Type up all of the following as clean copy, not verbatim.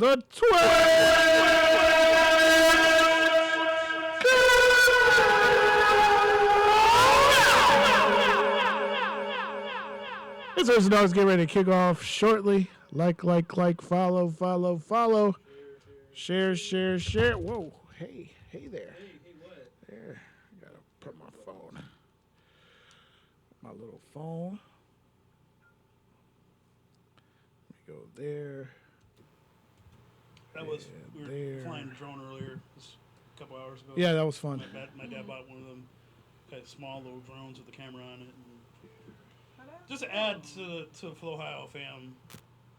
The Twins! This person knows getting ready to kick off shortly. Like, follow. Share. Whoa, hey there. Hey, what? There, gotta put my phone. My little phone. Let me go there. That was, And we were there. flying a drone earlier, just a couple hours ago. Yeah, that was fun. My dad bought one of them kind of small little drones with a camera on it. And just to add to Flow High fam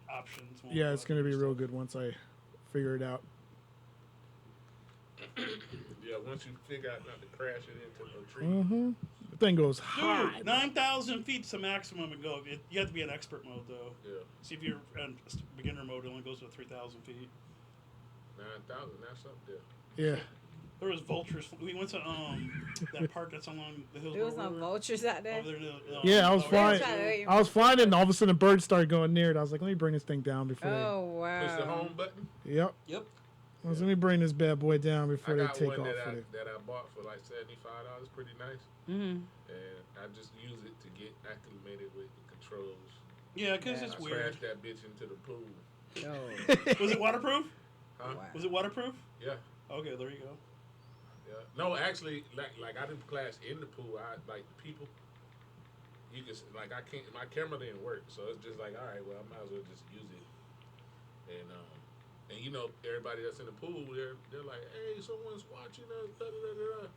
options. Yeah, it's gonna be real good once I figure it out. Yeah, once you figure out not to crash it into a tree. Mm-hmm. The thing goes high. Dude, 9,000 feet's the maximum it go. You have to be in expert mode though. Yeah, See if you're in beginner mode, it only goes to 3,000 feet. 9,000. That's up there. Yeah. There was vultures. We went to that park that's along the hills. There was some vultures out there. Yeah, I was flying. Trying to- I was flying, and all of a sudden, a bird started going near it. I was like, "Let me bring this thing down before." Oh wow! Push the home button. Yep. Yep. I was, let me bring this bad boy down before I they got take one off that with it. that I bought for like $75. Pretty nice. Mm-hmm. And I just use it to get acclimated with the controls. Yeah, because Yeah. it's I weird. crashed that bitch into the pool. Oh. Was it waterproof? Huh? Wow. Was it waterproof? Yeah. Okay, there you go. Yeah. No, actually, like I didn't crash in the pool. I like the people. You can like I can't. My camera didn't work, so it's just like, all right, well, I might as well just use it. And you know, everybody that's in the pool, they're like, hey, someone's watching us. Da, da, da, da.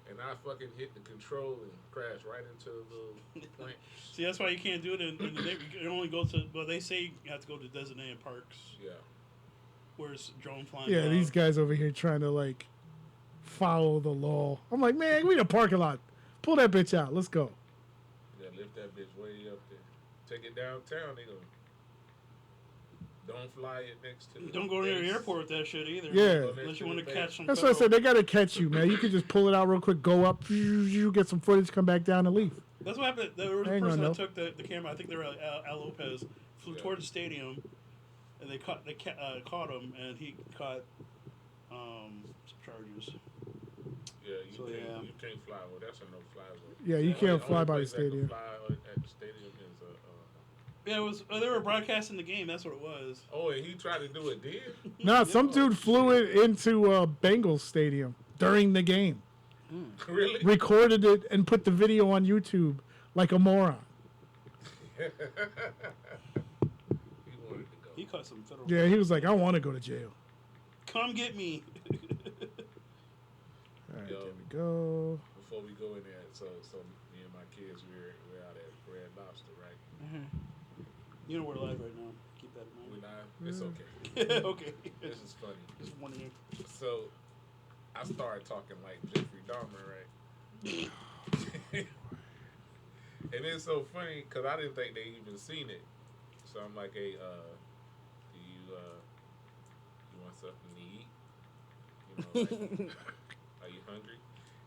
And I fucking hit the control and crashed right into the little plant. See, that's why you can't do it in the neighborhood. You can only go to. Well, they say you have to go to designated parks. Yeah. Where's drone flying? Yeah, these guys over here trying to like follow the law. I'm like, man, we in a parking lot. Pull that bitch out. Let's go. Yeah, lift that bitch way up there. Take it downtown, they gonna. Don't fly it next to. Don't go near the airport with that shit either. Yeah. Unless you want to catch some. That's what I said. They gotta catch you, man. You can just pull it out real quick, go up, you get some footage, come back down, and leave. That's what happened. There was a Hang person on, that no. took the camera. I think they were Al Lopez. Flew towards the stadium, and they caught him, and he caught some charges. Yeah, So, yeah. you can't fly. Well, that's a no fly zone. Yeah, you can't fly by the place that can stadium. Fly at the stadium is Yeah, it was. They were broadcasting the game. That's what it was. Oh, and he tried to do it then? Nah, some dude flew it into Bengals Stadium during the game, Really? recorded it, and put the video on YouTube like a moron. He wanted to go. He caught some federal. Yeah, he was like, I want to go to jail. Come get me. All right, Yo. there we go. Before we go in there, so me and my kids, we're out at Red Lobster, right? You know we're live right now. Keep that in We're mind. not. It's okay. Okay. This is funny. Just warning you. So I started talking like Jeffrey Dahmer, right? And it's so funny because I didn't think they even seen it. So I'm like, hey, do you want something to eat? You know, like, are you hungry?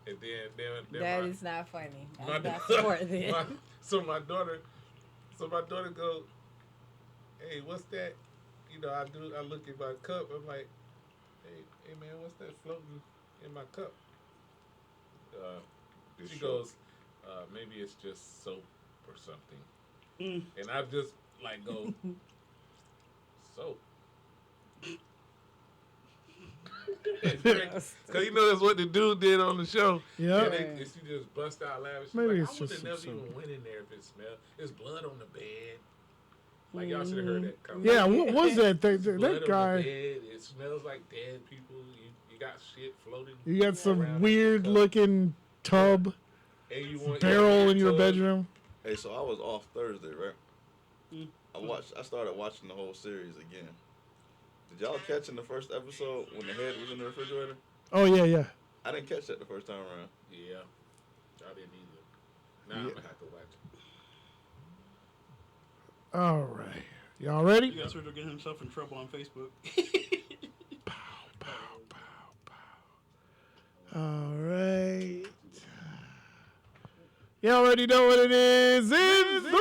And then That is not funny. my That's daughter- worth it. so my daughter go, hey, what's that? You know, I look at my cup. I'm like, hey man, what's that floating in my cup? She goes, maybe it's just soap or something. And I just like go, soap. Because you know that's what the dude did on the show. Yeah. And she just bust out laughing. She's Maybe like, it's I would just have some never even soap. went in there if it smelled. There's blood on the bed. Like y'all should have heard that comment. Yeah, what was that? Blood That on the guy. bed. It smells like dead people. You got shit floating. You got some around weird the cup. looking tub And you want barrel in your tub. bedroom. Hey, so I was off Thursday, right? I started watching the whole series again. Did y'all catch in the first episode when the head was in the refrigerator? Oh yeah. I didn't catch that the first time around. Yeah. I didn't either. Now I'm going to have to watch it. All right, y'all You ready? guys are getting himself in trouble on Facebook. All right. Y'all already know what it is. It's the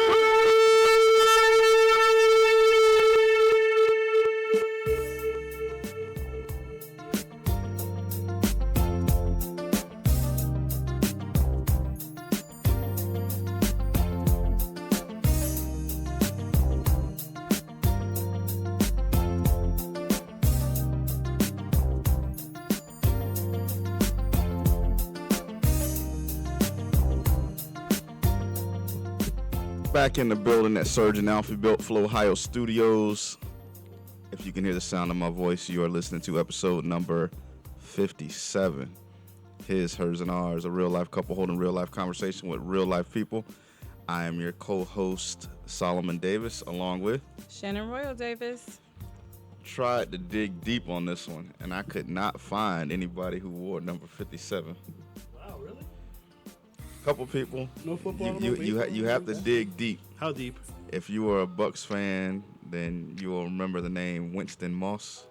Back in the building at Surgeon Alfie Built Flow Ohio Studios. If you can hear the sound of my voice, you are listening to episode number 57. His, hers, and ours, a real life couple holding real life conversation with real life people. I am your co-host, Solomon Davis, along with Shannon Royal Davis. Tried to dig deep on this one, and I could not find anybody who wore number 57. Wow, really? Couple people. No football. You have to dig deep. How deep? If you are a Bucks fan, then you will remember the name Winston Moss.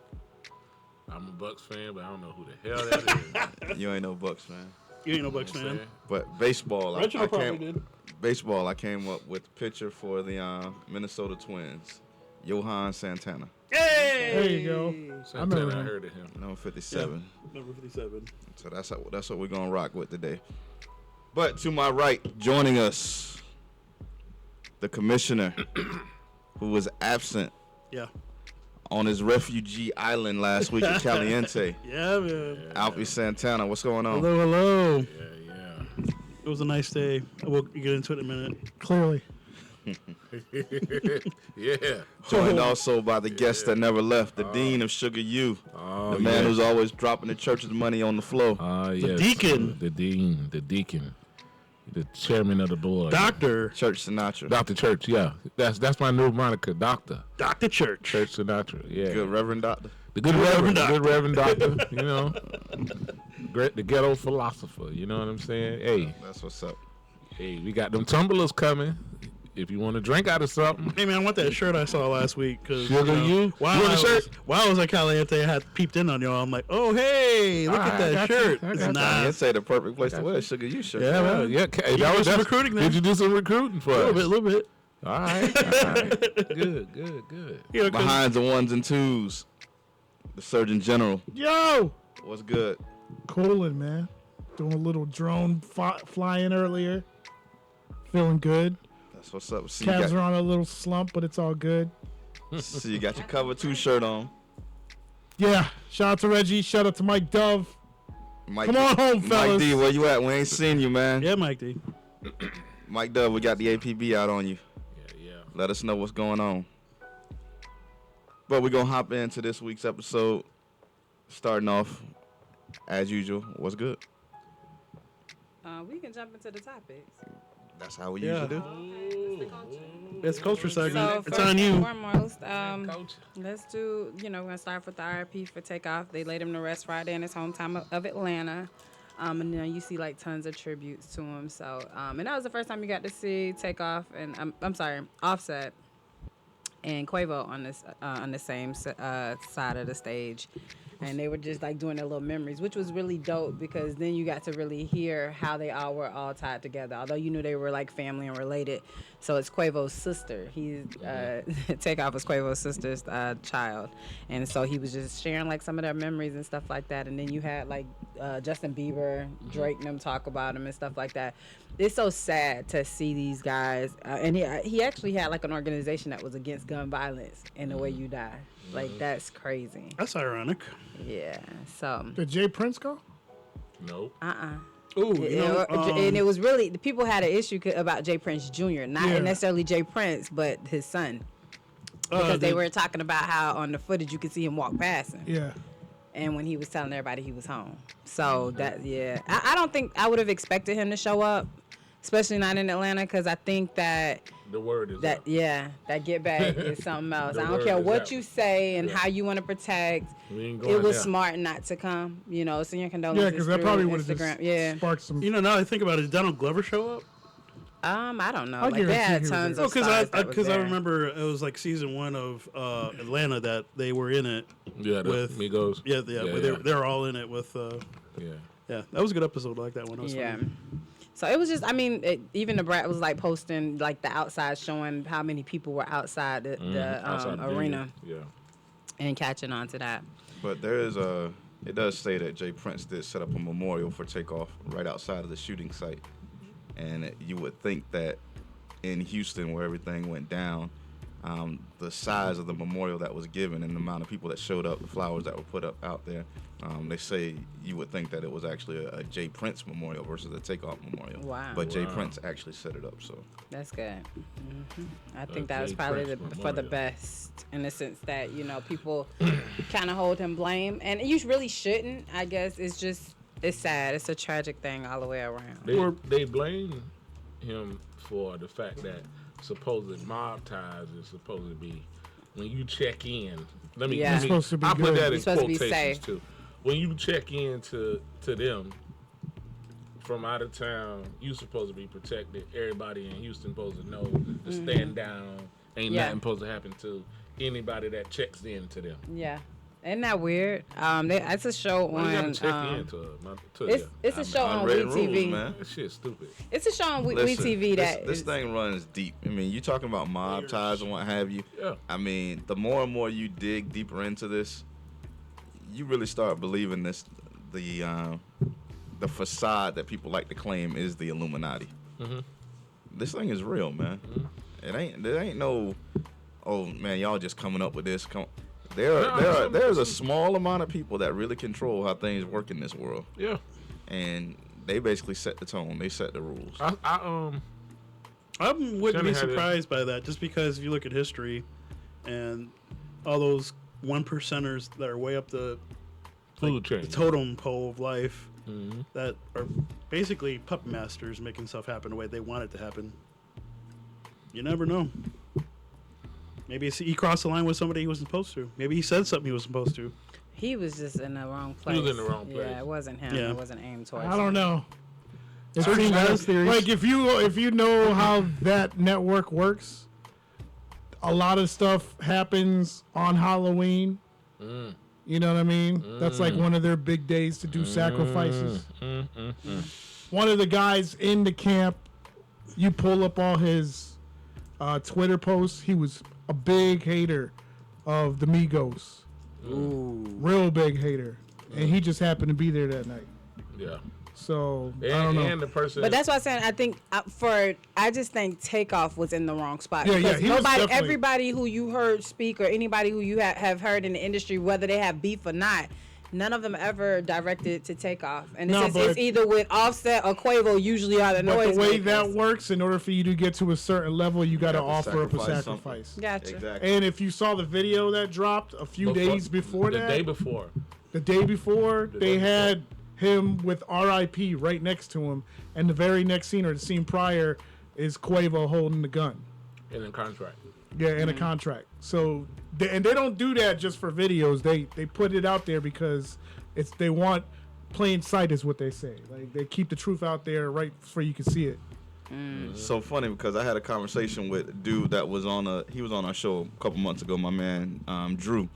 I'm a Bucks fan, but I don't know who the hell that is. You ain't no Bucks fan. You ain't no Bucks You know what I'm fan. saying? But baseball, Reginald probably did. Baseball, I came up with the pitcher for the Minnesota Twins, Johan Santana, Hey! There you go. I remember Santana, I him. heard of him. number 57. Number 57. So that's what we're gonna rock with today. But to my right, joining us, the commissioner, who was absent Yeah. on his refugee island last week at Caliente, Yeah, man. Alfie Santana. What's going on? Hello, hello. Yeah, It was a nice day. We'll get into it in a minute. Clearly. yeah. Joined also by the guest that never left, the dean of Sugar U, Oh, the man yeah. who's always dropping the church's money on the floor. Yes. deacon. The deacon. The chairman of the board. Doctor. Church Sinatra. Dr. Church, yeah. That's my new moniker, Doctor. Dr. Church. Church Sinatra, yeah. Good Reverend Doctor. The good Reverend Doctor, you know. Great, the ghetto philosopher, you know what I'm saying? That's what's up. Hey, we got them tumblers coming. If you want to drink out of something, Hey, man, I want that shirt I saw last week. Cause, Sugar you? While You want I a shirt? While I was at Caliente, I had peeped in on y'all. I'm like, oh, hey, look at I that got you. shirt. I It's got you. nice. I'd say the perfect place to wear a Sugar U shirt. Yeah, man. yeah. You did some recruiting then? Did you do some recruiting for A us? little bit. All right. Good. You know, 'cause- Behind the ones and twos, the Surgeon General. Yo! What's good? Cooling, man. Doing a little drone flying earlier. Feeling good. That's what's up. See, Cavs are on a little slump, but it's all good. you got your cover 2 shirt on. Yeah. Shout out to Reggie. Shout out to Mike Dove. Mike, Come on home, Mike fellas. D, where you at? We ain't seen you, man. yeah, Mike D. Mike Dove, we got the APB out on you. Yeah. Let us know what's going on. But we're going to hop into this week's episode. Starting off, as usual, what's good? We can jump into the topics. That's how we Yeah. usually do. It's culture segment. So It's first on and you. foremost, Coach. let's do, we're going to start with the RIP for Takeoff. They laid him to rest Friday in his hometown of Atlanta. And then you see like tons of tributes to him. So, and that was the first time you got to see Takeoff and I'm sorry, Offset and Quavo on the same side of the stage. And they were just like doing their little memories, which was really dope because then you got to really hear how they all were all tied together. Although you knew they were like family and related. So it's Quavo's sister. He's Takeoff was Quavo's sister's child, and so he was just sharing like some of their memories and stuff like that. And then you had like Justin Bieber, Drake, and them talk about him and stuff like that. It's so sad to see these guys, and he actually had like an organization that was against gun violence and the way you die. Like that's crazy. That's ironic. Yeah. So. Did Jay Prince go? Nope. Ooh, you know, And it was really the people had an issue about Jay Prince Jr. Not Yeah. necessarily Jay Prince, but his son, because they were talking about how on the footage you could see him walk past him, Yeah. and when he was telling everybody he was home. So that I don't think I would have expected him to show up, especially not in Atlanta, because I think that. The word is That up. that get back is something else. The I don't word care is what out. you say and Yeah. how you want to protect. We ain't going It was there. smart not to come. So your condolences. Yeah, because that through probably would have Instagram. just Yeah. sparked some. you know, now I think about it, did Donald Glover show up? I don't know. I Like they guarantee had he was tons there. of Because stars that was I there. remember it was like season 1 of Atlanta that they were in it. Yeah, the with- Migos. Yeah, they're all in it with. Yeah. Yeah, that was a good episode. I like that one. That was Yeah. funny. So it was just, even the brat was like posting like the outside, showing how many people were outside the Outside the arena venue. and catching on to that. But there is it does say that Jay Prince did set up a memorial for Takeoff right outside of the shooting site. And you would think that in Houston, where everything went down, the size of the memorial that was given and the amount of people that showed up, the flowers that were put up out there. They say you would think that it was actually a Jay Prince memorial versus a Takeoff memorial. Wow. But Jay Prince actually set it up. So That's good. I think that was Jay probably Prince for the Memorial. best in the sense that, people kind of hold him blame. And you really shouldn't, I guess. It's sad. It's a tragic thing all the way around. They blame him for the fact that supposed mob ties is supposed to be when you check in. Yeah. It's supposed to be I good. put that You're in supposed to be quotations safe. too. When you check in to them from out of town, you supposed to be protected. Everybody in Houston supposed to know to stand down. Ain't Yeah. nothing supposed to happen to anybody that checks in to them. Yeah. Isn't that weird? It's a show Why you gotta on. check in to It's a show on unwritten WeTV. rules, man. That shit's stupid. It's a show on Listen, WeTV that this is- thing runs deep. I mean, you talking about mob Layers. ties and what have you. Yeah. I mean, the more and more you dig deeper into this, you really start believing the facade that people like to claim is the Illuminati. Mhm. This thing is real, man. There ain't no, oh man, y'all just coming up with this. There's a small amount of people that really control how things work in this world, Yeah. and they basically set the tone. They set the rules. I wouldn't Kinda be had surprised by that, just because if you look at history and all those 1%ers that are way up the Food chain. totem pole of life Mhm. that are basically puppet masters making stuff happen the way they want it to happen. You never know. Maybe he crossed the line with somebody he wasn't supposed to. Maybe he said something he wasn't supposed to. he was just in the wrong place. was in the wrong place. Yeah, it wasn't him. Yeah. It wasn't aimed towards I don't him. know. It Search seems has theories. like if you know how that network works, a lot of stuff happens on Halloween. Mm. You know what I mean? That's like one of their big days to do sacrifices. One of the guys in the camp, you pull up all his Twitter posts. He was a big hater of the Migos, real big hater, and he just happened to be there that night. Yeah. So I And, don't know. and the person. But that's why I'm saying I just think Takeoff was in the wrong spot. Yeah, because he was definitely- everybody who you heard speak or anybody who you have heard in the industry, whether they have beef or not, none of them ever directed to Takeoff. And No, it's but- either with Offset or Quavo usually are the But noise the way makers. that works, in order for you to get to a certain level, you got to have to offer up a sacrifice sacrifice. Gotcha. Exactly. And if you saw the video that dropped a few days before the that, day before. the day before, The they day had him with RIP right next to him, and the very next scene or the scene prior is Quavo holding the gun. In the contract. Yeah, in a contract. So, they don't do that just for videos. They put it out there because they want plain sight, is what they say. Like they keep the truth out there right before you can see it. It's so funny because I had a conversation with a dude that was on our show a couple months ago. My man Drew,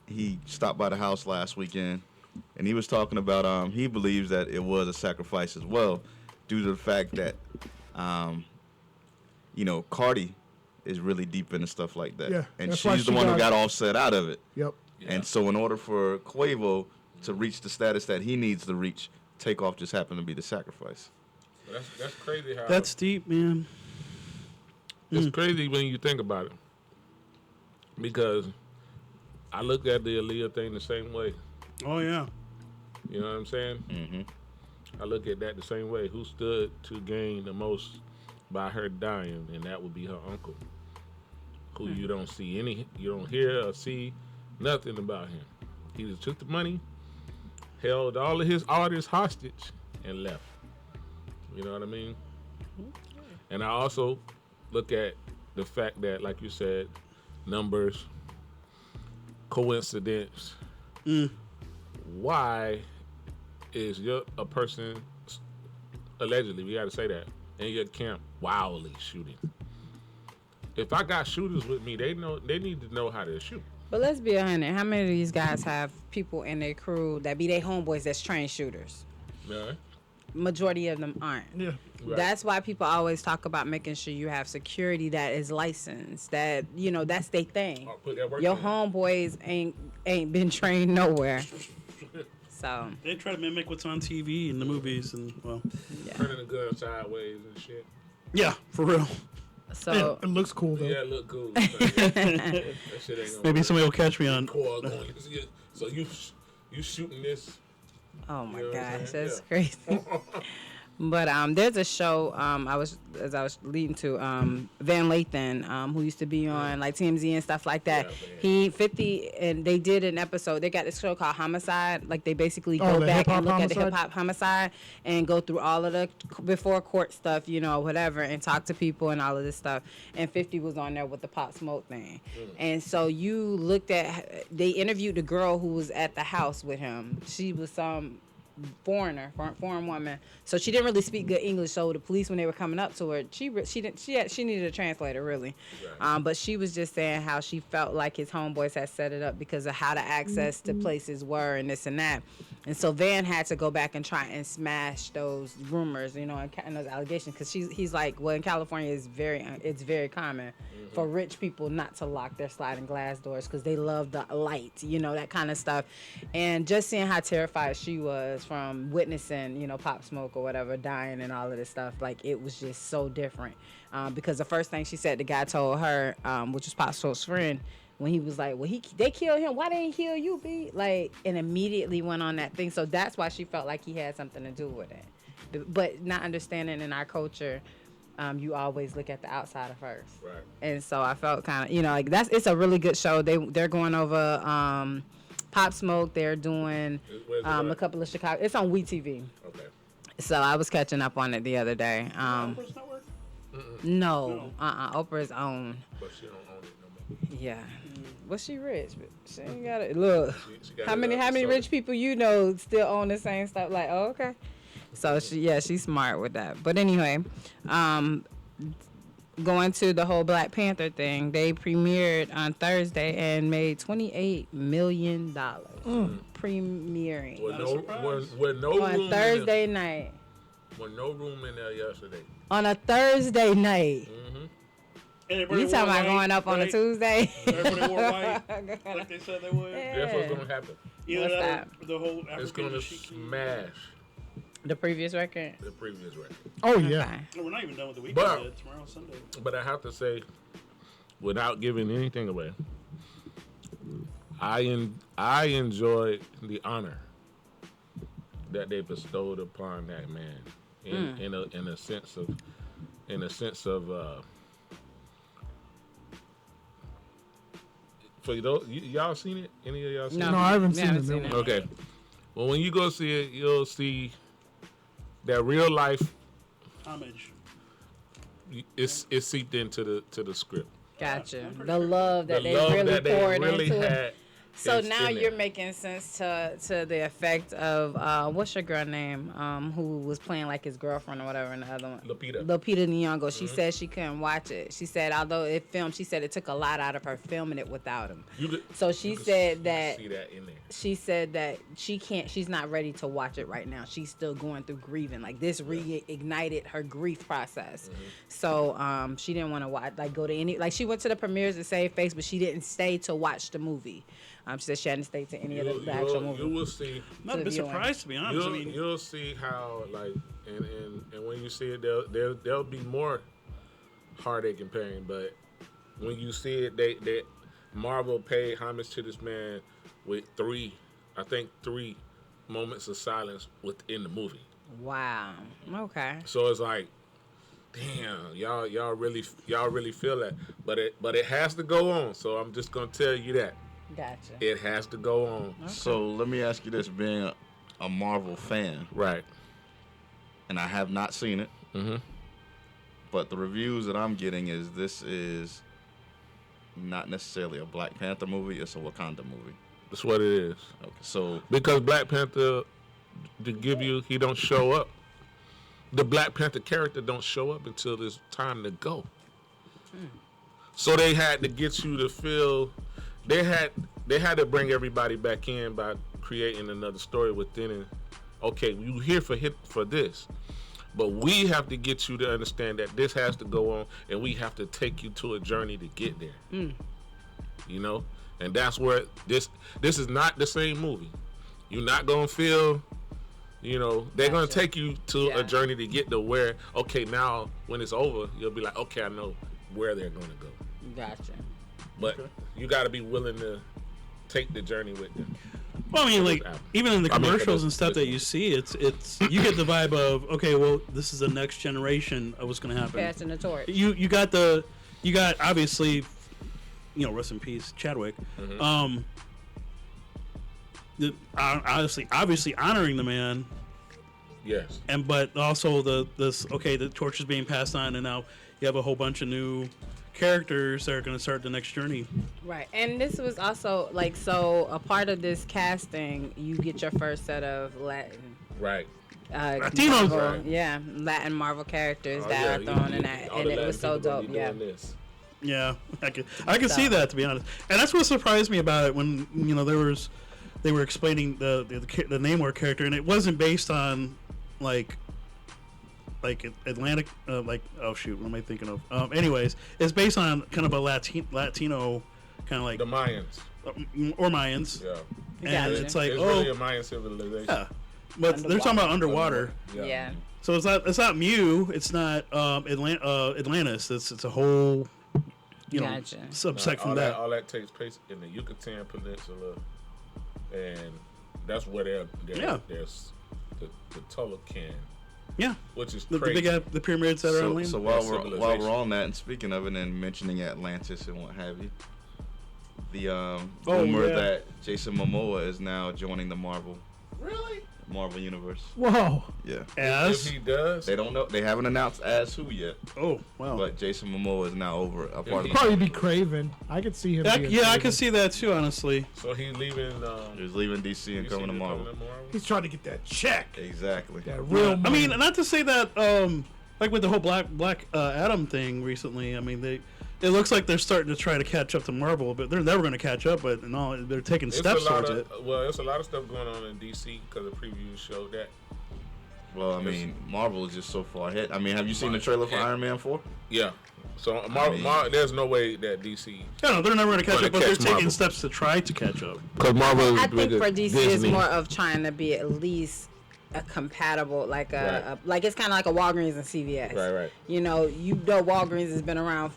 he stopped by the house last weekend, and he was talking about he believes that it was a sacrifice as well, due to the fact that Cardi is really deep into stuff like that, Yeah, and that's why she's the she one who got- got Offset out of it. Yep. And so in order for Quavo to reach the status that he needs to reach, Takeoff just happened to be the sacrifice. That's crazy how. That's deep, man. It's crazy when you think about it. Because I look at the Aaliyah thing the same way. Oh, yeah. You know what I'm saying? Mm-hmm. I look at that the same way. Who stood to gain the most by her dying, and that would be her uncle, who you don't hear or see nothing about him. He just took the money, held all of his artists hostage, and left. You know what I mean? And I also look at the fact that, like you said, numbers, coincidence. Why is a person allegedly, we got to say that, in your camp wildly shooting? If I got shooters with me, they need to know how to shoot. But let's be 100. How many of these guys have people in their crew that be their homeboys that's trained shooters? Yeah. Majority of them aren't. Yeah. Right. That's why people always talk about making sure you have security that is licensed. That that's their thing. I'll put that work Your in. homeboys ain't been trained nowhere. So They try to mimic what's on TV and the movies, and, well, yeah. Turning the gun sideways and shit. yeah, for real. So It looks cool though. Yeah, it look cool. That shit ain't gonna Maybe work. somebody will catch me on. Coil going. So you shooting this? oh my You know what I'm gosh, saying? that's crazy. But there's a show I was leading to Van Lathan, who used to be on like TMZ and stuff like that. Yeah, He 50 and they did an episode. They got this show called Homicide. Like they basically Oh, go the back hip-hop and look at the homicide? hip hop homicide and go through all of the before court stuff, you know, whatever, and talk to people and all of this stuff. And 50 was on there with the Pop Smoke thing. And so you looked at they interviewed the girl who was at the house with him. She was some foreign woman, so she didn't really speak good English. So the police, when they were coming up to her, she needed a translator really, but she was just saying how she felt like his homeboys had set it up because of how the access to places were and this and that, and so Van had to go back and try and smash those rumors, you know, and those allegations because he's like, well, in California it's very common for rich people not to lock their sliding glass doors because they love the light, you know, that kind of stuff, and just seeing how terrified she was from witnessing, you know, Pop Smoke or whatever dying and all of this stuff, like it was just so different. Because the first thing she said, the guy told her, which was Pop Smoke's friend, when he was like, well, they killed him, why they didn't kill you, B? Like, and immediately went on that thing. So that's why she felt like he had something to do with it. But not understanding in our culture, you always look at the outsider first. Right. And so I felt kind of, you know, like it's a really good show. They're going over Pop Smoke. They're doing Where's it a at? couple of Chicago. It's on WeTV. Okay. So I was catching up on it the other day. Oprah's Network? No, Oprah's own. But she don't own it no more. Yeah. Well, she rich, but she ain't got it. Look, She got how it many up, so- rich people you know still own the same stuff? Like, oh, okay. So she's smart with that. But anyway, going to the whole Black Panther thing, they premiered on Thursday and made $28 million. Premiering With Not a no, surprise. with no room on Thursday night. With no room in there yesterday. On a Thursday night. Everybody You wore talking about white, going up on a right? Tuesday? Everybody wore white, like they said they would. Guess what's gonna happen? Either What's that that? or the whole It's African gonna chic- smash The previous record. the previous record. Oh yeah. Okay. No, we're not even done with the weekend But- yet. Tomorrow's Sunday. But I have to say, without giving anything away, I enjoyed the honor that they bestowed upon that man in a sense of for those y'all seen it? Any of y'all seen No. it? No, I haven't We seen haven't it. seen no. it. Okay. Well, when you go see it, you'll see that real life Homage. it's seeped into the script. Gotcha. I'm pretty The sure. love that The they love really that they poured really into it. had. So is now in you're there. making sense to the effect of what's your girl name? Who was playing like his girlfriend or whatever in the other one? Lupita. Lupita Nyong'o. She said she couldn't watch it. She said although it filmed, she said it took a lot out of her filming it without him. You could- So she you could said that see that in there. she said that she's not ready to watch it right now. She's still going through grieving. Like this reignited her grief process. So she didn't want to watch, like go to any, like she went to the premieres to save face, but she didn't stay to watch the movie. She said she hadn't stayed to any of the actual movie. You will see. I'm not a bit viewing. surprised, to be honest. I mean, You'll see how like and when you see it, there'll be more heartache and pain. But when you see it, they Marvel paid homage to this man with three moments of silence within the movie. Wow. Okay. So it's like, damn, y'all really feel that, but it has to go on. So I'm just gonna tell you that Gotcha. it has to go on. So let me ask you this: being a Marvel fan, Right. and I have not seen it, but the reviews that I'm getting is this is not necessarily a Black Panther movie; it's a Wakanda movie. That's what it is. Okay, so Because Black Panther, to give you, he don't show up. The Black Panther character don't show up until it's time to go. So they had to get you to feel. They had to bring everybody back in by creating another story within it. Okay, you here for this, but we have to get you to understand that this has to go on, and we have to take you to a journey to get there. You know, and that's where this is not the same movie. You're not gonna feel. You know, they're gonna take you to Yeah. a journey to get to where. Okay, now when it's over, you'll be like, okay, I know where they're going to go. Gotcha. But you got to be willing to take the journey with them. Well, I mean, like even in the I mean, commercials for and stuff that you see, it's you get the vibe of okay, well, this is the next generation of what's going to happen. Passing the torch. You got obviously, rest in peace, Chadwick. Mm-hmm. Obviously honoring the man, Yes. but also the torch is being passed on, and now you have a whole bunch of new characters that are going to start the next journey. Right. And this was also like, so a part of this casting, you get your first set of Latin. Right. Latinos. Marvel, Right. yeah, Latin Marvel characters Oh, that yeah, are thrown in that, all and the it Latin was so people gonna dope. be Yeah. doing this. Yeah, I can see that, to be honest, and that's what surprised me about it when they were explaining the Namor character, and it wasn't based on like Atlantic, oh shoot, what am I thinking of? Anyways, it's based on kind of a Latino kind of like The Mayans. Or Mayans, Yeah. and Gotcha. it's like It's really a Mayan civilization. yeah, but they're talking about underwater. Yeah. So it's not Mew, it's not Atlantis. It's a whole Gotcha. subsect all from that. All that takes place in the Yucatan Peninsula, and that's where there's the Tolucan, Yeah, which is the crazy. the pyramids that are on land. So while we're civilization. on that and speaking of it and mentioning Atlantis and what have you, the Oh, rumor yeah. that Jason Momoa is now joining the Marvel Really? universe. Whoa. Yeah, As If he does, they don't know. They haven't announced as who yet, oh wow. but Jason Momoa is now over a part of the. Probably be Craven. I could see him. being Yeah, I Kraven. can see that too, honestly. so he's leaving. He's leaving DC and coming to Marvel. He's trying to get that check. Exactly. That real I money. mean, not to say that, like with the whole Black Adam thing recently. I mean, it looks like they're starting to try to catch up to Marvel, but they're never going to catch up. But no, they're taking steps towards it. Well, there's a lot of stuff going on in DC because the previews showed that. Well, I mean, Marvel is just so far ahead. I mean, have you seen the trailer for Iron Man 4? Yeah. So there's no way that DC. Yeah, no, they're never going to catch Gonna up, but they're catch taking Marvel. steps to try to catch up. Because Marvel is I think for DC Disney. it's more of trying to be at least a compatible, like like it's kind of like a Walgreens and CVS. Right. Walgreens has been around,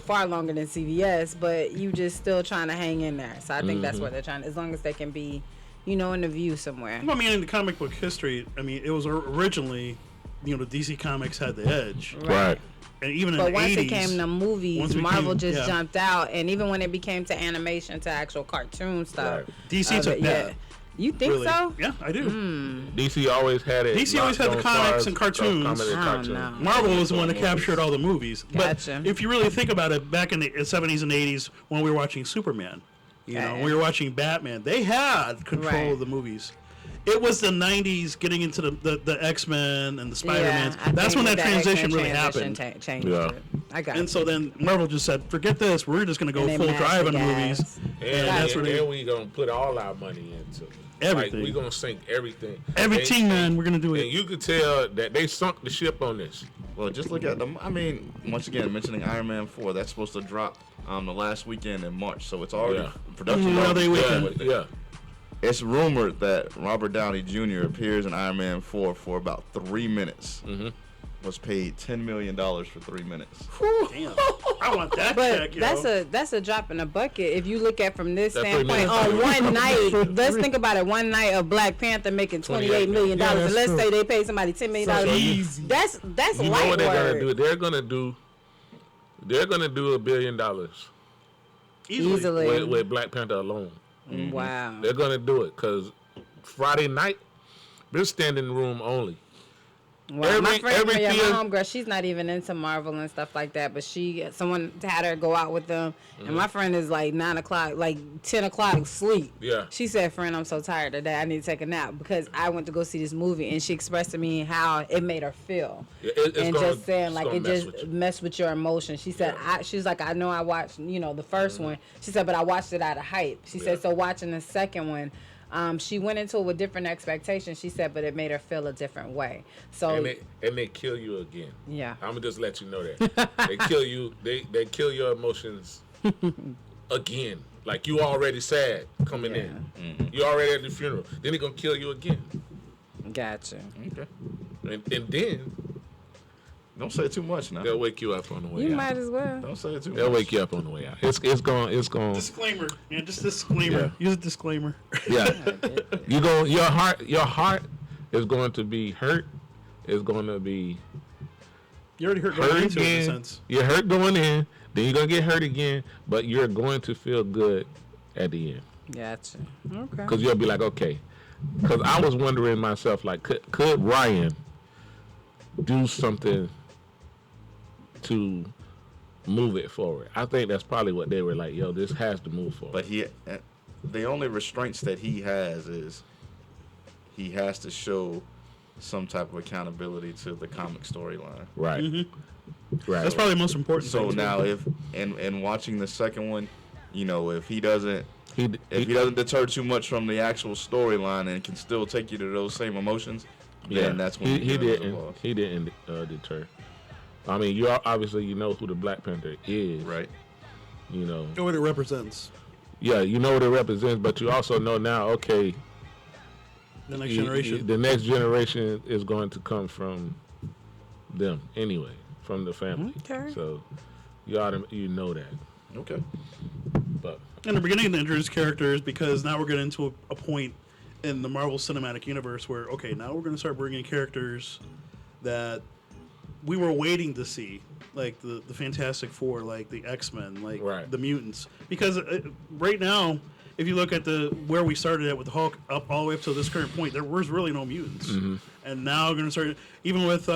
far longer than CVS, but you just still trying to hang in there. So I think that's what they're trying. As long as they can be, in the view somewhere. I mean, in the comic book history, I mean, it was originally, the DC Comics had the edge, Right. and even in But the once 80s, it came to movies, once it Marvel became- just yeah. jumped out, and even when it became to animation, to actual cartoon stuff, Right. DC took that. You think Really. so? Yeah, I do. DC always had it. DC always had the locked on comics stars, and cartoons. comedy I don't cartoons. know. Marvel was the one that captured all the movies. Gotcha. But if you really think about it, back in the 70s and 80s, when we were watching Superman, when we were watching Batman, they had control Right. of the movies. It was the 90s getting into the X-Men and the Spider-Mans. That's when that transition really happened. Changed Yeah. it. I got And it. so then Marvel just said, forget this. We're just going to go And they full mashed drive the on the gas. movies. And, that's and, what they- and we gonna put all our money into Everything. Like, we gonna sink everything. Everything, man. We're going to do And it. you could tell that they sunk the ship on this. Well, just look at them. I mean, once again, mentioning Iron Man 4, that's supposed to drop the last weekend in March, so it's already Yeah. production. Well, already they started weekend. with it. Yeah. It's rumored that Robert Downey Jr. appears in Iron Man 4 for about 3 minutes. Mm-hmm. Was paid $10 million for 3 minutes. Damn. I want that But check, yo. that's a drop in the bucket. If you look at from this That's standpoint, $3 on million. one night, let's think about it. One night of Black Panther making $28 million, Yeah, and that's let's true. say they pay somebody $10 million. So easy. That's You know light what they're gonna do? work. They're gonna do $1 billion Easily. with Black Panther alone. Wow. They're gonna do it because Friday night, they're standing room only. Well, my Every- friend, every my theater- homegirl, she's not even into Marvel and stuff like that, but someone had her go out with them, and my friend is like 9 o'clock, like 10 o'clock sleep. Yeah. She said, "Friend, I'm so tired today. I need to take a nap because I went to go see this movie," and she expressed to me how it made her feel, Yeah, it's and gonna- just saying it's like gonna it mess just with you. messed with your emotions. She said, Yeah. she's like, I know I watched, the 1st one. She said, but I watched it out of hype. She said, so watching the second one. She went into it with different expectations. She said, but it made her feel a different way. So And they kill you again. yeah, I'm gonna just let you know that they kill you. They kill your emotions again. Like you already sad coming in. You already at the funeral. Then they gonna kill you again. gotcha. Okay. And then Don't say too much now. They'll wake you up on the way You out. might as well. Don't say it too They'll much. wake you up on the way out. It's going. Disclaimer, man. Just disclaimer. Yeah. Use a disclaimer. Yeah. You go. Your heart is going to be hurt. It's going to be You already hurt going hurt into it in a again. sense. You're hurt going in. Then you're gonna get hurt again. But you're going to feel good at the end. Gotcha. Okay. Because you'll be like, okay. Because I was wondering myself, like, could Ryan do something to move it forward? I think that's probably what they were like, yo, this has to move forward. But the only restraints that he has is he has to show some type of accountability to the comic storyline. Right. Mm-hmm. Right. That's probably the most important So thing. too. now, if and watching the second one, if he doesn't he deter too much from the actual storyline and can still take you to those same emotions, then that's when he becomes a boss. didn't deter. I mean, you know who the Black Panther is, Right. You know, Know what it represents. yeah, you know what it represents, but you also know now, okay, The next generation. the next generation is going to come from them anyway, from the family. Okay. So you know that, Okay. but In the beginning, they introduced characters because now we're getting into a point in the Marvel Cinematic Universe where, okay, now we're going to start bringing characters that we were waiting to see, like the Fantastic Four, like the X-Men, like Right. the mutants. Because right now, if you look at where we started at with Hulk up all the way up to this current point, there was really no mutants. Mm-hmm. And now we're going to start, even with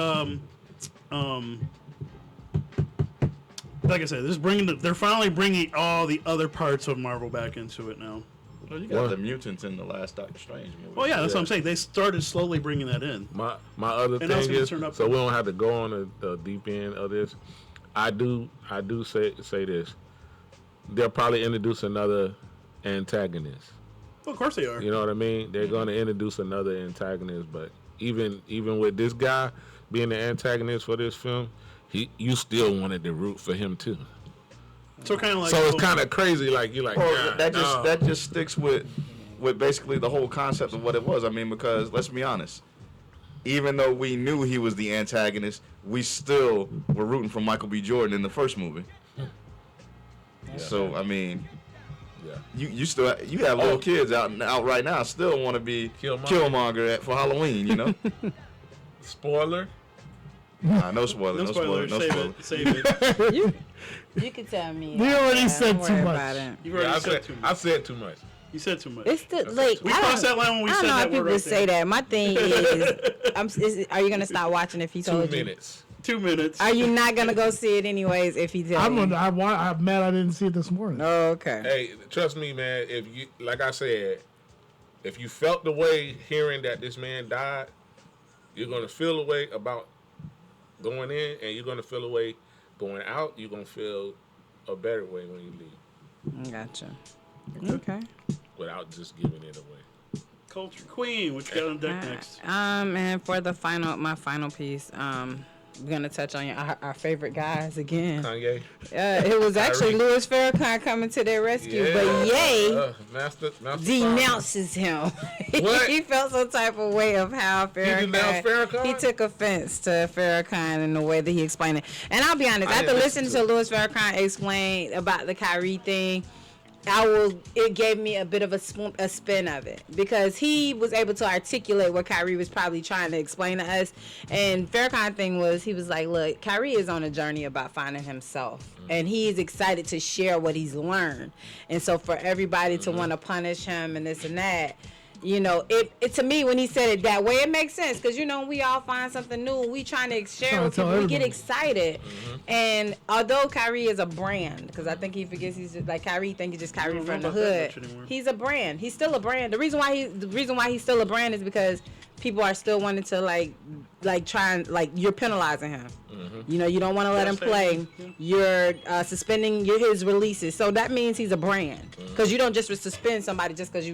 like I said, they're finally bringing all the other parts of Marvel back into it now. Well, you got Well- the mutants in the last Doctor Strange movie. Oh yeah, that's what I'm saying. They started slowly bringing that in. my other And that's thing gonna is, turn up so the- we don't have to go on the deep end of this. I do say this. They'll probably introduce another antagonist. Well, of course they are. You know what I mean? They're going to introduce another antagonist, but even with this guy being the antagonist for this film, you still wanted to root for him too. So kind of like. So it's kind of crazy. Like you're like, Well, nah, that just sticks with basically the whole concept of what it was. I mean, because let's be honest, even though we knew he was the antagonist, we still were rooting for Michael B. Jordan in the first movie. So I mean, yeah. you have little kids out right now still want to be Killmonger. Killmonger for Halloween. You know, Spoiler. nah, no spoiler, No spoilers. no Save spoiler. it. Save it. You can tell me. You already said Don't too worry much. about it. You've already Yeah, said too I much. said too much. You said too much. It's the like. We I crossed don't- that line when we I don't said know how that word people right say there. that. My thing is, are you gonna stop watching if he 2 told you? minutes. 2 minutes. Are you not gonna go see it anyways if he tells you? I'm mad I didn't see it this morning. Oh, okay. Hey, trust me, man. If you, like I said, if you felt the way hearing that this man died, you're gonna feel the way about going in, and you're gonna feel the way going out. You're gonna feel a better way when you leave, Gotcha. Okay. without just giving it away. Culture Queen. What you got on deck next? And for my final piece, we're gonna touch on our favorite guys again. Kanye. It was actually Louis Farrakhan coming to their rescue, but Ye Master denounces him. What? He felt some type of way of how denounced Farrakhan? He took offense to Farrakhan in the way that he explained it. And I'll be honest, I after didn't listening listen to Louis Farrakhan explain about the Kyrie thing, it gave me a bit of a spin of it, because he was able to articulate what Kyrie was probably trying to explain to us. And Farrakhan thing was, he was like, look, Kyrie is on a journey about finding himself, and he is excited to share what he's learned. And so for everybody to want to punish him and this and that, you know, it to me, when he said it that way, it makes sense, because you know, we all find something new, we trying to share with tell people, we get everybody. excited. And although Kyrie is a brand, because I think he forgets he's just, like, Kyrie think he's just Kyrie don't from know the about that hood. much anymore. He's a brand. He's still a brand. The reason why he's still a brand is because people are still wanting to like try and, like, you're penalizing him. You know, you don't want to let him That's play. fair. You're suspending his releases. So that means he's a brand. Because you don't just suspend somebody just because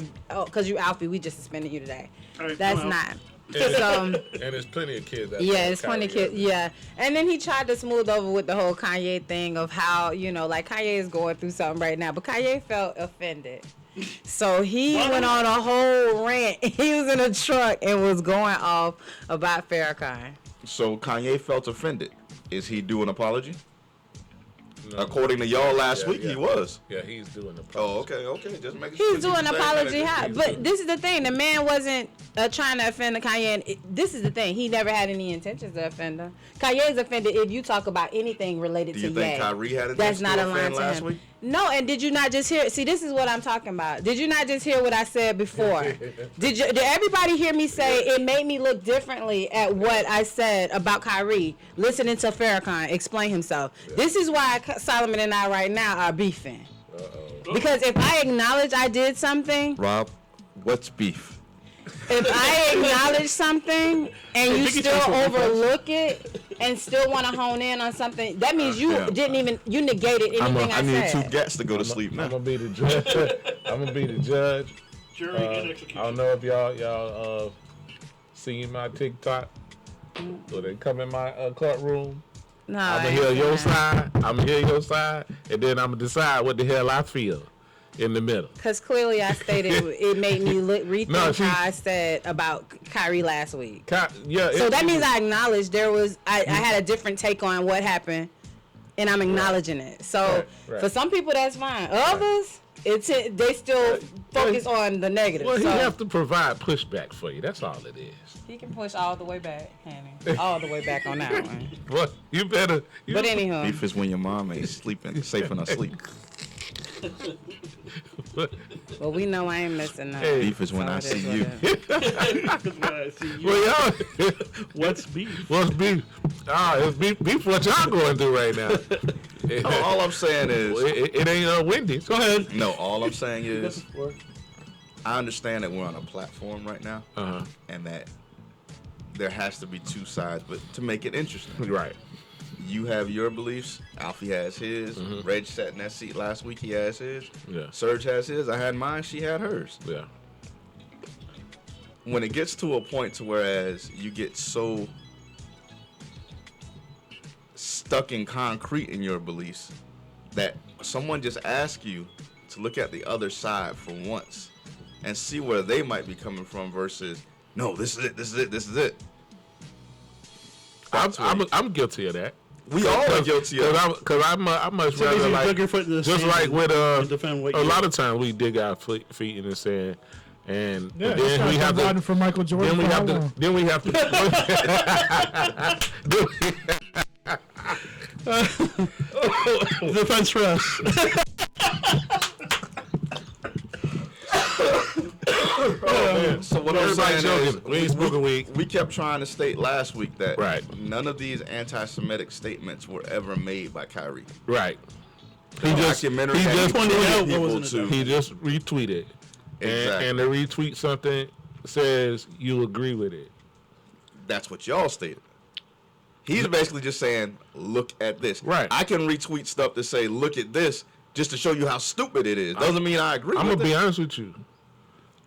you Alfie, we just suspended you today. All right, That's I'm out. not. And, So and there's plenty of kids. That yeah, love it's funny, Kyrie. kid. Yeah, and then he tried to smooth over with the whole Kanye thing of how, you know, like, Kanye is going through something right now, but Kanye felt offended, so he went on a whole rant. He was in a truck and was going off about Farrakhan. So Kanye felt offended. Is he due an apology? No. According to y'all last Yeah, week, yeah. he was. Yeah, he's doing the. Oh, okay. Just making sure. He's doing you saying apology that. high, but this is the thing: the man wasn't trying to offend Kanye. And this is the thing: he never had any intentions to offend her. Kanye's offended if you talk about anything related Do to you think Ye. Kyrie had a That's chance not to aligned offend to last him. week? No, and did you not just hear? See, this is what I'm talking about. Did you not just hear what I said before? Did everybody hear me say it made me look differently at what I said about Kyrie listening to Farrakhan explain himself? This is why Solomon and I right now are beefing. Because if I acknowledge I did something, Rob, what's beef? if I acknowledge something and you still overlook it and still want to hone in on something, that means you you negated anything I I need said. 2 gats to go to sleep I'm now. gonna be the judge. I'm gonna be the judge. Jury and execution. I don't know if y'all seen my TikTok. So they come in my courtroom. No, I'm I gonna ain't hear seen your that. side. I'm gonna hear your side, and then I'm gonna decide what the hell I feel in the middle. Because clearly I stated it made me rethink No, she- how I said about Kyrie last week. Yeah. So that means I acknowledged I had a different take on what happened, and I'm acknowledging it. So Right. for some people that's fine. Others, they still focus on the negative. Well, he so have to provide pushback for you. That's all it is. he can push all the way back, Hanny. All the way back on that one. Well, you better. But anywho, Beef is when your mom ain't sleeping, safe in her sleep. well, we know I ain't missing nothing. Hey, Beef is when So I it see is you. what it is. That's why I see you. Well, y'all. What's beef? What's beef? It's beef what y'all going through right now. No, all I'm saying is, It ain't Wendy's. Go ahead. no, all I'm saying is, I understand that we're on a platform right now, Uh-huh. and that there has to be 2 sides, but to make it interesting. Right. You have your beliefs. Alfie has his. Reg sat in that seat last week. He has his. Yeah. Serge has his. I had mine. She had hers. Yeah. When it gets to a point to whereas you get so stuck in concrete in your beliefs that someone just asks you to look at the other side for once and see where they might be coming from versus, no, this is it. I'm guilty of that. We all are guilty of it. Because I much So rather basically, like dug your foot in the just sand like with and defend what a you lot of times we dig our feet in the sand, and Yeah, then we have riding to. for Michael Jordan. Then we for have how to. long? Then we have to. defense for us. So what I'm Everybody saying is, joking. We ain't smoking weed. we kept trying to state last week that Right. none of these anti-Semitic statements were ever made by Kyrie. Right. He just Documentary he that just pointed out what people was in the to. he just retweeted, Exactly. and to retweet something says you agree with it. That's what y'all stated. He's basically just saying, look at this. Right. I can retweet stuff to say, look at this, just to show you how stupid it is. Doesn't mean I agree I'm with gonna be it. honest with you.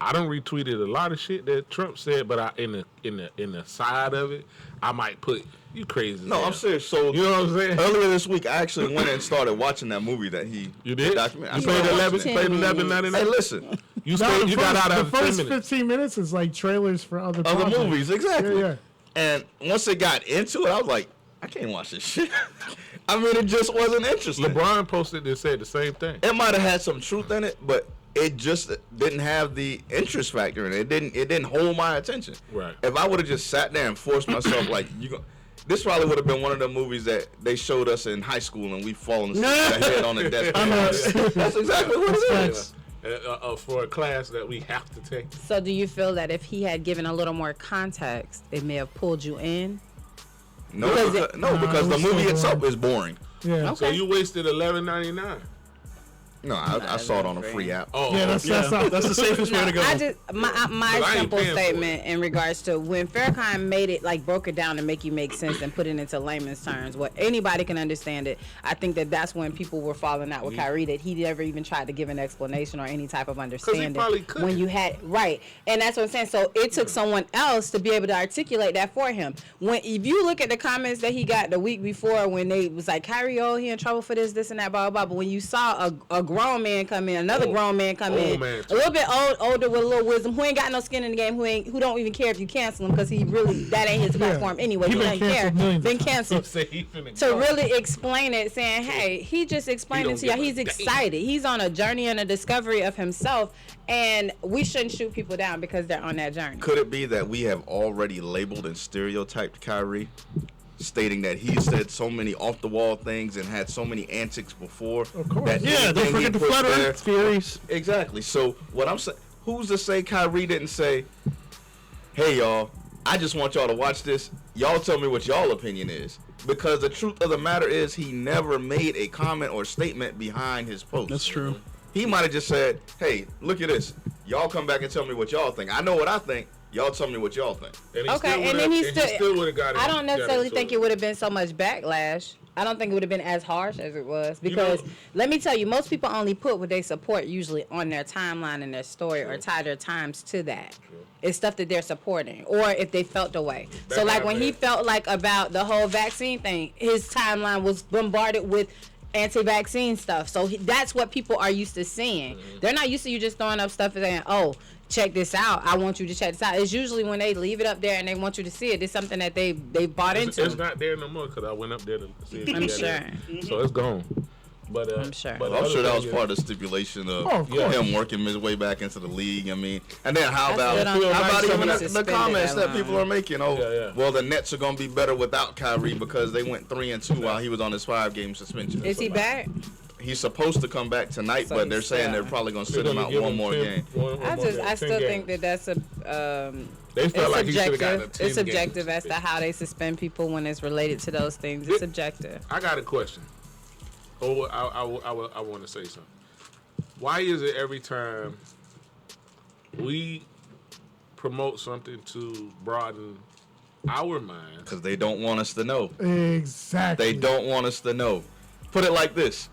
I don't retweeted a lot of shit that Trump said, but in the side of it, I might put you crazy. No, man. I'm serious. So You know what I'm saying? earlier this week, I actually went and started watching that movie that he You did? documented. I You started paid watching it. $11.99. Hey, listen, You No, stayed, the you got first- out the of first 10 minutes. 15 minutes is like trailers for other other projects. movies, exactly. Yeah. And once it got into it, I was like, I can't watch this shit. I mean, it just wasn't interesting. LeBron posted and said the same thing. It might have had some truth in it, but it just didn't have the interest factor in it. It didn't hold my attention. Right. If I would have just sat there and forced myself, like this probably would have been one of the movies that they showed us in high school and we fallen asleep with our head on the desk. That's exactly what it is. For a class that we have to take. So do you feel that if he had given a little more context, it may have pulled you in? No, Because because it the was movie so itself boring. is boring. Yeah. So you wasted $11.99. No, I saw it on a free app. Oh, Yeah, that's That's the safest way to go. I just my But I ain't simple paying for statement in regards to when Farrakhan made it, like broke it down and make you make sense and put it into layman's terms, what anybody can understand it. I think that's when people were falling out with Kyrie, that he never even tried to give an explanation or any type of understanding. probably couldn't. When you had right, and that's what I'm saying. So it took someone else to be able to articulate that for him. When if you look at the comments that he got the week before, when they was like Kyrie, oh, he in trouble for this, and that, blah blah blah. But when you saw a grown man come in, another grown man come old in, man a little bit older with a little wisdom, who ain't got no skin in the game, who don't even care if you cancel him because he really that ain't his platform anyway. He He been doesn't care. canceled millions of Been times. canceled. Say he finna To go. really explain it, saying, hey, he just explained He it to y'all. don't He's give a excited. He's on a journey and a discovery of himself, and we shouldn't shoot people down because they're on that journey. Could it be that we have already labeled and stereotyped Kyrie, stating that he said so many off the wall things and had so many antics before? Of course. That Yeah, don't anything he forget the puts flat there- Earth theories. Exactly. So what I'm saying, who's to say Kyrie didn't say, "Hey y'all, I just want y'all to watch this. Y'all tell me what y'all opinion is." Because the truth of the matter is, he never made a comment or statement behind his post. That's true. He might have just said, "Hey, look at this. Y'all come back and tell me what y'all think. I know what I think. Y'all tell me what y'all think." And he Okay, still and then he still would have got it. I don't necessarily think it would have been so much backlash. I don't think it would have been as harsh as it was because let me tell you, most people only put what they support usually on their timeline and their story or tie their times to that. It's stuff that they're supporting or if they felt the way. So like when he felt like about the whole vaccine thing, his timeline was bombarded with anti-vaccine stuff. So that's what people are used to seeing. They're not used to you just throwing up stuff and saying, "Oh, check this out. I want you to check this out." It's usually when they leave it up there and they want you to see it. It's something that they bought into. It's not there no more because I went up there to see it. I'm Yeah, sure. yeah. So it's gone. But I'm sure. But I'm the sure other that was thing part of the stipulation of Oh, of course. him working his way back into the league. I mean, and then how I about still don't how think about even somebody the suspended comments that that people line. are making? Oh, Yeah, yeah. well, the Nets are gonna be better without Kyrie because they went 3-2 while he was on his 5-game suspension. Is he back? He's supposed to come back tonight, So but he's they're saying still- they're probably gonna They're sit him gonna out give one him more 10 game. I still think that that's a They it's felt like he should have gotten a subjective. 10 It's subjective game as to how they suspend people when it's related to those things. It's subjective. I got a question. Oh, I want to say something. Why is it every time we promote something to broaden our minds? Because they don't want us to know. Exactly. They don't want us to know. Put it like this: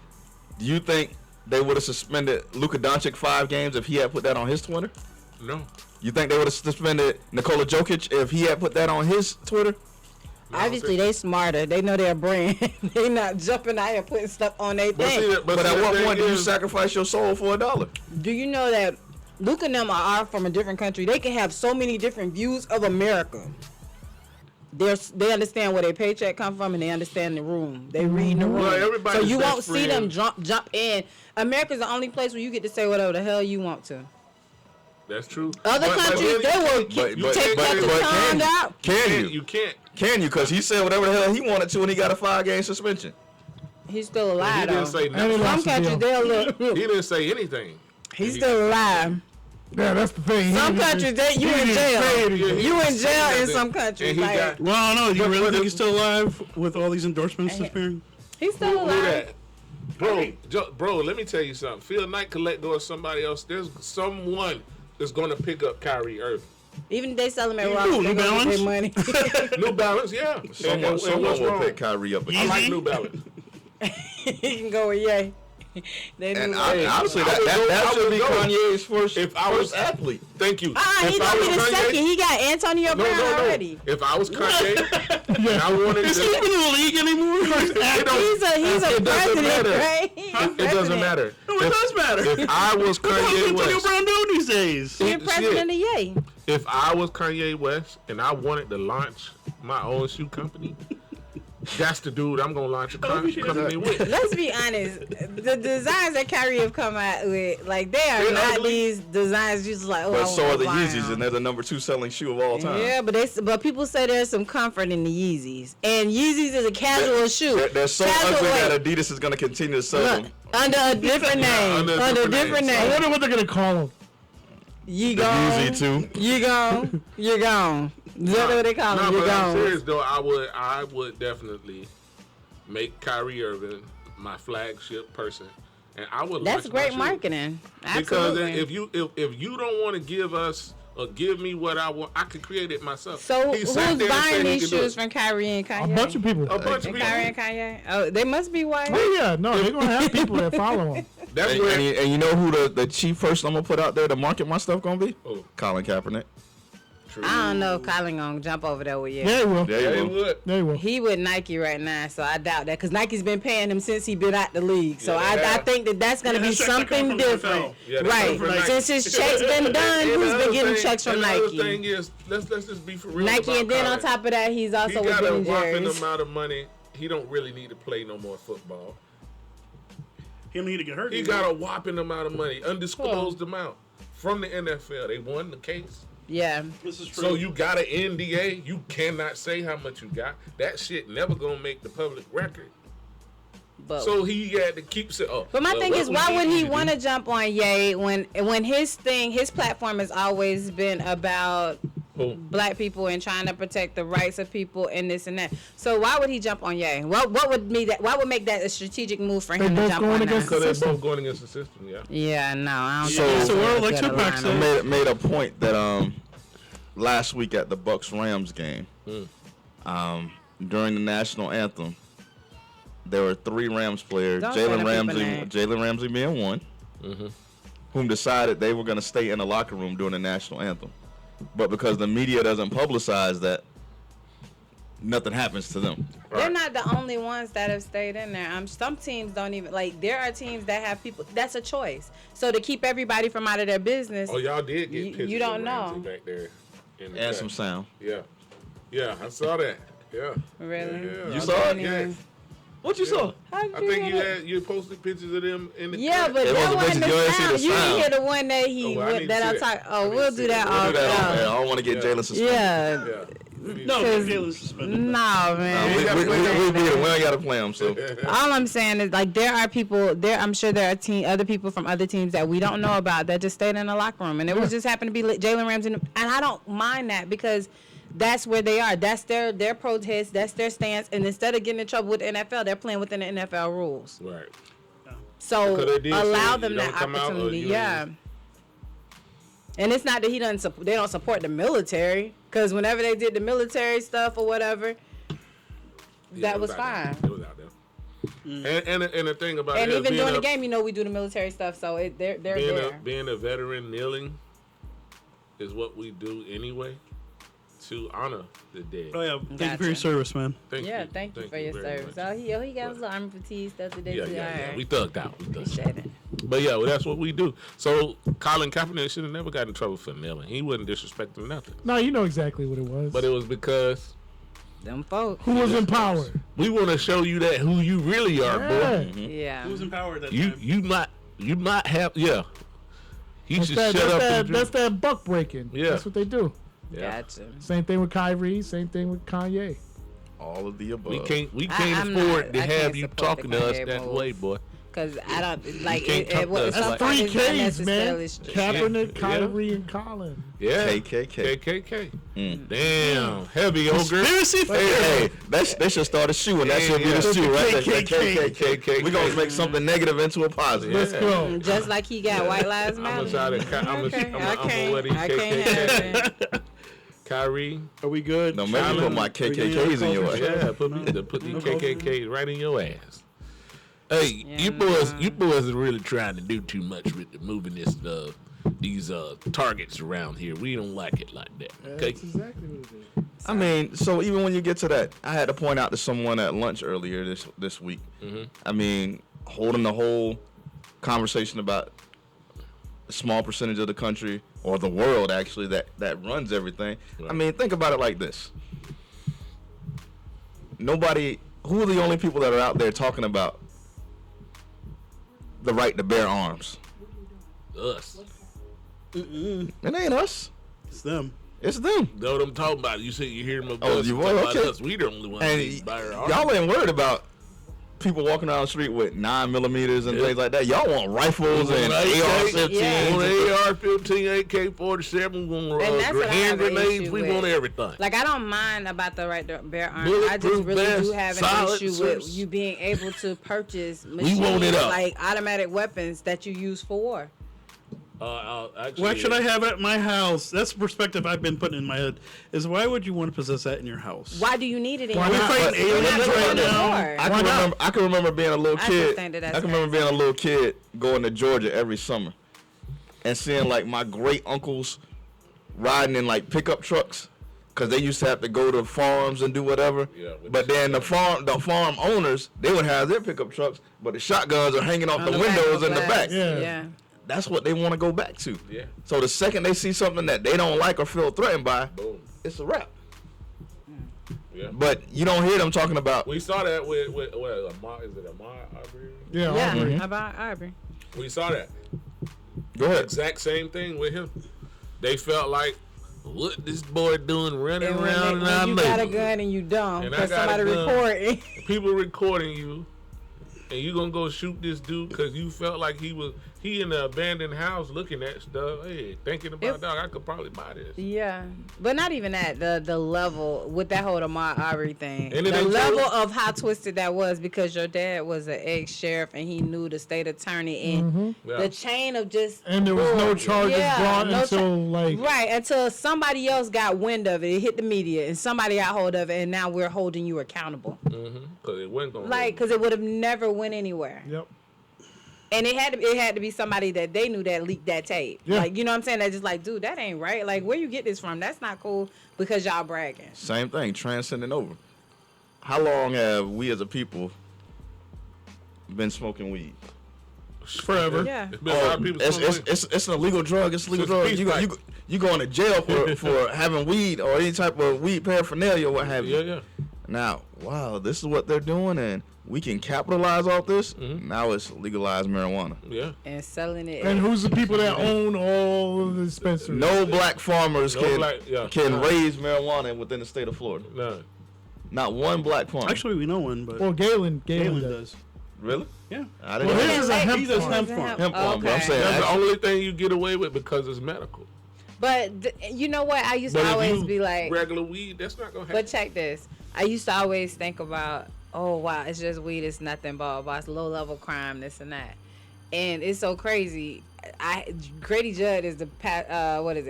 do you think they would have suspended Luka Doncic 5 games if he had put that on his Twitter? No. You think they would have suspended Nikola Jokic if he had put that on his Twitter? No, I don't Obviously, think- they smarter. They know their brand. They not jumping out here putting stuff on their But see, thing. that- But see, at the what thing point do you is- sacrifice your soul for $1? Do you know that Luke and them are from a different country? They can have so many different views of America. They understand where their paycheck come from and they understand the room. They read in the room. Well, everybody's so you best won't see them friend- jump in. America's the only place where you get to say whatever the hell you want to. That's true. Other But countries, then they will But take can your tongue out. you? You can't. Can you? Because he said whatever the hell he wanted to and he got a 5-game suspension. He's still He alive didn't though. say And he nothing. Some lost the countries deal. they'll look. He didn't say anything. He's still alive. Yeah, that's the thing. Some countries, you in jail. Yeah, he You in didn't say jail in nothing. some countries. And he Like, got. Well, I don't know. Do you But- really but think it- he's still alive with all these endorsements appearing? he's still Who alive. that? Bro, let me tell you something. Phil Knight could let go of somebody else. There's someone that's going to pick up Kyrie Irving. Even if they sell him at Ooh, Ross, New they gonna get Balance? their money. New Balance, yeah. Someone what's will wrong? pick Kyrie up I again. like New Balance. He can go with Ye. They And do honestly, I that would should be go. Kanye first, If I was- first athlete. Thank you. he If I gonna be was the Kanye- second. He got Antonio Brown already. If I was Kanye, and I wanted Is he even to, in the league anymore? He's a It doesn't president, matter. right? it doesn't matter. No, it does matter. If I was What the hell is Kanye Antonio West, Brown doing these days? He's president of Ye. if I was Kanye West and I wanted to launch my own shoe company, that's the dude I'm gonna launch a company with. Let's be honest. The designs that Kyrie have come out with, like they are They're not ugly. these designs. Just like, oh, I But so want are the to buy Yeezys, them. and they're the number 2 selling shoe of all time. Yeah, but people say there's some comfort in the Yeezys, and Yeezys is a casual shoe. They're so Casual, ugly wait. that Adidas is going to continue to sell Look, them. under a different name. under a Under a different different name. I name. wonder what they're gonna call him. You The gone. Yeezy too. You gone. You're gone. Is that what they call No, him? You're but I'm gone. serious though. I would definitely make Kyrie Irving my flagship person, and I would. That's launch my great shoe. marketing. Because Absolutely. if you don't want to give us or give me what I want, I can create it myself. So He who's sat there and buying said he these could do shoes it. from Kyrie and Kanye? A bunch of people. A bunch of And people. Kyrie and Kanye? Oh, they must be white. Oh yeah, no, they're gonna have people that follow him. That's And, where. and you know who the chief person I'm going to put out there to market my stuff going to be? Oh, Colin Kaepernick. True. I don't know if Colin gonna jump over there with you. Yeah, he will. Yeah, Yeah, you he will. would. Yeah, he will. He with Nike right now, so I doubt that because Nike's been paying him since he been out the league. So Yeah, I they have. think that's gonna Yeah, be that's checks that come something from the different, NFL. Yeah, they right? come from Nike. Since his checks been done, And who's the been other getting thing- checks from and the other Nike? thing is, let's just be for real. Nike, about and then on Colin. top of that, he's he also with got a getting whopping jerseys. amount of money. He don't really need to play no more football. He don't need to get hurt. He anymore. got a whopping amount of money, undisclosed amount from the NFL. They won the case. Yeah, This is true. So you got an NDA. You cannot say how much you got. That shit never gonna make the public record. but So he had to keep saying, "Oh." But my well, thing what is, we why need would you he to want to do- jump on Ye when his platform has always been about Who? black people and trying to protect the rights of people and this and that. So why would he jump on Ye? What would why would make that a strategic move for They him to both jump going on against that? Because they're both going against the system. Yeah. Yeah, no, I don't So- think that's So, well, a like good Tupac alignment. said- Made a point that last week at the Bucks Rams game, during the national anthem, there were 3 Rams players, Don't say the people name. Jalen Ramsey being one, whom decided they were going to stay in the locker room during the national anthem. But because the media doesn't publicize that, nothing happens to them. They're not the only ones that have stayed in there. Some teams don't even there are teams that have people. That's a choice. So to keep everybody from out of their business. Oh, y'all did get You pictures don't of Ramsey know. back there. In the And cut. some sound. Yeah. Yeah, I saw that. Yeah. Really? Yeah, You I saw think- it? Yeah. What you saw? How did I think hear you posted pictures of them in the Yeah, cut. but It that wasn't wasn't the pictures, you ain't see sound. the You didn't sound. hear the one that he Oh, well, I need to that see I'm that. talking. I Oh, need we'll to do see that that. We'll off. do that off Yeah. air. I don't want to get Yeah. Jalen suspended. Yeah. Yeah. We need No, to- Jalen's suspended. No, No, man. we gotta play that. beat him. We ain't got to play him. So All I'm saying is there are people there. I'm sure there are other people from other teams that we don't know about that just stayed in the locker room, and it was just happened to be Jalen Ramsey, and I don't mind that because that's where they are. That's their protest. That's their stance. And instead of getting in trouble with the NFL, they're playing within the NFL rules. Right. So Because they did allow say them you that don't come out or opportunity. you Yeah. ain't- And it's not that he doesn't. They don't support the military because whenever they did the military stuff or whatever, Yeah, that it was out fine. there. It was out there. And the thing about And it is even being during the a- game, we do the military stuff, so they're being there. being a veteran kneeling is what we do anyway to honor the dead. Oh yeah, thank you for Gotcha. your service, man. Thank Yeah, you. thank you for your very service. much. Oh, he got his little army fatigue stuff today. Yeah, too. yeah, All yeah. right. We thugged out. We thugged out. Appreciate it. But yeah, well, that's what we do. So Colin Kaepernick should have never got in trouble for kneeling. He wasn't disrespecting nothing. No, you know exactly what it was. But it was because Them folks. Who was in power? we want to show you that who you really are, Yeah. boy. Yeah. Who was in power at that You time? you not have yeah. He That's should that, shut that's up that, and that's drink. that buck breaking. Yeah. That's what they do. Yeah. Gotcha. Same thing with Kyrie. Same thing with Kanye. all of the above. We can't I'm afford to not- I have can't you support talking the to us Kanye that move. way, boy. Because I don't like can't it. talk It was to us That's like- three it's not Ks, man. necessarily Kaepernick, Yeah. Kyrie, and Colin. Yeah. KKK. KKK. Mm. Damn. Heavy ogre. Conspiracy Hey, they should start a shoe, and that should be the Yeah. shoe, right? KKK. We're going to make something negative into a positive. Let's go. Just like he got White Lives I'm Matter. gonna try to. Okay, I can't. what he I can't have KKK. it. Kyrie. Are we good? No, maybe put my KKKs in your ass. Yeah, put the KKK right in your ass. Hey, Yeah, you boys are really trying to do too much with moving these targets around here. We don't like it like that. Okay. That's exactly what it is. I mean, so even when you get to that, I had to point out to someone at lunch earlier this week. I mean, holding the whole conversation about a small percentage of the country or the world actually that runs everything. Right. I mean, think about it like this. Who are the only people that are out there talking about the right to bear arms? Us. It ain't us. It's them. It's them. Know what I'm talking about? You say you hear them about Oh, us. you talking were? about Okay. us. We the only ones And that buy our arms. y'all ain't worried about people walking down the street with 9mm and Yeah. things like that. Y'all want rifles and AR-15s. Yeah. On AR-15, AK-47, we want And that's what I hand have an grenades. issue We with. want everything. Like I don't mind about the right to bear arms. I just Bulletproof really do vests, have an issue with silencers. you being able to purchase want machines it up. like automatic weapons that you use for war. Actually, Why should I have it at my house? That's the perspective I've been putting in my head. Is why would you want to possess that in your house? Why do you need it in Why your not? house? We're fighting We're not aliens going right to now. war. I Why not? can remember being a little I kid. just think that that's I can remember being a little kid going to Georgia every summer and seeing like my great uncles riding in like pickup trucks, because they used to have to go to farms and do whatever. Yeah, but then the farm owners, they would have their pickup trucks, but the shotguns are hanging off the windows in the back. Yeah. That's what they want to go back to. Yeah. So the second they see something that they don't like or feel threatened by, Boom. it's a wrap. Yeah. But you don't hear them talking about. We saw that with Ahmaud, is it Ahmaud Arbery? Yeah. Yeah, Aubrey. about Aubrey. We saw that. Go ahead. Exact same thing with him. They felt like, what this boy doing running And around in our when you got a neighborhood? gun and you dumb And I because got a somebody gun. recording. People recording you, and you gonna go shoot this dude because you felt like he in the abandoned house looking at stuff. Hey, thinking about, dog, I could probably buy this. Yeah, but not even that. The level with that whole Ahmaud Arbery thing, And the then they level told- of how twisted that was because your dad was an ex-sheriff and he knew the state attorney and Yeah. the chain of just And there was no charges brought no until like right until somebody else got wind of it. It hit the media and somebody got hold of it, and now we're holding you accountable. Because it wasn't gonna Like, because it would have never went anywhere. Yep. And it had to be somebody that they knew that leaked that tape. Yeah. Like, you know what I'm saying? That's just like, dude, that ain't right. Like, where you get this from? That's not cool because y'all bragging. Same thing, transcending over. How long have we as a people been smoking weed? Forever. Yeah. It's been a lot of people smoking. It's an illegal drug. It's a legal Since drug. peace You pipe. you going to jail for having weed or any type of weed paraphernalia or what have you. Yeah. Now, wow, this is what they're doing, and we can capitalize off this. Now it's legalized marijuana. Yeah. And selling it. And who's the people that own all of the dispensaries? No black farmers No can black- yeah. can raise marijuana within the state of Florida. No. Not one black farmer. Actually, we know one, but Well, Galen Galen does. does. Really? Yeah. I didn't Well, know. his is a hemp He does farm. hemp farm. Hemp farm, but I'm saying That's the actually- only thing you get away with because it's medical. But you know what? I used But to if always you be like, regular weed, that's not gonna happen. but check this. I used to always think about, oh, wow, it's just weed. It's nothing, blah, blah, it's low-level crime, this and that. And it's so crazy. Grady Judd is the,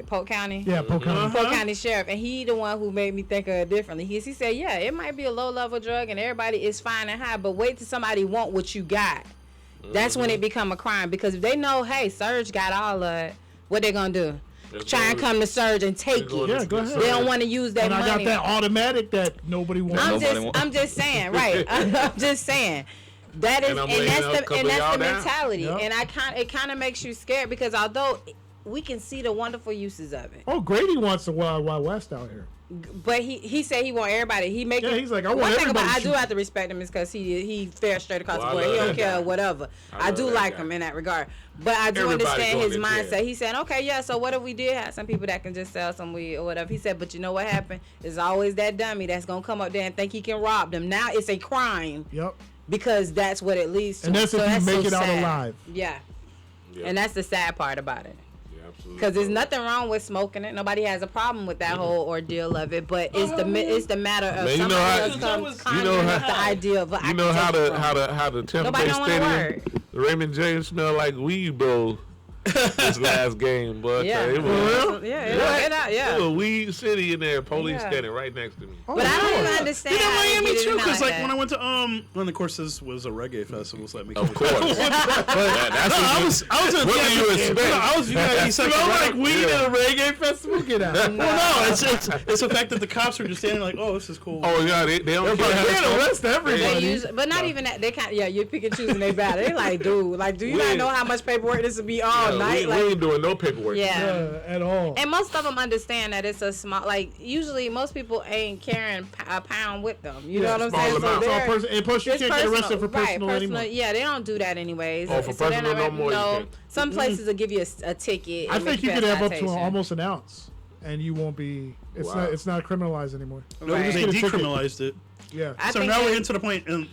Polk County? Yeah, Polk County. Polk County Sheriff, and he the one who made me think of it differently. He said, yeah, it might be a low-level drug and everybody is fine and high, but wait till somebody want what you got. That's when it become a crime, because if they know, hey, Surge got all of it, what they gonna do? Try and come to Surge and take it. Yeah, go ahead. They don't want to use that And I money. got that automatic that nobody wants. I'm just saying, right? I'm just saying. That is, And I'm and laying that's a the couple and of that's y'all the down. mentality, Yep. and it kind of makes you scared because although we can see the wonderful uses of it, Oh, Grady wants the Wild Wild West out here. but he said he want everybody. He make Yeah, it, he's like, I one want thing about everybody I do to- have to respect him is because he fair straight across Well, I the board. He love don't that care guy. whatever. I love do that like guy. him in that regard, but I do Everybody understand gonna his be mindset. fair. He said, okay, yeah. So what if we did have some people that can just sell some weed or whatever? He said, but you know what happened? There's always that dummy that's gonna come up there and think he can rob them. Now it's a crime. Yep. Because that's what it leads to. And that's So if you make so it out sad. alive. Yeah. Yeah. And that's the sad part about it. Yeah, absolutely. Because there's nothing wrong with smoking it. Nobody has a problem with that whole ordeal of it. But it's the matter of Man, you know somebody how- else you comes know conjuring how- up the idea of You know how the Tampa Nobody Bay don't wanna Stadium, work. Raymond James smelled like weed, bro. This last game, but Yeah. it was, Yeah. it was weed city in there. Police Yeah. standing right next to me. Oh, But I don't even yeah. understand. Did how in they Miami get it too? in Because like like when that. I went to when of course this was a reggae festival, so that makes Of course. I was in What do you expect? I was United States. Smell like weed Yeah. at a reggae festival? Get out. Well, no, it's the fact that the cops are just standing like, oh, this is cool. Oh yeah, they don't They're care. like, yeah, arrest They everybody. use, but not even that. They kind you're picking choosing they battle. They like, dude, like, do you not We- know how much paperwork this would be all Yeah, night? we Like, ain't doing no paperwork. yeah. Yeah, at all. And most of them understand that it's a small, like, usually most people ain't carrying a pound with them. You know what I'm small saying? amount. It's all they're- and plus, you it's can't get arrested for right, personal anymore. Yeah, they don't do that anyways. Oh, for So they're personal not- no more you can't. Some places will give you a ticket. I and think make you could have up to citation. almost an ounce, and you won't be. It's not criminalized anymore. No, Right. they Get a ticket. decriminalized it. Yeah. I So think now that- we're getting to the point, and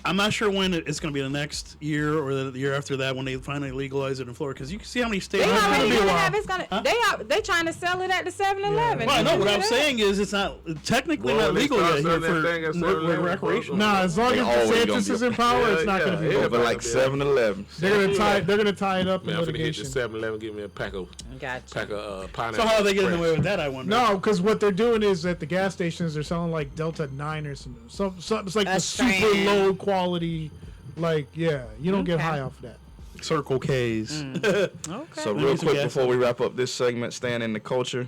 I'm not sure when it's going to be the next year or the year after that when they finally legalize it in Florida, because you can see how many states. They It's gonna already be a gonna while. have it's gonna. They trying to sell it at the 7-Eleven. Well, I know what I'm Yeah. saying is it's not technically Well, not they legal start yet here selling that thing at for 7-Eleven, recreational. bro. Nah, as long They as always gonna DeSantis be- is in power, it's not going to be. yeah. Over like 7-Eleven. They're gonna tie it up Man, in I'm finna hit the litigation. 7-Eleven, give me a pack of Gotcha. pineapple. So how are they getting Express. away with that? I wonder. No, because what they're doing is at the gas stations they're selling like Delta 9 or something. It's like A the super strand. low quality. Like, yeah, you don't get Okay. high off of that. Circle K's. Okay. So Maybe real some quick gas. before we wrap up this segment, staying in the culture,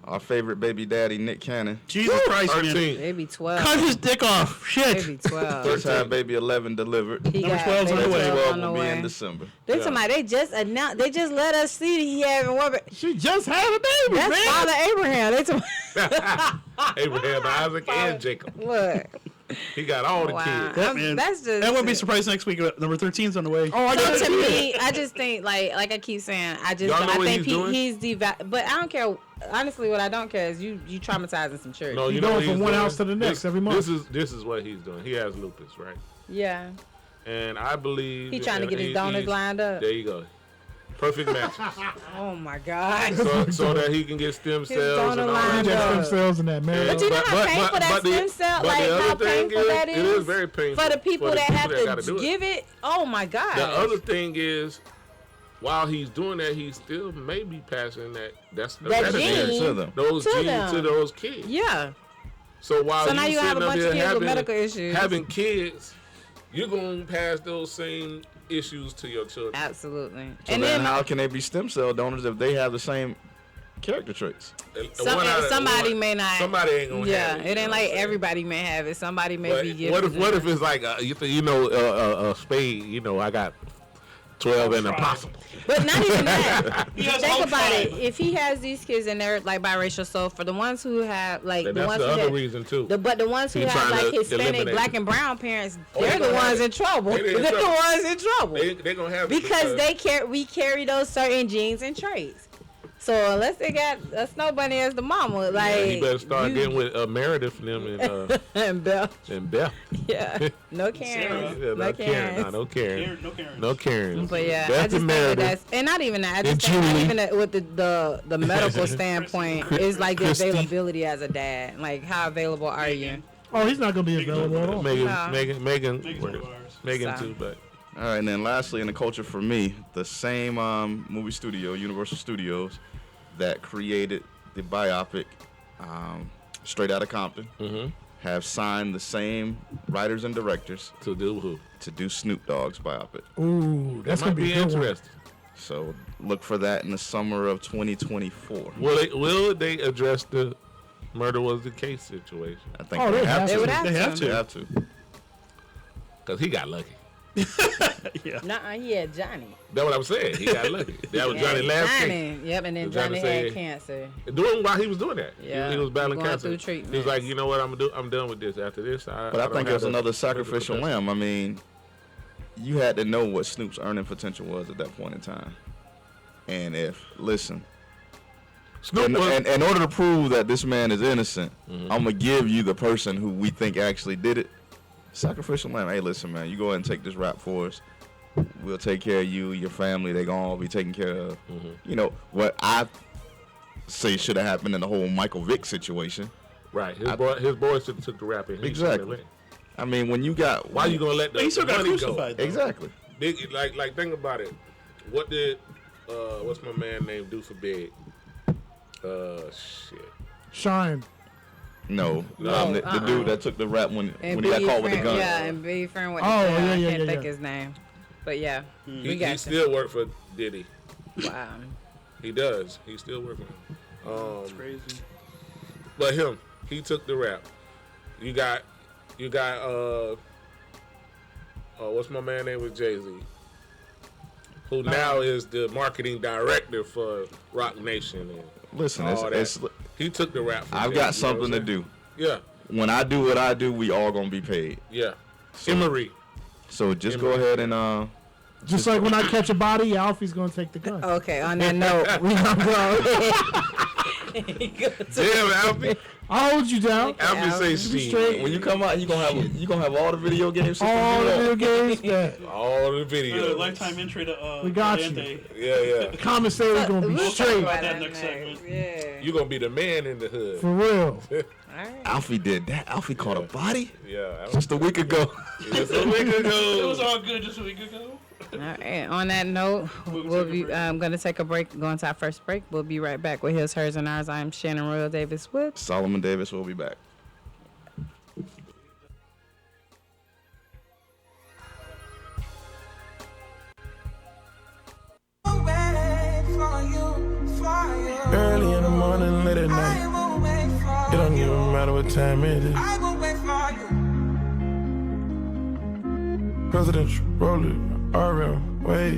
our favorite baby daddy, Nick Cannon, Jesus Christ, man. 13. Maybe 12. Cut his dick off. Shit. Maybe 12. just had baby 11 delivered. He Number got 12's on baby the way. 12 12 on the will be in way. December. They Yeah. somebody they just announced. They just let us see that he having one. She just had a baby, That's man. Father Abraham. They told Abraham, Isaac, and Jacob. look. He got all the Wow. kids. Yeah, man. That's just. I wouldn't be surprised next week. Number 13's on the way. Oh, I got So it. to me, I just think like I keep saying, I Y'all know I what think he's doing? he's but I don't care. Honestly, what I don't care is you traumatizing some children. No, He you know going what from he's one doing? house to the next every month. This is what he's doing. He has lupus, right? Yeah, And I believe he trying to get his he's- donors lined up. There you go. Perfect match. Oh my God. so that he can get stem His cells donor and all line that. Inject up. stem cells in that man. But you know how painful that stem cell, like how painful that It is is very painful for the people that have gotta to do it. give it. Oh my God. The other thing is, while he's doing that, he still may be passing that's That medicine gene to them. those to genes them. to those kids. Yeah. So while So now you have a sitting up bunch of here kids with medical issues. having kids, you're gonna pass those same issues to your children. Absolutely. So And then then how can they be stem cell donors if they have the same character traits? somebody may not. Somebody ain't gonna Yeah, have it. it you know ain't what like I'm saying? everybody may have it. Somebody may But be giving. what if it's like a spade? You know, I got 12 and impossible. But not even that. He has Think all about it. five. If he has these kids and they're like biracial, so for the ones who have like And the that's ones the who other have, reason too. but the ones who He's have trying like to Hispanic, eliminate black, it. and brown parents, Oh, they're they the gonna have ones it. in trouble. They in They're the trouble. ones in trouble They're gonna have it because we carry those certain genes and traits. So unless they got a snow bunny as the mama, like he better start getting with Meredith and them and Bell. and Beth. Yeah, no Karen, Yeah, no Karen. no Karen. Karen, no Karen. No Karen. But yeah, I Beth just and think that Meredith. that's and not even that. I And just think not Julie. even that with the medical standpoint is like the Christy. availability as a dad. Like how available are you? Oh, he's not gonna be available at all. Megan, No. Megan, Megan's one of ours. Megan So. too, but All right, and then lastly in the culture for me, the same movie studio, Universal Studios, that created the biopic Straight Outta Compton, have signed the same writers and directors to do who? to do Snoop Dogg's biopic. Ooh, that's Might gonna be be a good one. interesting. So look for that in the summer of 2024. Will they address the murder was the case situation? I think Oh, they they have have to. They would have They have to. They to. have to. Because he got lucky. Yeah. Nuh-uh, he had Johnny. That's what I'm saying. He got lucky. That was He had Johnny last case. Johnny. Yep, and then Johnny Johnny said- had cancer. Doing while he was doing that. Yeah, He was battling going cancer. through He was treatments. like, you know what I'm gonna do? I'm done with this. After this, But I don't think have it was the another medical sacrificial capacity. lamb. I mean, you had to know what Snoop's earning potential was at that point in time. And Snoop in, was, in order to prove that this man is innocent, Mm-hmm. I'm gonna give you the person who we think actually did it. Sacrificial lamb. Hey, listen, man, you go ahead and take this rap for us. We'll take care of you, your family. They gonna all be taken care of. Mm-hmm. You know what I say should have happened in the whole Michael Vick situation. right. His boys took the rap and he Exactly. went. I mean, when you got Why you gonna let the But he still got money crucified. go? Though. exactly? Big like think about it. What did what's my man name do for Big? Shit. Shine. No, No, the dude that took the rap when And he got be caught with the friend- gun. Yeah, and be friend with the Oh, guy. yeah, I yeah, can't yeah, think yeah. his name. But yeah, we He got you. still work for Diddy. Wow. He does. He still working. It's crazy. But him, he took the rap. You got what's my man name with Jay-Z? Who now is the marketing director for Rock Nation and Listen, all that. it's He took the rap from I've Jay-Z, got you know something what to I'm do. saying? Yeah, When I do what I do, we all gonna be paid. yeah. Emery. So just go ahead and Just like when I catch a body, Alfie's gonna take the gun. Okay, on that note, we gonna go. Damn, Alfie. I'll hold you down. Alfie say Be shit. straight. when you come out, you gonna have all the video games. All the video games, man. All the videos. Lifetime entry to We got you. Dante. Yeah. Commissary gonna be We'll talk straight about that that next segment. Yeah. You gonna be the man in the hood. for real. All right. Alfie did that. Alfie caught a body Yeah. just a week ago. Just a week It was ago. all good just a week ago. All right. On that note, we'll be gonna take a break. Going to our first break. We'll be right back with his, hers, and ours. I'm Shannon Royal Davis Woods. Solomon Davis will be back. what time it is. I will wait for you. Presidential, roll it, RM, wait.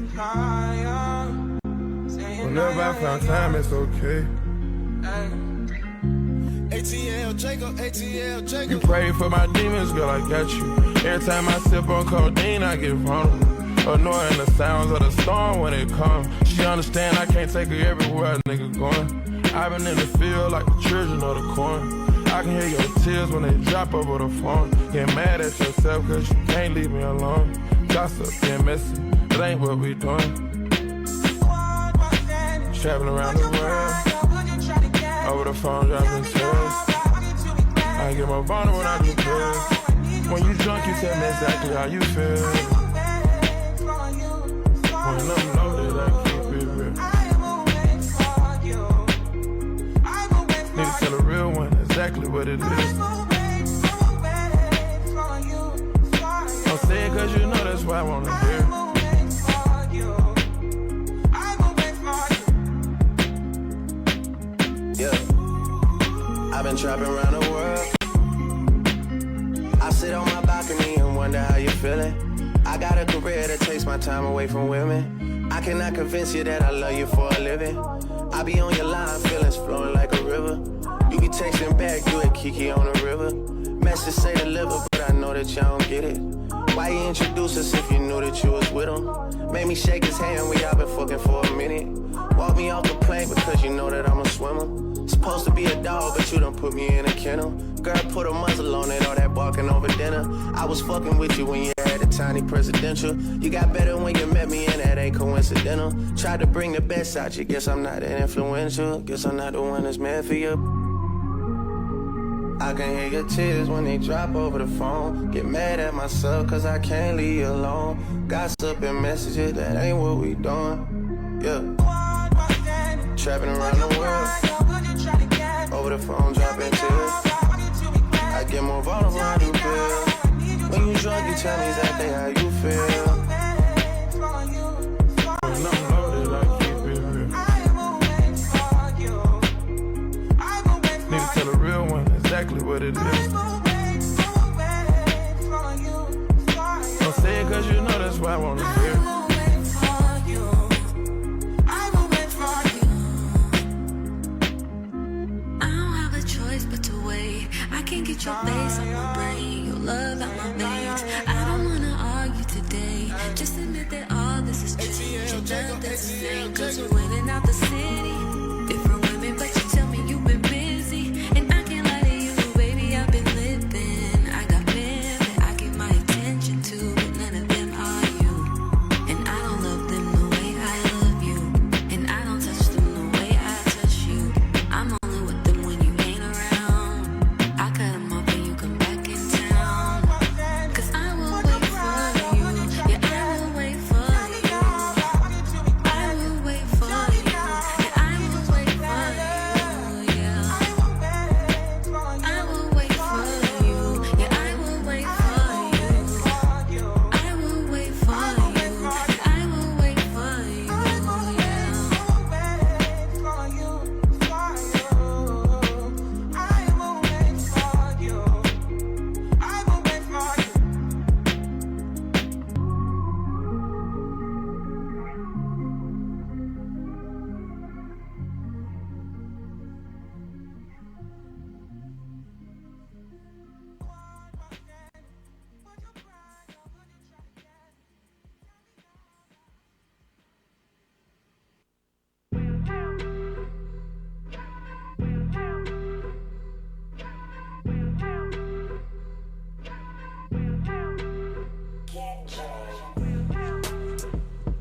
Whenever I found time, it's okay. ATL Jacob, ATL Jacob. You pray for my demons, girl, I got you. Every time I sip on codeine, I get vulnerable. Annoying the sounds of the storm when it comes. She understand I can't take her everywhere a nigga going. I've been in the field like the children of the corn. I can hear your tears when they drop over the phone. Get mad at yourself cause you can't leave me alone. Gossip, get messy, it ain't what we doing. Traveling around the world, over the phone dropping tears. I get more vulnerable when I do pills. When you drunk, you tell me exactly how you feel. When I'm loaded, I keep it real. Need to tell a real one exactly what it is. Don't say it cause you know that's why I wanna hear. Yeah, I've been trapping around the world. I sit on my balcony and wonder how you're feeling. I got a career that takes my time away from women. I cannot convince you that I love you for a living. I be on your line, feelings flowing like a river. You be texting back, you and Kiki on the river. Message say deliver, but I know that y'all don't get it. Why you introduce us if you knew that you was with him? Made me shake his hand, we all been fucking for a minute. Walk me off the plane because you know that I'm a swimmer. Supposed to be a dog, but you done put me in a kennel. Girl, put a muzzle on it, all that barking over dinner. I was fucking with you when you had a tiny presidential. You got better when you met me, and that ain't coincidental. Tried to bring the best out you, guess I'm not that influential. Guess I'm not the one that's meant for you. I can hear your tears when they drop over the phone. Get mad at myself cause I can't leave you alone. Gossip and messages, that ain't what we doing. Yeah. Trapping around the world. Over the phone, dropping tears. I get more vulnerable when I do pills. When you drunk, you tell me exactly how you feel. When I'm loaded, I keep it real. Need to tell a real one exactly what it is. Don't say it cause you know that's why I wanna hear. Get your face on my brain, your love out my veins. I don't wanna argue today. Just admit that all this is changed. Your love that's the same. Cause you in and out the city. Different women, but you tell me you've been busy. And I can't lie to you, baby, I've been living. I got men that I give my attention to, but none of them are you. And I don't love them the way I love you. And I don't touch them the way I touch you. I'm only with them when you ain't around. I cut them off and you come back in town. Cause I will wait for you. Yeah, I will wait for you. I will wait for you. Yeah, I will wait for you. Yeah. I will wait for you. Yeah, I will wait for you. I will wait for you. Yeah, I will wait for you.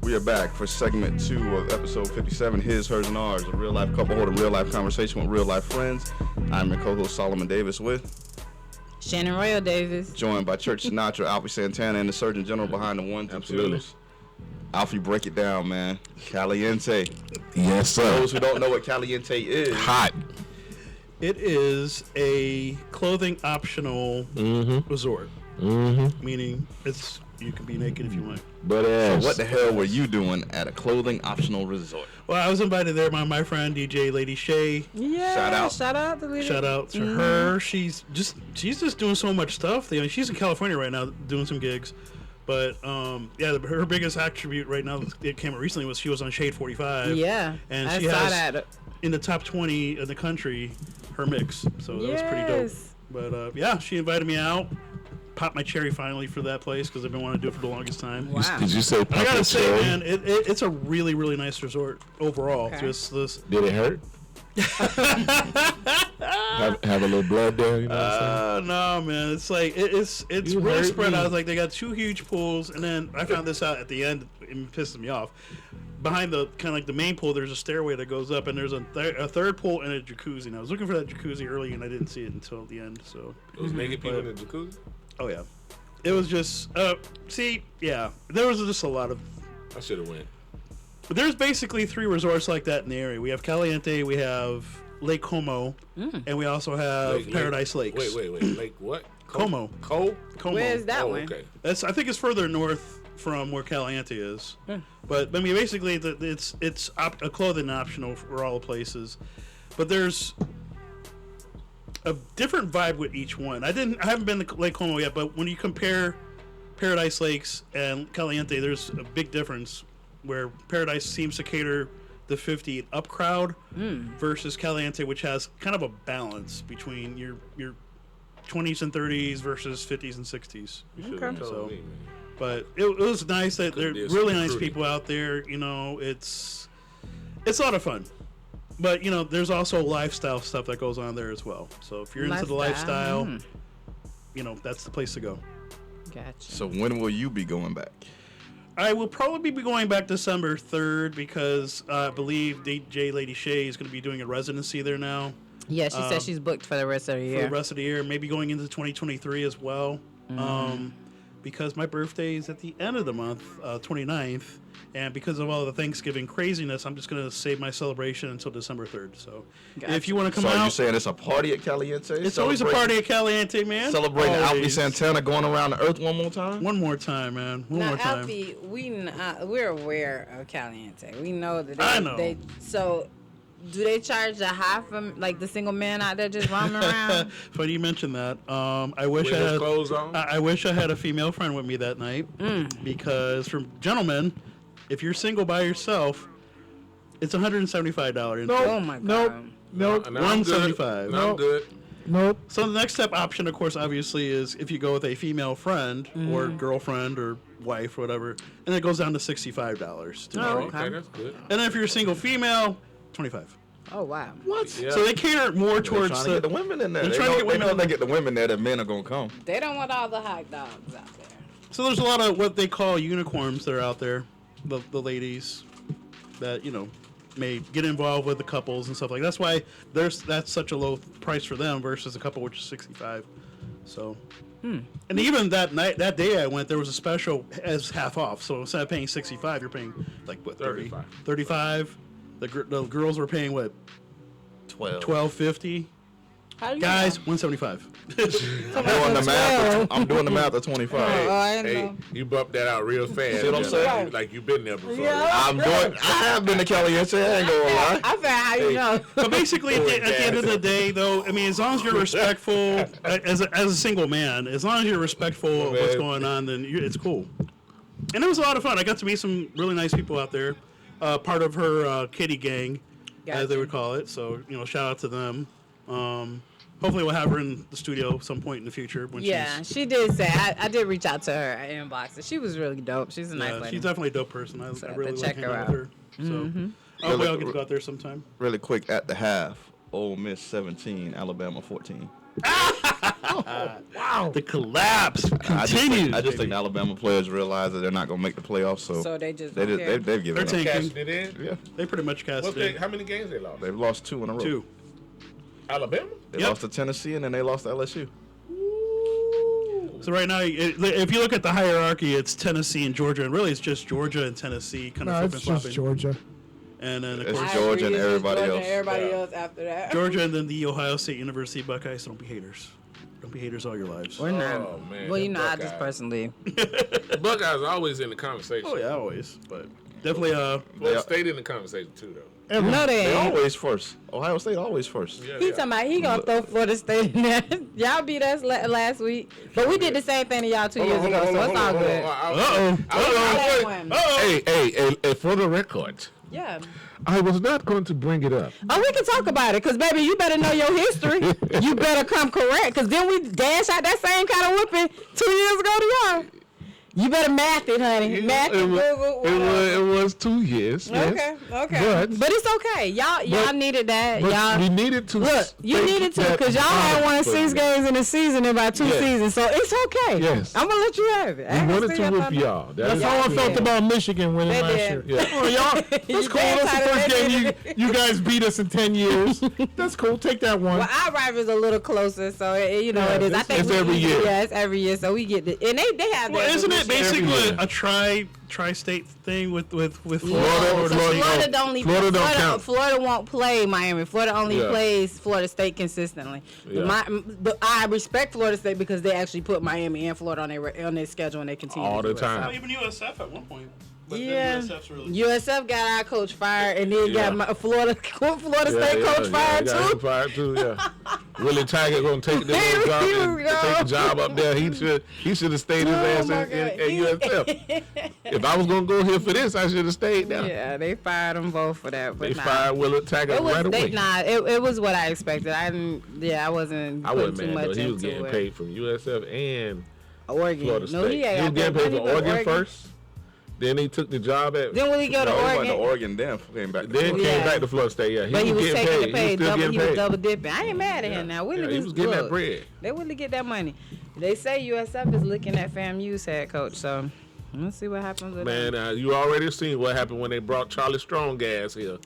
We are back for segment 2 of episode 57, His, Hers, and Ours, a real-life couple holding real-life conversation with real-life friends. I'm your co-host, Solomon Davis, with Shannon Royal Davis. Joined by Church Sinatra, Alfie Santana, and the Surgeon General behind the 1 2 2s. Alfie, break it down, man. Caliente. Yes, sir. For those who don't know what Caliente is. Hot. It is a clothing optional resort. Meaning it's you can be naked if you want. But what the hell were you doing at a clothing optional resort? Well, I was invited there by my friend DJ Lady Shay. Yeah. Shout out to Lady. Shout out to her. She's just doing so much stuff. I mean, she's in California right now doing some gigs. But her biggest attribute right now that came out recently was she was on Shade 45. Yeah, and I she saw has that. In the top 20 in the country her mix. So that was pretty dope. But she invited me out. Popped my cherry finally for that place because I've been wanting to do it for the longest time. Wow. Did you say pop I gotta your say, cherry? man, it's a really, really nice resort overall. Okay. Just this. Did it hurt? have a little blood there, you know what I'm saying? No, man. It's like it's You really hurt spread me. out. Like they got 2 huge pools, and then I found this out at the end. It pisses me off. Behind the kind of like the main pool, there's a stairway that goes up, and there's a third pool and a jacuzzi. And I was looking for that jacuzzi early, and I didn't see it until the end. So, Those naked people in the jacuzzi. oh yeah, it was just there was just a lot of. I should have went. But there's basically 3 resorts like that in the area. We have Caliente, we have Lake Como, and we also have Paradise Lakes. Wait. Lake what? Como. Como? Where's that Oh, one? okay. I think it's further north from where Caliente is. But I mean, basically, it's a clothing optional for all the places. But there's a different vibe with each one. I haven't been to Lake Como yet, but when you compare Paradise Lakes and Caliente, there's a big difference where Paradise seems to cater the 50 up crowd versus Caliente, which has kind of a balance between your 20s and 30s versus 50s and 60s. You should have told So- me, man. But it was nice that there are be a really nice recruiting. people out there. You know, it's a lot of fun. But you know, there's also lifestyle stuff that goes on there as well. So if you're into the lifestyle, you know, that's the place to go. Gotcha. So when will you be going back? I will probably be going back December 3rd because I believe DJ Lady Shay is going to be doing a residency there now Yeah, she said she's booked for the rest of the for year. the rest of the year, maybe going into 2023 as well. Because my birthday is at the end of the month, 29th, and because of all the Thanksgiving craziness, I'm just going to save my celebration until December 3rd. So if you want to come So are you out, saying it's a party at Caliente? it's always a party at Caliente, man. Celebrating Alfie Always. Santana going around the earth one more time? One more time, man. One Now, more time. Alfie, we're aware of Caliente. We know that I know. So, do they charge the high from like the single man out there just roaming around? Funny you mentioned that. I wish With I his had. clothes on? I wish I had a female friend with me that night because for gentlemen, if you're single by yourself, it's $175. Oh my god. Nope. Now I'm good. $175. Now I'm good. Nope. So the next step option, of course, obviously, is if you go with a female friend or girlfriend or wife or whatever, and it goes down to $65. To Oh, marry. Okay, that's good. And then if you're a single female, $25. Oh wow. What? Yeah. So they cater more They're towards trying to get the women in there. They're They trying to know, get they women know in they there. get the women there that men are going to come. They don't want all the hot dogs out there. So there's a lot of what they call unicorns that are out there, the ladies that may get involved with the couples and stuff like that. That's why that's such a low price for them versus a couple which is $65. So, and even that day I went, there was a special as half off. So instead of paying $65, you're paying like what 30, 35. $35. The girls were paying what 12.50. How do you Guys, know? $175. I'm doing the math at 25. I Hey, know. you bumped that out real fast. See what I'm Yeah, saying? Like you've been there before. I have been to Caliente. I ain't gonna lie. I found how you know. But basically, at the end of the day, though, I mean, as long as you're respectful, as a single man, as long as you're respectful of what's going on, then it's cool. And it was a lot of fun. I got to meet some really nice people out there, part of her kitty gang, as they Gotcha. would call it. So, shout out to them. Hopefully, we'll have her in the studio at some point in the future. When Yeah, she did say. I did reach out to her at inbox, and she was really dope. She's a nice lady. she's definitely a dope person. I So I have really to like check her hanging out out. with her. So, hopefully, I'll get to go out there sometime. Really quick at the half. Ole Miss 17, Alabama 14. Wow. The collapse I continues. just think the Alabama players realize that they're not gonna make the playoffs, so they just they don't care. they've given They're up. tanking. Cashing it in. Yeah, They pretty much cast it. How many games they lost? they've lost 2 in a row. 2. Alabama? They Yep. lost to Tennessee and then they lost to LSU. So right now, if you look at the hierarchy, it's Tennessee and Georgia, and really it's just Georgia and Tennessee kind No, of it's flipping just flopping. Georgia. And then of It's course Georgia and It's everybody Georgia else. and everybody Yeah. else after that. Georgia and then the Ohio State University Buckeyes. So don't be haters. Don't be haters all your lives. We're not. Oh, man, Well, you them know, I just Buckeyes. personally. Buckeyes are always in the conversation. Oh yeah, always. But definitely Well, State in the conversation too, though. No, they They ain't. always first. Ohio State always first. Yeah, He yeah. talking about he gonna throw Florida State in there. Y'all beat us last week, but we did the same thing to y'all 2 years ago, so it's all good. Hey, for the record, Yeah. I was not going to bring it up. Oh, we can talk about it, cause baby, you better know your history. You better come correct, cause then we dash out that same kind of whipping 2 years ago to y'all. You better math it, honey. Math it, Google. It was 2 years. Okay, yes. okay. But it's okay. Y'all needed that. But Y'all we needed to. look. You state needed to, that cause y'all had won 6 honestly. games in a season in about 2 Yes. seasons, so it's okay. Yes. I'm gonna let you have it. I We ain't gonna wanted sit to up whip on y'all. That's Yeah. how I felt Yeah. about Michigan winning They last did. year. Yeah. Oh, y'all, that's You cool. That's the can't first tie game it. you guys beat us in 10 years. That's cool. Take that one. Well, our rivalry's a little closer, so you know Yeah, it is. I think it's we every easy- year. Yeah, it's every year, so we get the and they have. well, that isn't it position. basically year. a tri-state thing with Florida? No, so Florida don't Florida don't count. Florida won't play Miami. Florida only Yeah. plays Florida State consistently. Yeah. I respect Florida State because they actually put Miami and Florida on their schedule and they continue All to the do time. It, Well, even USF at one point. But Yeah. then USF's really USF got our coach fired, and then Yeah. got Florida State coach yeah, fired got him too. fired too. Yeah. Willie Taggart gonna take the little job Here and we take go. the job up there. He should have stayed his Oh, ass my at God. USF. If I was gonna go here for this, I should have stayed there. Yeah, they fired them both for that. But They nah. fired Willie Taggart It was right away. it was what I expected. I didn't. Yeah, I wasn't. I putting wasn't too mad much though. He was into getting it. paid from USF and Oregon. Florida State. No, he He was got getting paid money for with Oregon first. Then he took the job at. Then when he go to No, he went to Oregon, Oregon, then came back. to Then Florida. came Yeah. back to Florida State. Yeah, but he was getting taking paid. the pay. He was still Double, getting he was paid. double dipping. I ain't mad at him now. Willie Yeah, he was getting that bread. They really get that money. They say USF is looking at FAMU's head coach, so let's see what happens with Man, that. you already seen what happened when they brought Charlie Strong gas here,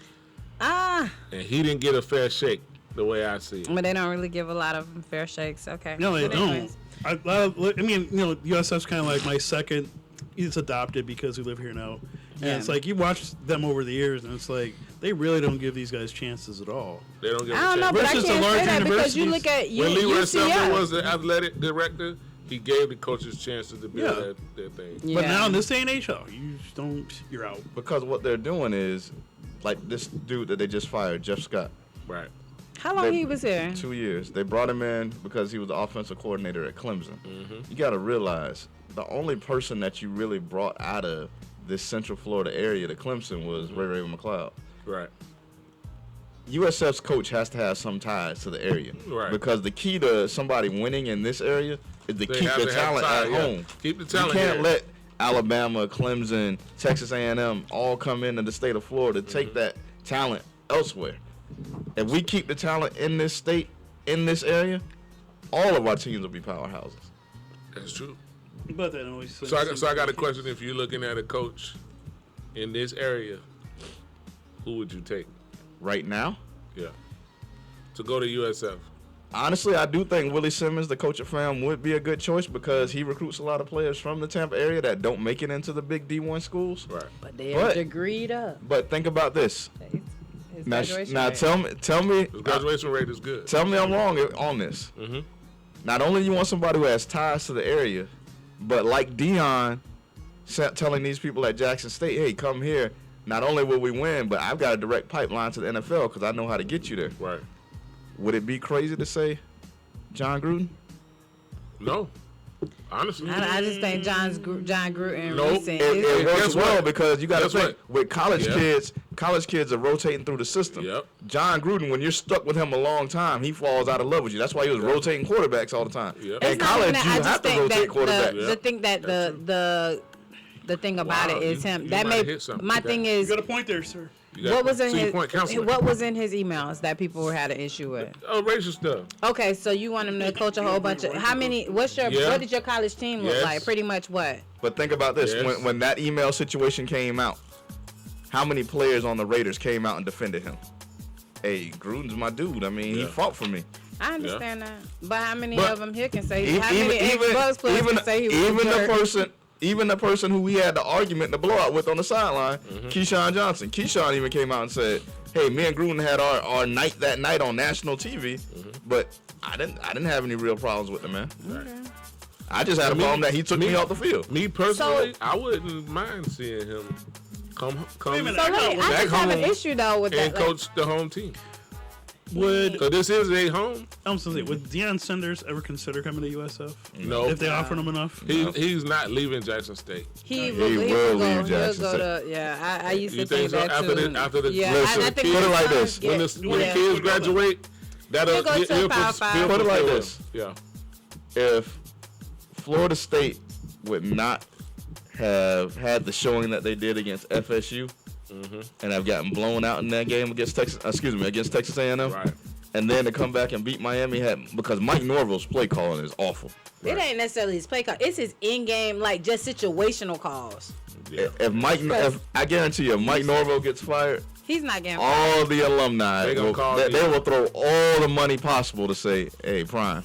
and he didn't get a fair shake the way I see it. But they don't really give a lot of fair shakes. Okay. No, they But don't. anyways. I mean, USF's kind of like my second. It's adopted because we live here now, and Yeah. it's like you watch them over the years, and it's like they really don't give these guys chances at all. They don't give a I don't know, chance. but I Versus the can't say larger that because you universities. look at When Leroy UCF. Selman was the athletic director, he gave the coaches chances to build Yeah. that thing. Yeah. But now in this day and age, you just don't. You're out. Because what they're doing is, like this dude that they just fired, Jeff Scott. Right. How long They- he was here? 2 years. They brought him in because he was the offensive coordinator at Clemson. You got to realize the only person that you really brought out of this Central Florida area to Clemson was Ray Raven McLeod. Right. USF's coach has to have some ties to the area. Right. Because the key to somebody winning in this area is to They keep have the to have talent ties, at yeah. home. Keep the You talent can't here. let Alabama, Clemson, Texas A&M all come into the state of Florida, take that talent elsewhere. If we keep the talent in this state, in this area, all of our teams will be powerhouses. That's true. But then always. So I got a question. If you're looking at a coach in this area, who would you take? Right now, Yeah. To go to USF. honestly, I do think Willie Simmons, the coach at FAM, would be a good choice because he recruits a lot of players from the Tampa area that don't make it into the big D1 schools. Right. But they're But- degreed up. But think about this. His Now, graduation now rate. tell me, His graduation rate is good. tell me I'm wrong on this. Mm-hmm. Not only you want somebody who has ties to the area, but like Dion telling these people at Jackson State, hey, come here. Not only will we win, but I've got a direct pipeline to the NFL because I know how to get you there. Right. Would it be crazy to say John Gruden? No. Honestly. I just think John Gruden Nope. recent. It works Guess well what? because you got to Guess think what? with college Yeah. kids are rotating through the system. Yep. John Gruden, when you're stuck with him a long time, he falls out of love with you. That's why he was rotating quarterbacks all the time. Yep. In It's not college, even that. you I have just to think rotate that quarterbacks. the thing that the thing about Wow, it is you- him. you That might have may hit something my with thing that. You is got a point there, sir. You got what was in 2-point counseling. his emails that people had an issue with. Oh, racial stuff. Okay, so you want him to coach a whole bunch of how many? What did your college team look Yes. like? Pretty much what? But think about this: Yes. when that email situation came out, how many players on the Raiders came out and defended him? Hey, Gruden's my dude. I mean, he Yeah. fought for me. I understand that, but how many But of them here can say? Even How many ex-Bucks players can say he was even a the jerk? even the person who we had the argument, the blowout with on the sideline, Keyshawn Johnson. Keyshawn even came out and said, Hey, me and Gruden had our night that night on national TV, but I didn't have any real problems with the man. Okay. I just had a problem that he took me off the field. Me personally, I wouldn't mind seeing him come Wait a minute, So wait, I back just have an home issue though with and that. Like, coach the home team. Would Because this is a home. I'm saying, would Deion Sanders ever consider coming to USF? No. If they offered him enough? He's not leaving Jackson State. he will leave he'll Jackson go to, yeah, I used You to think think so? that too. After the yeah, listen, I think put his it like sons this. get- when the yeah. kids graduate, He'll go to a Power Five. Put it like this. Yeah. If Florida State would not have had the showing that they did against FSU and have gotten blown out in that game against against Texas A&M, Right. and then to come back and beat Miami, because Mike Norville's play calling is awful. It ain't necessarily his play call. It's his in-game, like just situational calls. Yeah. If I guarantee you, if Mike Norville gets fired, He's not getting. all the alumni They gonna call they you. will throw all the money possible to say, "Hey, Prime."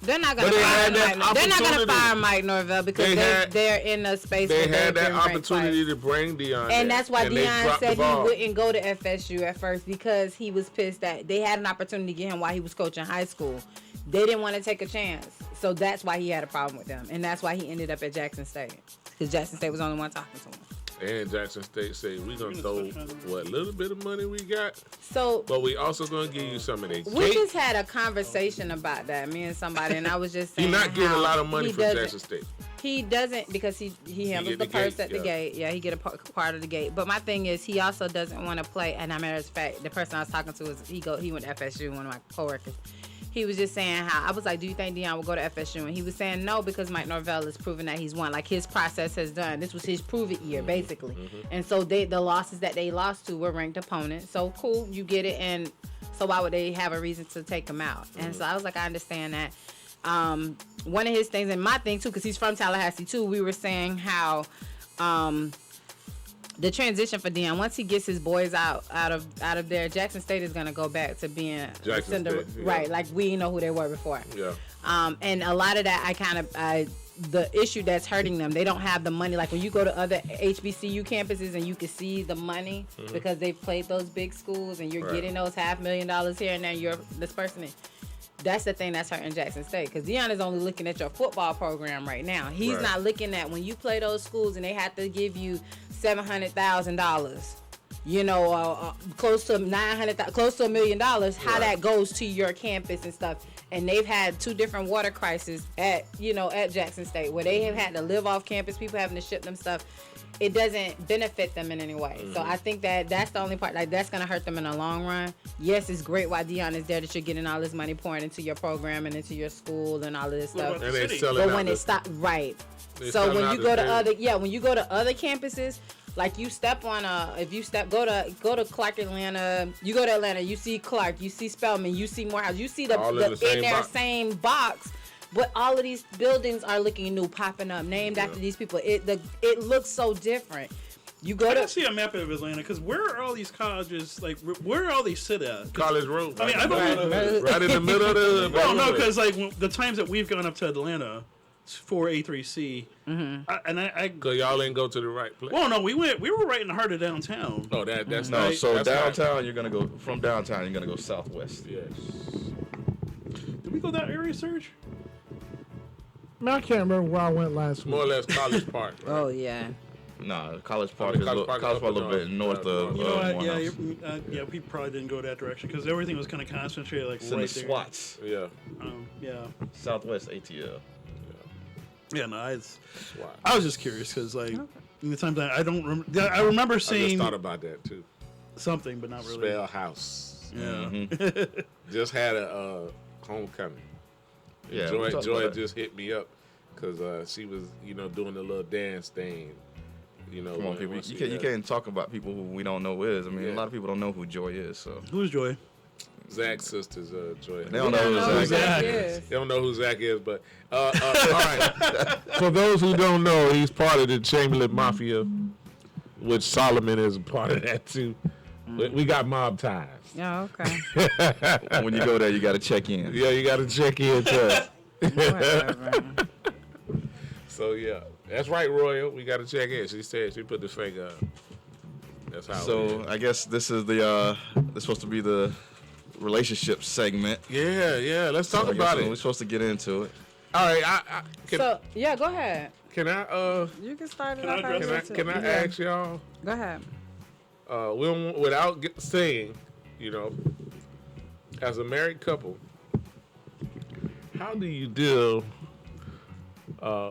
They're not gonna But they fire had that Mike. They're not gonna opportunity. fire Mike Norvell because they're in a space. They where had they've that been ranked opportunity twice. to bring Deion. And there, that's why and they Deion dropped the said he ball. wouldn't go to FSU at first because he was pissed that they had an opportunity to get him while he was coaching high school. They didn't want to take a chance. So that's why he had a problem with them. And that's why he ended up at Jackson State. Because Jackson State was the only one talking to him. And Jackson State say we're gonna throw what little bit of money we got, So but we also gonna give you some of that we cake. just had a conversation about that, me and somebody, and I was just saying He's not getting a how lot of money he from doesn't- Jackson State. He doesn't because he handles get the the purse gate, at the yeah. gate. Yeah, he get a part of the gate. But my thing is, he also doesn't want to play. And matter of fact, the person I was talking to is he went to FSU. One of my coworkers. He was just saying how I was like, do you think Deion will go to FSU? And he was saying no because Mike Norvell has proven that he's won. Like his process has done. This was his prove it year basically. And so the losses that they lost to were ranked opponents. So cool, you get it. And so why would they have a reason to take him out? And so I was like, I understand that. One of his things and my thing too, because he's from Tallahassee too, we were saying how the transition for Deion, once he gets his boys out of there, Jackson State is gonna go back to being Jackson State, yeah. right, like we know who they were before. Yeah. And a lot of that the issue that's hurting them, they don't have the money. Like when you go to other HBCU campuses and you can see the money because they've played those big schools and you're Right. getting those $500,000 here and there, you're dispersing it. That's the thing that's hurting Jackson State because Deion is only looking at your football program right now. He's Right. not looking at when you play those schools and they have to give you $700,000, you know, close to $900,000, close to $1 million. How Right. that goes to your campus and stuff. And they've had 2 different water crises at Jackson State where they have had to live off campus, people having to ship them stuff. It doesn't benefit them in any way. So I think that's the only part, like that's gonna hurt them in the long run. Yes, it's great while Deion is there that you're getting all this money pouring into your program and into your school and all of this What stuff. about And they City. selling But out when the- it stops, right. They So selling when out you the go to stadium. when you go to other campuses, like you step on go to Clark Atlanta, you go to Atlanta, you see Clark, you see Spelman, you see Morehouse, you see All in the same in their box. same box. But all of these buildings are looking new, popping up, named after these people. It looks so different. You go I to didn't see a map of Atlanta because where are all these colleges? Like, where are all these sit at? College Road. I mean, I've only- right in the middle of the. Well, no, because like the times that we've gone up to Atlanta for A3C, Cause y'all ain't go to the right place. Well, no, we were right in the heart of downtown. No, that's No, not. so that's not- downtown, you're gonna go from downtown. You're gonna go southwest. Yes. Did we go that area, Serge? I mean, I can't remember where I went last More or week. less College Park. Right? oh yeah. Nah, College Park mean, is College Park is up a little north. bit north Yeah, of You know what? Morehouse. Yeah, we probably didn't go that direction because everything was kind of concentrated like It's in right the there. SWATs. Yeah. Yeah, Southwest ATL. yeah. No, Swat. I was just curious because like in the times I don't remember. I remember I just seeing thought about that too. something, but not really. Spell House. Yeah. Mm-hmm. Just had a homecoming. Yeah, we talked Joy about that. just hit me up because she was, doing the little dance thing. Come on, when- people. when she You can't talk about people who we don't know who is. I mean, Yeah. a lot of people don't know who Joy is. So Who's Joy? Zach's sister's Joy. they don't know who Zach is. They don't know who Zach is, but all right. For those who don't know, he's part of the Chamberlain Mafia, which Solomon is a part of that too. We got mob ties. Yeah, okay. When you go there, you got to check in. Yeah, you got to check in to Whatever. So yeah, that's right, Royal. We got to check in. She said she put the finger up. That's how. it So is. I guess this is this supposed to be the relationship segment. Yeah. Let's talk So I guess about We're it. supposed to get into it. All right. So yeah, go ahead. Can I You can start it Can I off. address however it? you can I want to. ask y'all? Go ahead. Without saying, as a married couple, how do you deal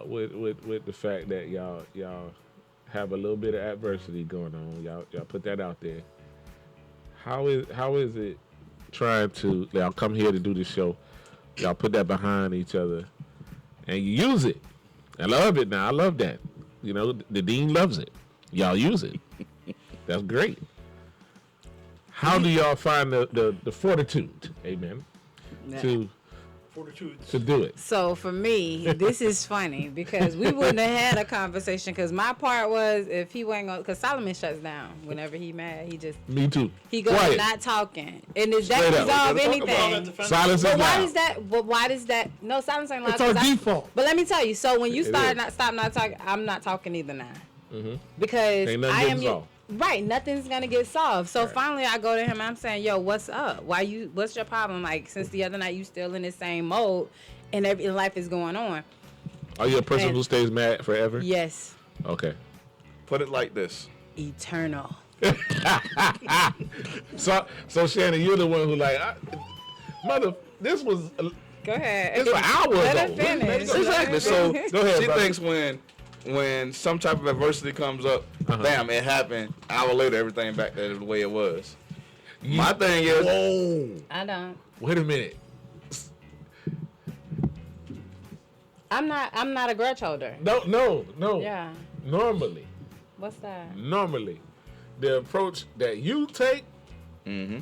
with the fact that y'all have a little bit of adversity going on? Y'all put that out there. How is it trying to y'all come here to do the show? Y'all put that behind each other and you use it. I love it now. I love that. The dean loves it. Y'all use it. That's great. How do y'all find the fortitude, amen, to do it? So for me, this is funny because we wouldn't have had a conversation. Because my part was if he wasn't going, because Solomon shuts down whenever he mad. Me too. He goes Quiet. not talking, and does Straight that up. resolve Gotta talk about anything? Silence But is why loud. does that? But why does that? No, silence ain't loud. It's our 'cause default. But let me tell you. So when you It start is. stop not talking, I'm not talking either now. Because Ain't nothing I getting am your, solved. right. Nothing's gonna get solved. So finally, I go to him. I'm saying, "Yo, what's up? What's your problem? Like since the other night, you still in the same mode, and life is going on." Are you a person And- who stays mad forever? Yes, Okay. Put it like this. eternal. So Shannon, you're the one who this was Go ahead. It's an hour Let ago. her finish. Let's- Exactly. Let So her finish. Go ahead, she brother. thinks when some type of adversity comes up, bam, it happened. An hour later, everything back to the way it was. My thing is, Whoa. I don't. Wait a minute. I'm not a grudge holder. No. Yeah. Normally, What's that? the approach that you take mm-hmm.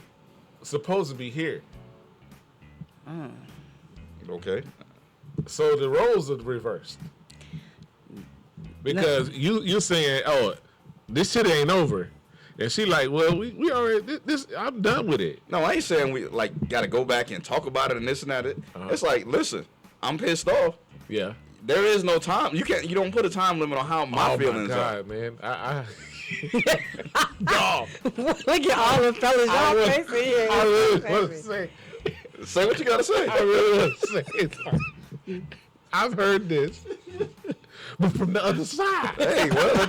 supposed to be here. Okay. So the roles are reversed. Because you're saying, oh, this shit ain't over. And she like, well, we already, this I'm done with it. No, I ain't saying we got to go back and talk about it and this and that. It's like, listen, I'm pissed off. Yeah. There is no time. You don't put a time limit on how my feelings my are. God, man. Dog. Look at all the fellas y'all facing here. I really want to say. Say what you gotta say. I really want to say it. I've heard this, but from the other side. Hey, what?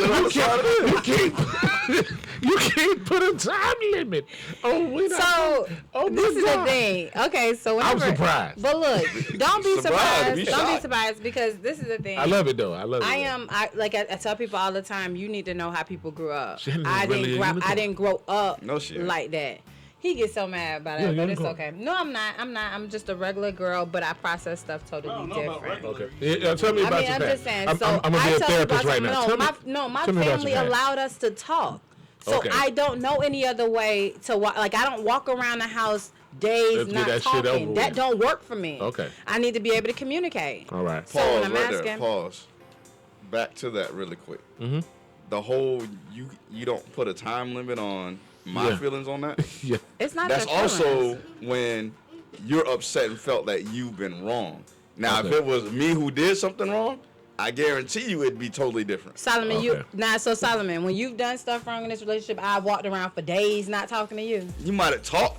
You can't put a time limit. So this is the thing. Okay, so whenever, I'm surprised. But look, don't be Surprised, surprised. be Don't be shocked. surprised because this is the thing. I love it though. I love it. I tell people all the time. You need to know how people grew up. Shannon's I really a unicorn. didn't grow up No shit. like that. He gets so mad about You're it, a but it's unicorn. okay. No, I'm not. I'm just a regular girl, but I process stuff totally different. Okay. Yeah, tell me about your I'm past. just saying. I'm So gonna be I a tell therapist people, right now. Tell me- my tell me about family your past. allowed us to talk. So Okay. I don't know any other way to walk. Like I don't walk around the house days Let's get not that shit over talking. That with. don't work for me. Okay. I need to be able to communicate. All right. So when Pause I'm right there. asking, Pause. Back to that really quick. Mm-hmm. The whole you don't put a time limit on my Yeah. feelings on that. Yeah. it's not. That's your feelings. also when you're upset and felt that you've been wrong. Now, Okay. if it was me who did something wrong, I guarantee you it'd be totally different. Solomon, Okay. so Solomon, when you've done stuff wrong in this relationship, I walked around for days not talking to you. You might have talked.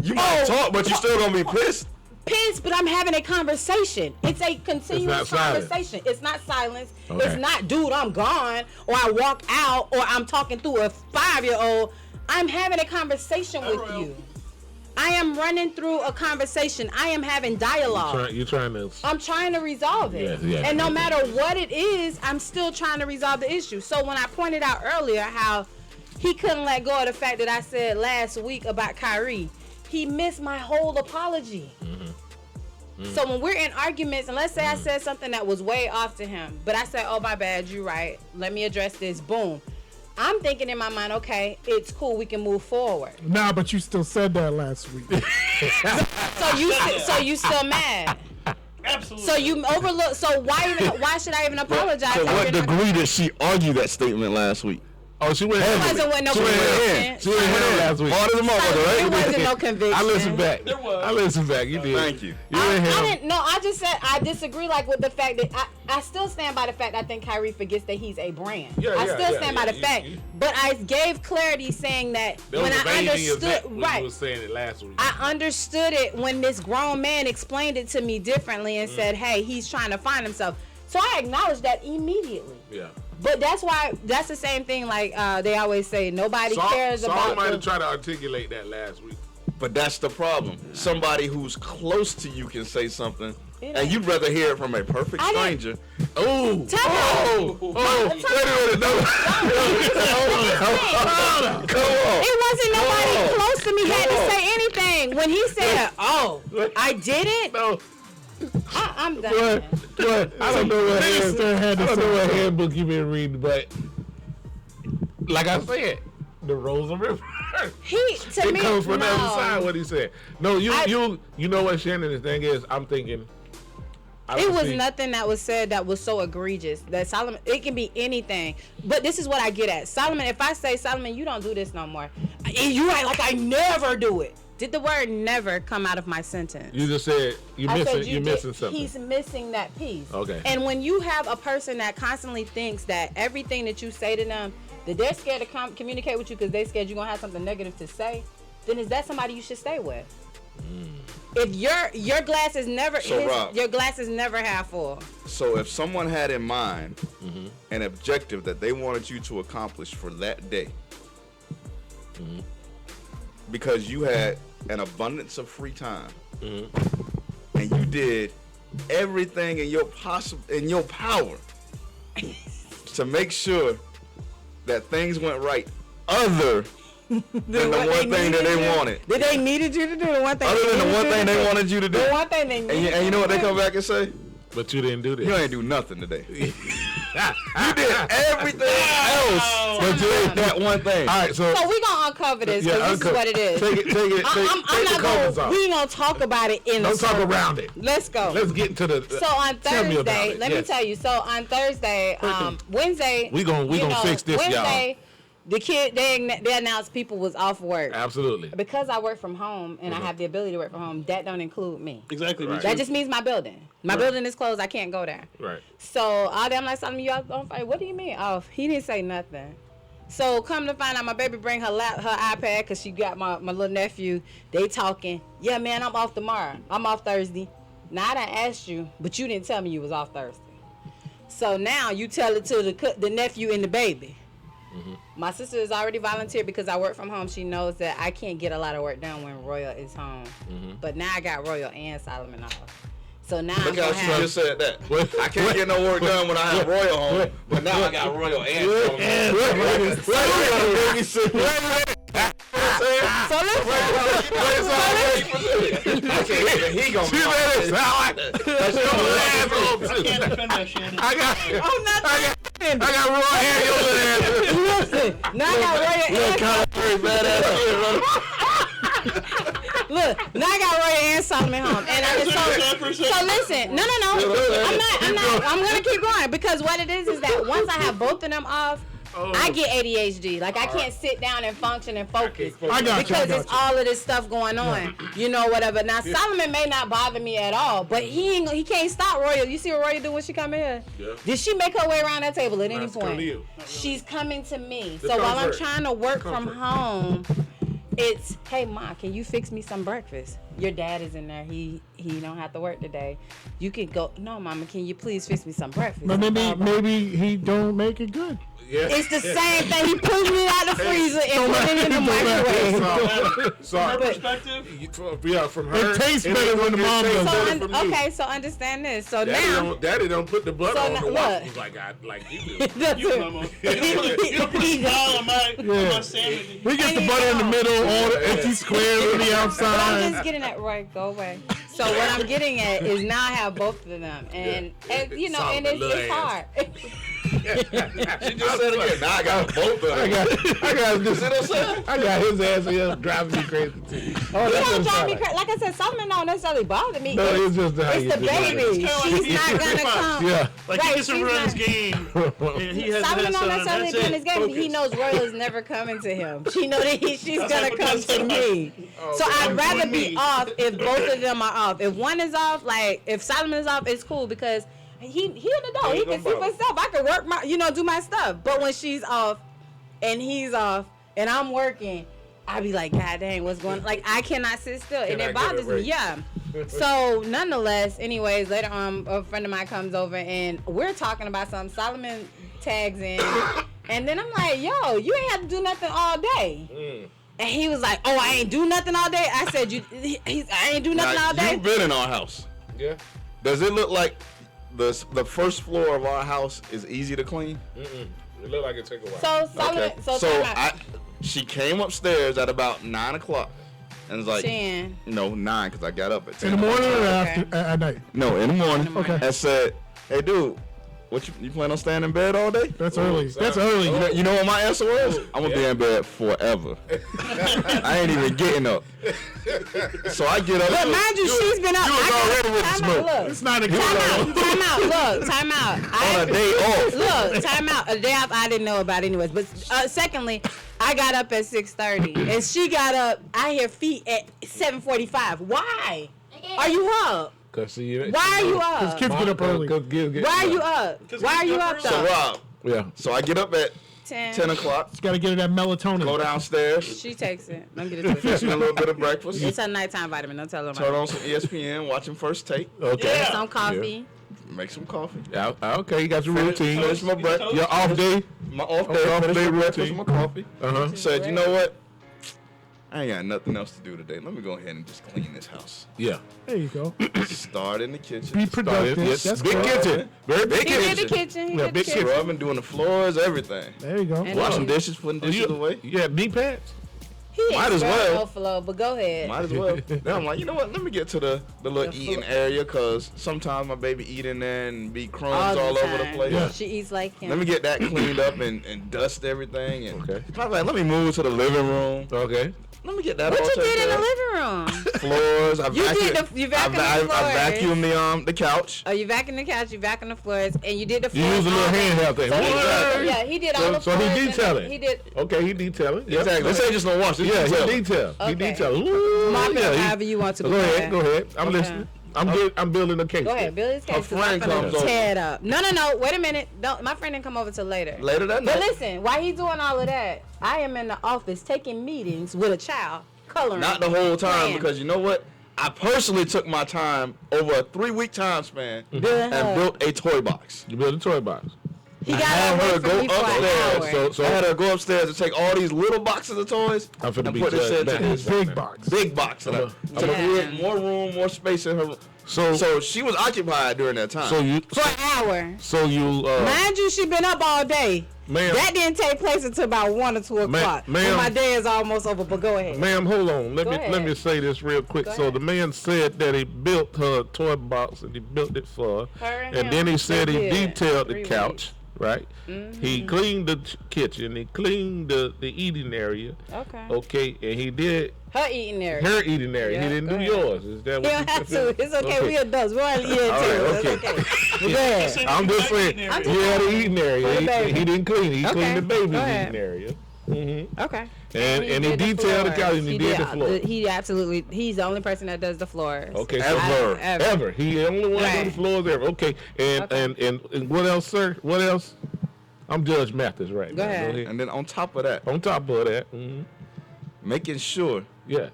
You might have talked, but you still gonna be pissed. Pissed, but I'm having a conversation. It's a continuous silence. conversation. It's not silence. Okay. It's not, dude, I'm gone, or I walk out, or I'm talking through a 5-year-old. I'm having a conversation with you. I am running through a conversation. I am having dialogue. You're trying to. I'm trying to resolve it. Yeah, And no okay. matter what it is, I'm still trying to resolve the issue. So when I pointed out earlier how he couldn't let go of the fact that I said last week about Kyrie, he missed my whole apology. So when we're in arguments, and let's say I said something that was way off to him, but I said, oh, my bad, you're right. Let me address this. Boom. I'm thinking in my mind, okay, it's cool. We can move forward. Nah, but you still said that last week. So you still mad? Absolutely. So you overlook. So why should I even apologize? To if what you're not- degree did she argue that statement last week? Oh, she went. It wasn't with no conviction. She went in last week. Hard as a motherfucker, right? It wasn't no conviction. I listened back. There was. I listened back. You did. Thank you. I didn't. No, I just said I disagree. Like with the fact that I still stand by the fact I think Kyrie forgets that he's a brand. I still stand by the fact. But I gave clarity saying that when I understood. Right. You was saying it last week. I understood it when this grown man explained it to me differently and said, "Hey, he's trying to find himself." So I acknowledged that immediately. Yeah. But that's why that's the same thing. Like they always say, nobody cares about. Saul might have tried to articulate that last week. But that's the problem. Somebody who's close to you can say something, and you'd rather hear it from a perfect stranger. Oh, Tell me. Wait a minute, no. Come on. It wasn't nobody close to me had to say anything. When he said, "Oh, I didn't," no. I'm done. But I don't know what handbook you been reading, but like I said, the Rosa River. It comes from the other side. What he said. No, you know what, Shannon? The thing is, I'm thinking. It was nothing that was said that was so egregious that Solomon. It can be anything, but this is what I get at. Solomon, if I say, Solomon, you don't do this no more, and you act like I never do it. Did the word never come out of my sentence? You just said you're missing something. He's missing that piece. Okay. And when you have a person that constantly thinks that everything that you say to them, that they're scared to communicate with you because they're scared you're going to have something negative to say, then is that somebody you should stay with? If your glass is never your glass is never half full. So if someone had in mind an objective that they wanted you to accomplish for that day, because you had an abundance of free time, and you did everything in your power to make sure that things went right, other than the one thing that they wanted. Did they needed you to do the one thing? Other than the one thing they wanted you to do. The one thing they needed. And you know what they come back and say? But you didn't do this. You ain't do nothing today. You did everything else, but you did that one thing. All right, so we gonna uncover this because this is what it is. Take the covers off. We gonna talk about it in. Don't talk around it. Let's go. Let's get into the. So on Thursday, let me tell you. So on Thursday, Wednesday, we gonna fix this, Wednesday, y'all. The kid they announced people was off work. Absolutely. Because I work from home and I have the ability to work from home, that don't include me. Exactly. Right. That just means my building. My building is closed. I can't go there. Right. So all them like telling me you on fire. What do you mean? Oh, he didn't say nothing. So come to find out, my baby bring her iPad because she got my little nephew. They talking. Yeah, man, I'm off tomorrow. I'm off Thursday. Now I done asked you, but you didn't tell me you was off Thursday. So now you tell it to the nephew and the baby. My sister has already volunteered because I work from home. She knows that I can't get a lot of work done when Royal is home. But now I got Royal and Solomon off. So now Look how she just said that. I can't get no work done when I have Royal home, but now I got Royal and Solomon. So listen. He gonna can't defend that, Shannon. I got Roy and your little ass. Listen, now I got Look, now I got Roy and Solomon home, and so listen. No. I'm not. I'm gonna keep going because what it is that once I have both of them off. I get ADHD. Like I can't sit down and function and focus because it's all of this stuff going on. You know, whatever. Now Solomon may not bother me at all, but he can't stop Royal. You see what Royal do when she come in here? Yeah. Did she make her way around that table at any point? She's coming to me. So while I'm trying to work from home, it's, hey Ma, can you fix me some breakfast? Your dad is in there. He don't have to work today. You can go. No, Mama, can you please fix me some breakfast? But maybe he don't make it good. Yeah. It's the same thing. He pulls it out the freezer and put it in the microwave. From her perspective? From her. It tastes better when the mom does it. Okay, so understand this. So now, Daddy don't put the butter on the waffles like you do. You, Mama. You don't put the ball on my sandwich. We get the butter in the middle, all the empty squares on the outside. I'm just getting at right. Go away. So what I'm getting at is now I have both of them, and you know, and it's hard. She just said it again. Now I got both of them. I got his ass here driving me crazy too. Oh, He don't drive me crazy. Like I said, Solomon don't necessarily bother me. No, it's just how It's you the do it. baby. She's not gonna come. Yeah. Like Right, he gets to she's run his not- game. And he has Solomon his don't son. necessarily That's be in it. his game. He Focus. knows Royal is never coming to him. She know that she's gonna what come that's to about. me. So I'd I'm rather doing be me. off if both of them are off. If one is off, like if Solomon is off, it's cool because he an adult. He can see for himself. I can work my, do my stuff. But when she's off and he's off and I'm working, I be like, God dang, what's going on? Like I cannot sit still, and it bothers me. Yeah. So nonetheless, anyways, later on, a friend of mine comes over and we're talking about something. Solomon tags in, and then I'm like, yo, you ain't have to do nothing all day. And he was like, oh, I ain't do nothing all day. I said, I ain't do nothing all day. You've been in our house. Yeah. Does it look like the first floor of our house is easy to clean? It look like it took a while. So Solomon, Okay. so So time out. she came upstairs at about 9 o'clock. And it's like, 10. 9 because I got up at 10. In the morning or Okay. after at night? No, in the morning. Okay. I said, hey, dude, you plan on staying in bed all day? That's early. That's early. You know what my answer was? I'm going to be in bed forever. I ain't even getting up. So I get up. But mind you, she's been up. You was already with the smoke. Look, It's not a time out. Look, time out. On a day off. Look, time out. A day off I didn't know about anyways. But secondly, I got up at 6:30 and she got up. I hear feet at 7:45. Why? Are you up? Why are you up? Kids get up early. Why are you up? Why are you up So, though? Rob, Yeah. so I get up at 10 o'clock, Just gotta get her that melatonin. go downstairs, She takes it. Don't get it fix twisted. me a little bit of breakfast, It's a nighttime vitamin. Don't tell her turn about on it. some ESPN, watching First Take, Okay. Some coffee. make some coffee. Yeah, okay, you got your routine. Finish my breakfast. Your off day. My off Okay, day, off finish day my breakfast, routine. my coffee. Uh-huh. Said, you know what? I ain't got nothing else to do today. Let me go ahead and just clean this house. Yeah. There you go. Start in the kitchen. Be productive. Yes, That's big cool. kitchen. Very big He did kitchen. the kitchen. He Yeah, did the big kitchen. Scrubbing, doing the floors, everything. There you go. And Washing then dishes, putting dishes away. You had knee pads? He Might as well. Overflow, but go ahead. Might as well. Then I'm like, you know what? Let me get to the little eating area because sometimes my baby eat in there and be crumbs all over the time. place. Yeah. She eats like him. Let me get that cleaned up and dust everything. And Okay. I was like, let me move to the living room. Okay. Let me get that What all you taken did in care the of. living room? Floors. I You did vacuumed. you vacuumed the I floors. vacuumed the couch. Oh, you vacuumed the couch, you vacuumed the floors, and you did the You floors. use a little all day. handheld thing. So he Exactly. did, yeah, he did all the So floors. he and detailing. He did Okay, he detailing. Yep. Exactly. This ain't just no wash. This Yeah, is he detailing. detail. He Okay. detail. Ooh, mopping yeah, up he- however you want to. Go ahead, go ahead. I'm Okay. listening. I'm building a case. Go ahead, build his case. 'cause my friend friend comes will over. tear it up. No. Wait a minute. Don't. My friend didn't come over till later. Later that But night. listen, while he's doing all of that, I am in the office taking meetings with a child, coloring. Not the whole time Playing. because you know what? I personally took my time over a 3-week time span Building and her. built a toy box. You build a toy box. He I got had away her from go me for an upstairs. hour. So I had her go upstairs and take all these little boxes of toys I'm finna and be put this judged into back. this Big box. big box of that. I'm To a- create more room, more space in her room. So So she was occupied during that time. so you For an hour. so you Mind you, she been up all day. ma'am, That didn't take place until about 1 or 2 o'clock. ma'am. When my day is almost over, but go ahead. ma'am, hold on. Let Go me ahead. say this real quick. Go So ahead. the man said that he built her a toy box and he built it for her. Her and And him, then he said they he did. detailed the 3 couch, right? He cleaned the kitchen, he cleaned the eating area. Okay. Okay, and he did Her eating area. her eating area. Yeah, he didn't go do ahead. yours. Is that You what don't have to. It's okay. We adults. We're only eating too. All right, It's okay. okay. But go ahead. I'm just saying, I'm he had an eating area. For the baby. He didn't clean it. He Okay, cleaned the baby's go ahead. eating area. Mm-hmm. Okay. And he did detailed the floors. couch and he did the floor. He absolutely. He's the only person that does the floors. Okay, so Ever. He the only one Right. on the floors ever. Okay, and, Okay. and what else, sir? What else? I'm Judge Mathis right Go now. ahead. and then on top of that, On top of that, making sure yeah,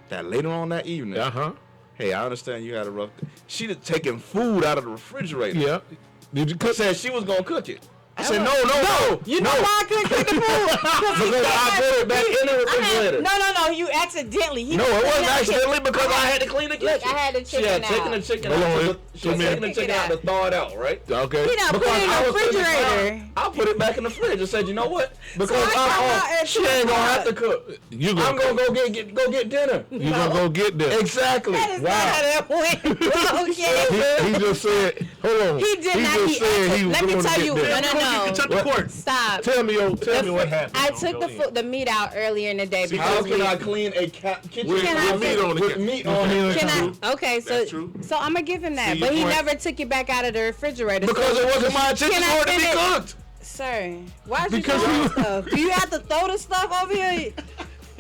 that later on that evening, hey, I understand you had a rough day. She'd have taken food out of the refrigerator. yeah. Did you cook? Said she was going to cook it. I said, was- no. You know why I couldn't cook the food? Because I put it back in the refrigerator. No. You accidentally. He No, it put wasn't that accidentally chicken- because I had to clean the kitchen. Look, I had the She had chicken taken out. the chicken Hold out. on, She had taken the chicken out to thaw it out, right? Okay. He done put it in I the was sitting refrigerator. down, I put it back in the fridge and said, you know what? Because I come I'm out off, at she 2 ain't gonna o'clock. have to cook. You I'm gonna go get dinner. You gonna go get them? Exactly. That is not how that went. Okay. He just said Hold on. He did not. just said he was Let me going to tell get you. there. No. Stop. Tell me what happened. I took the meat out earlier in the day. How can I clean a kitchen with meat on with meat on it? Okay, so I'm gonna give him that, but he never took it back out of the refrigerator because it wasn't my intention for it to be cooked. Sir, why you throw stuff? Do you have to throw the stuff over here?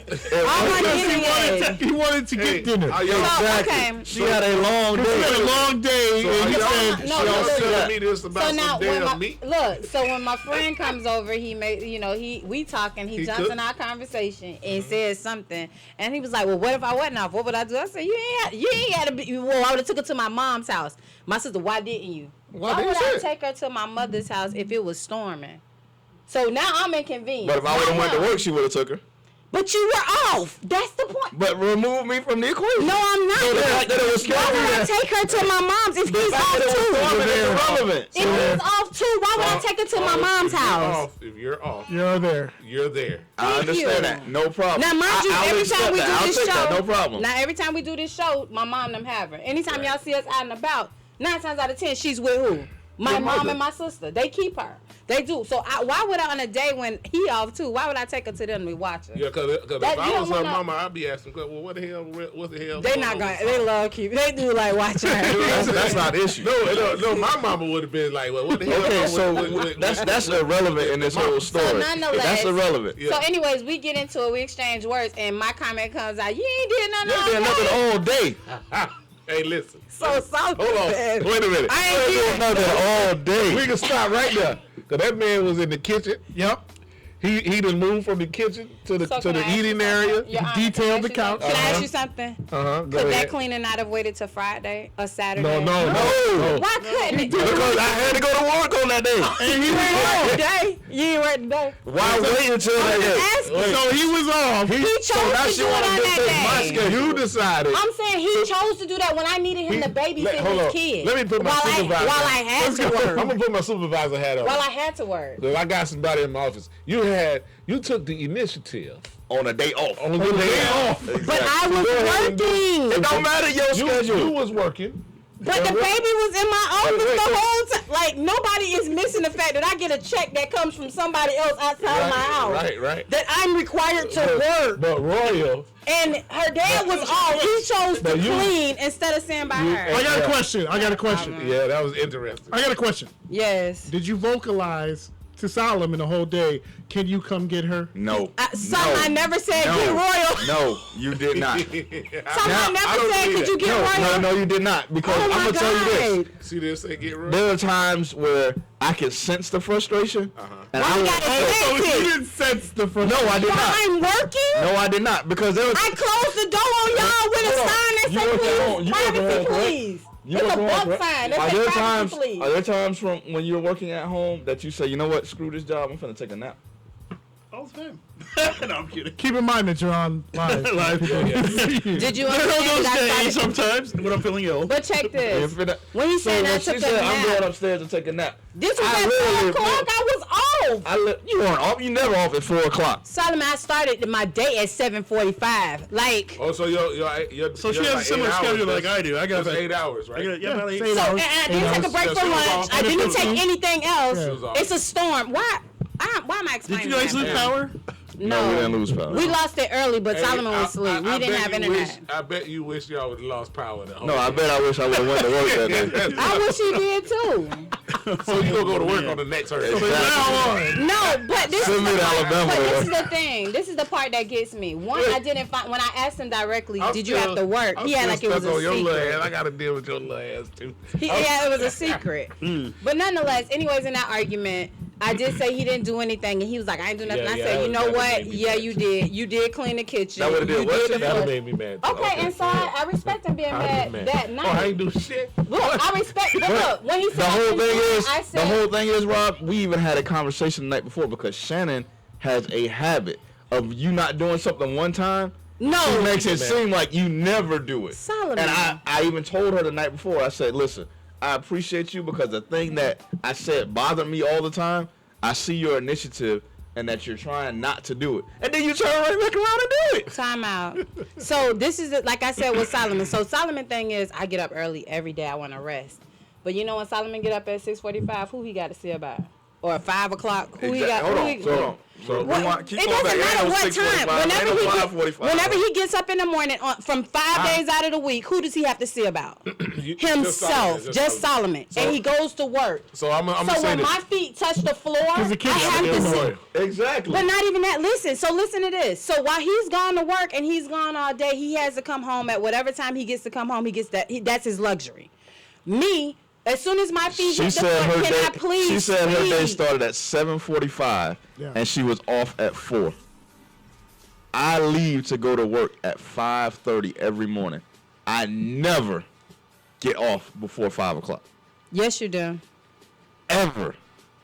He wanted to get dinner. Exactly. She had a long day. She had a long day. And he said, she don't tell me this about some damn meat. Look, so when my friend comes over, he we talking, he jumps in our conversation and says something, and he was like, well, what if I wasn't off? What would I do? I said, you ain't had to be. Well, I would have took her to my mom's house. My sister, why didn't you? Why would I take her to my mother's house if it was storming? So now I'm inconvenienced. But if I would have went to work, she would have took her. But you were off. That's the point. But remove me from the equation. No, I'm not. So the fact that it was why would I take her to my mom's if he's off too? Irrelevant. If he's off too, why would I take her to my mom's house? If you're off, you're there. You're there. I understand that. No problem. Now, mind you, every time we do this show, no problem. Now, every time we do this show, my mom them have her. Anytime y'all see us out and about, 9 times out of 10, she's with who? My mom and my sister. They keep her. They do. So why would I, on a day when he off too, why would I take her to them to be watching? Yeah, because if I was her mama, I'd be asking, well, what the hell? They not going. They love keep. They do like watching her. That's not the issue. No. My mama would have been like, well, what the hell? Okay, so that's irrelevant in this whole story. So nonetheless, that's irrelevant. So anyways, we get into it. We exchange words, and my comment comes out. You ain't did nothing. You did nothing all day. Hey, listen. So hold on. Wait a minute. I ain't did nothing all day. We can stop right there. Cause that man was in the kitchen. Yep. He done moved from the kitchen to the eating area. Detailed the couch. Can I ask you something? Could that cleaner not have waited till Friday or Saturday? No. Why couldn't it? Because I had to go to work on that day. And you weren't today. You ain't working today. Why wait until that day? So he was off. He chose to do it on that day. You decided. I'm saying he chose to do that when I needed him to babysit his kid. Let me put my supervisor. While I had to work. I'm gonna put my supervisor hat on. While I had to work. So I got somebody in my office. You took the initiative on a day off. On a day off. Exactly. But I was working. It don't matter your schedule. You was working. But the baby was in my office the whole time. Like, nobody is missing the fact that I get a check that comes from somebody else outside of my house. Right. That I'm required to work. But Royal. And her dad was off. He chose to clean instead of standing by her. I got a question. Yeah, that was interesting. I got a question. Yes. Did you vocalize to Solomon the whole day, can you come get her? No. I never said get Royal. No, you did not. I never said could you get Royal. No, you did not. Because I'm going to tell you this. See this say get Royal? There are times where I can sense the frustration. And Why you gotta sense it? You didn't sense the frustration. No, I did not. I'm working? No, I did not. Because there was... I closed the door on y'all with a sign that said privacy, please. It's a bump sign. That said privacy, please. Are there times from when you're working at home that you say, you know what, screw this job, I'm finna take a nap? All the time. No, I'm kidding. Keep in mind that you're on live. Did you understand that I days sometimes when I'm feeling ill. But check this. When he said I took a nap. I'm going upstairs to take a nap. This was at 4 o'clock. I was off. You weren't off. You never off at 4 o'clock. Solomon, I started my day at 7:45. Like. Oh, so you're so she has a similar schedule like I do. I got 8 hours, right? I got 8 hours. And I didn't take a break for lunch. I didn't take anything else. It's a storm. Why am I explaining that? Did you guys lose power? No, we didn't lose power. We lost it early, but Solomon was asleep. We didn't have internet. I bet you wish y'all would have lost power. No, I bet I wish I would have went to work that day. I wish he did too. So you gonna go to work on the next Thursday? No, but this is the thing. This is the part that gets me. One, I didn't find when I asked him directly, did you have to work? He had like it was a secret. I gotta deal with your little ass too. Yeah, it was a secret. But nonetheless, anyways, in that argument, I did say he didn't do anything, and he was like, I ain't do nothing. I said, you know what? Yeah, you did. You did clean the kitchen. That would have did. That made me mad. Okay, and so I respect him being mad that night. Oh, I ain't do shit. Look, I respect. But look, when he said the whole thing is, Rob. We even had a conversation the night before because Shannon has a habit of you not doing something one time. No, she makes it seem like you never do it. Solomon. And I even told her the night before. I said, listen, I appreciate you because the thing that I said bothered me all the time. I see your initiative and that you're trying not to do it. And then you turn right back around and do it. Time out. So this is, like I said with Solomon. So Solomon thing is I get up early every day. I want to rest. But you know when Solomon get up at 6:45, who he got to see about? Or 5 o'clock, who he got? Hold who on. he, Hold on. So it doesn't matter what time. Whenever he gets up in the morning, from 5 days out of the week, who does he have to see about? Himself, just Solomon, and he goes to work. So I'm so say when this. my feet touch the floor, I have to see. Exactly. But not even that. Listen to this. So while he's gone to work and he's gone all day, he has to come home at whatever time he gets to come home. He gets that. That's his luxury. Me. As soon as my feet hit the floor, can I please? She said her day started at 7:45, and she was off at 4. I leave to go to work at 5:30 every morning. I never get off before 5 o'clock. Yes, you do. Ever.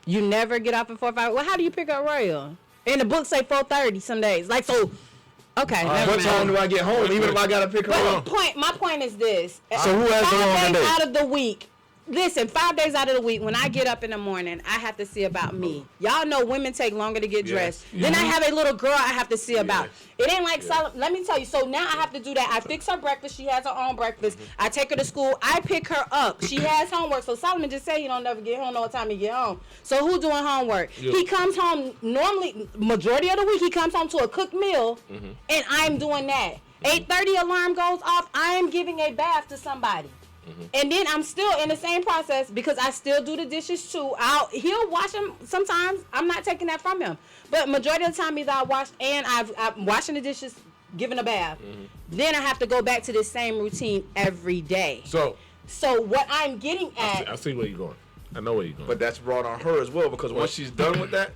You never get off at 4 or 5. Well, how do you pick up Royal? And the book say 4:30 some days. Like so. Okay. What time do I get home? Even if I gotta pick her up. My point is this. So who has the longer day? 5 days out of the week. Listen, 5 days out of the week, when I get up in the morning, I have to see about me. Y'all know women take longer to get dressed. Then I have a little girl I have to see about. It ain't like Solomon. Let me tell you. So now I have to do that. I fix her breakfast. She has her own breakfast. I take her to school. I pick her up. She has homework. So Solomon just said he don't never get home. Know what time he get home. So who doing homework? He comes home normally, majority of the week, he comes home to a cooked meal, and I'm doing that. 8:30 alarm goes off. I am giving a bath to somebody. And then I'm still in the same process because I still do the dishes too. He'll wash them sometimes. I'm not taking that from him. But majority of the time either I wash and I'm washing the dishes, giving a bath. Then I have to go back to the same routine every day. So what I'm getting at... I see where you're going. I know where you're going. But that's brought on her as well because once she's done with that,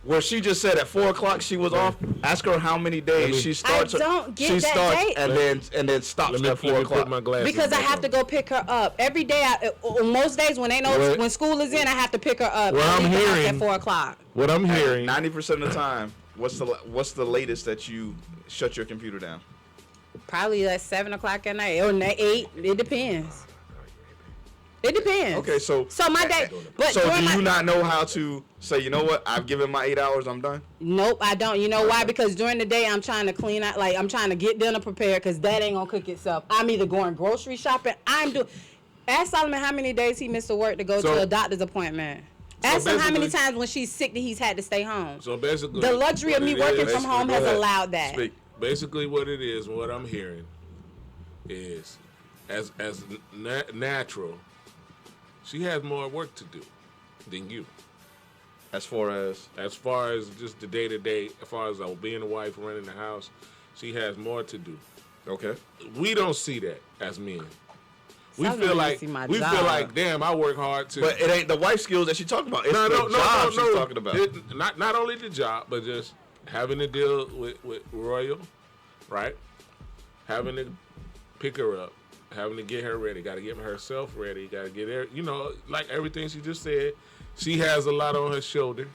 where she just said at 4 o'clock she was off, ask her how many days she starts. I don't get that date. and then stops at 4 o'clock. Because I have to go pick her up every day. Most days when when school is in, I have to pick her up. What I'm hearing at 4 o'clock. What I'm hearing, 90% of the time, what's the latest that you shut your computer down? Probably like 7 o'clock at night or 8. It depends. It depends. Okay, so my day. But so do you not know how to say, you know what? I've given my 8 hours. I'm done. Nope, I don't. You know why? Because during the day I'm trying to clean out. Like I'm trying to get dinner prepared because that ain't gonna cook itself. I'm either going grocery shopping. Ask Solomon how many days he missed work to go to a doctor's appointment. Ask him how many times when she's sick that he's had to stay home. So basically, the luxury of me working from home has allowed that. Speak. Basically, what it is, what I'm hearing, is as natural. She has more work to do than you. As far as just the day-to-day, as far as being a wife, running the house, she has more to do. Okay. We don't see that as men. We feel like damn, I work hard too. But it ain't the wife skills that she talking about. It's the job she's talking about. Not only the job, but just having to deal with Royal, right? Having to pick her up. Having to get her ready, got to get herself ready, got to get her, like everything she just said, she has a lot on her shoulder.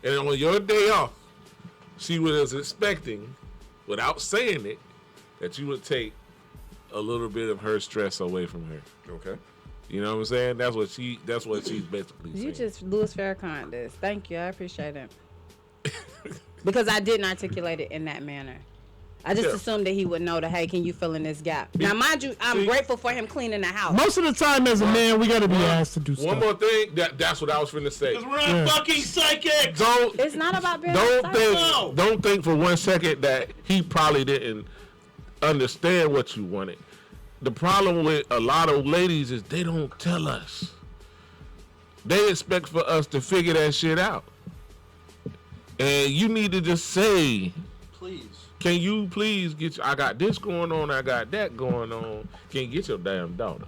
And on your day off, she was expecting, without saying it, that you would take a little bit of her stress away from her. Okay. You know what I'm saying? That's what she's basically saying. You just Louis Farrakhan this. Thank you. I appreciate it. Because I didn't articulate it in that manner. I just assumed that he would know that, hey, can you fill in this gap? Now, mind you, I'm grateful for him cleaning the house. Most of the time as a man, we got to be asked to do stuff. One more thing, that's what I was finna say. Because we're not fucking psychics. It's not about being psychic. Don't think for 1 second that he probably didn't understand what you wanted. The problem with a lot of ladies is they don't tell us. They expect for us to figure that shit out. And you need to just say, please. Can you please I got this going on, I got that going on. Can you get your damn daughter?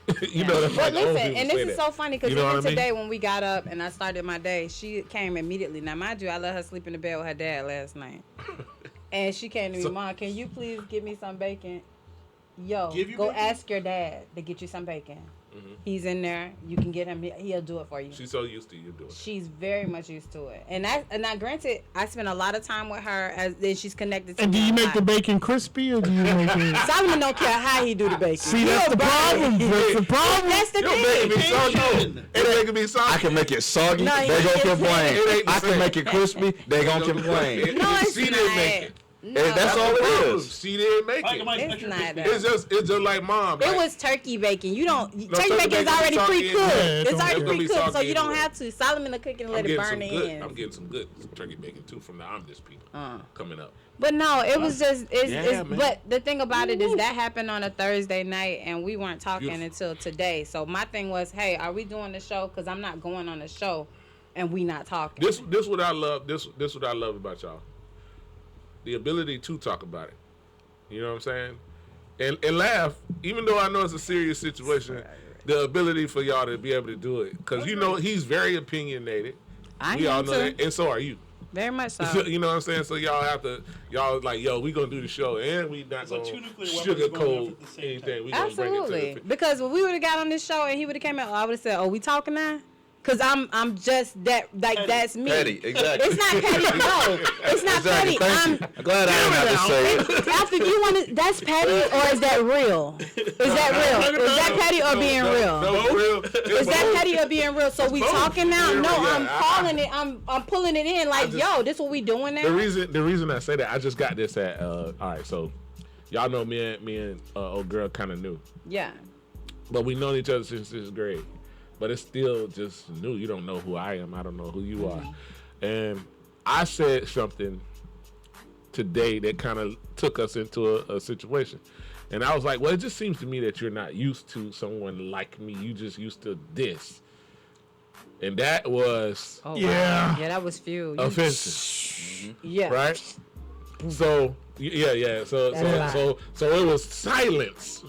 That's like listen, and this is so funny because even today when we got up and I started my day, she came immediately. Now, mind you, I let her sleep in the bed with her dad last night. And she came to me, Mom, can you please give me some bacon? Go bacon? Ask your dad to get you some bacon. Mm-hmm. He's in there. You can get him. He'll do it for you. She's so used to you doing it. She's very much used to it. And now, granted, I spend a lot of time with her as then she's connected to me. And do you make the bacon crispy or do you make it? Solomon don't care how he do the bacon. See, that's the problem. That's the problem. That's the thing. It making me soggy. I can make it soggy. They gonna complain. I can make it crispy. They gonna complain. No, it's she not. didn't make it. No, That's all it is. She didn't make it. It's not that. It's just like mom. It like, was turkey bacon. You don't. No, turkey bacon is already soggy pre-cooked. anyway. It's Yeah, already it's gonna be pre-cooked, so soggy you don't anyway. have to. Solomon will cook it and let it burn the ends. I'm getting some good turkey bacon too from the Amish people coming up. But no, it was just Yeah, man. but the thing about it is that happened on a Thursday night and we weren't talking until today. So my thing was, hey, are we doing the show? Because I'm not going on the show and we not talking. This what I love. This what I love about y'all. The ability to talk about it. You know what I'm saying? And laugh, even though I know it's a serious situation. The ability for y'all to be able to do it, because you know he's very opinionated. We all know that, and so are you. Very much so. You know what I'm saying? So y'all like, yo, we gonna do the show, and we not gonna sugarcoat anything. We gonna bring it to the because when we would have got on this show and he would have came out, I would have said, "Oh, we talking now?" Cause I'm just that petty. That's me. Petty, exactly. It's not petty. No, it's not petty. I'm glad I didn't have to say it. After you want to, that's petty or is that real? Is that real? Is that petty or being real? No, real. Is that petty or being real? So we talking now? No, I'm calling it. I'm pulling it in like, yo, this what we doing now? The reason I say that, I just got this at all right. So y'all know me and old girl kind of new. Yeah. But we known each other since 6th grade. But it's still just new. You don't know who I am. I don't know who you are. And I said something today that kind of took us into a situation. And I was like, well, it just seems to me that you're not used to someone like me. You just used to this. And that was... Oh, wow. Yeah, that was few. Offensive. Yeah. Right? So, yeah. So it was silence.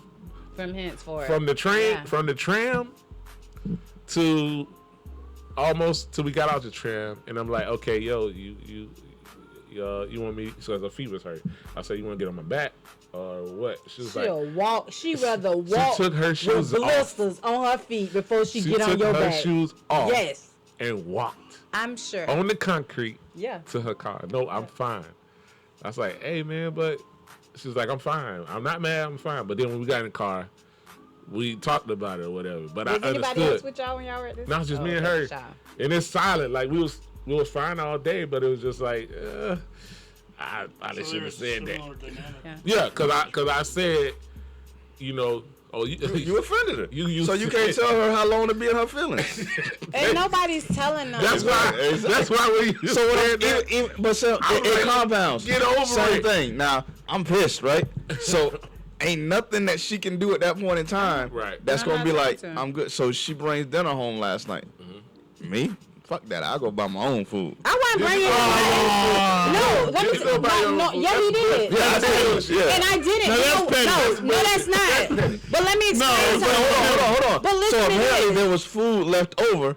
From henceforth. From the tram to almost till we got out the tram, and I'm like, okay, yo, you want me? So her feet was hurt. I said, you want to get on my back or what? She was like, She rather walk. She took her shoes with blisters on her feet before she get on your back. She took her shoes off. Yes. And walked. I'm sure. On the concrete. Yeah. To her car. No, I'm fine. I was like, hey man, but she was like, I'm fine. I'm not mad. I'm fine. But then when we got in the car, we talked about it or whatever, but was I understood. Anybody else with y'all when y'all were at this? No, just me and her. And it's silent. Like we was fine all day, but it was just like, I probably shouldn't have said that. Yeah, cause I said, you know, you offended her. You so you can't tell her how long to be in her feelings. And nobody's telling them. That's why we. So but it compounds. Get over Same it. thing. Now I'm pissed, right? So. Ain't nothing that she can do at that point in time that's going to be like, I'm good. So she brings dinner home last night. Mm-hmm. Me? Fuck that. I'll go buy my own food. I want to bring it. No, let me say, yeah, he did. Yeah, I did. Yeah. And I didn't. No, that's not. But let me explain something. Hold on. But listen so to apparently this. there was food left over,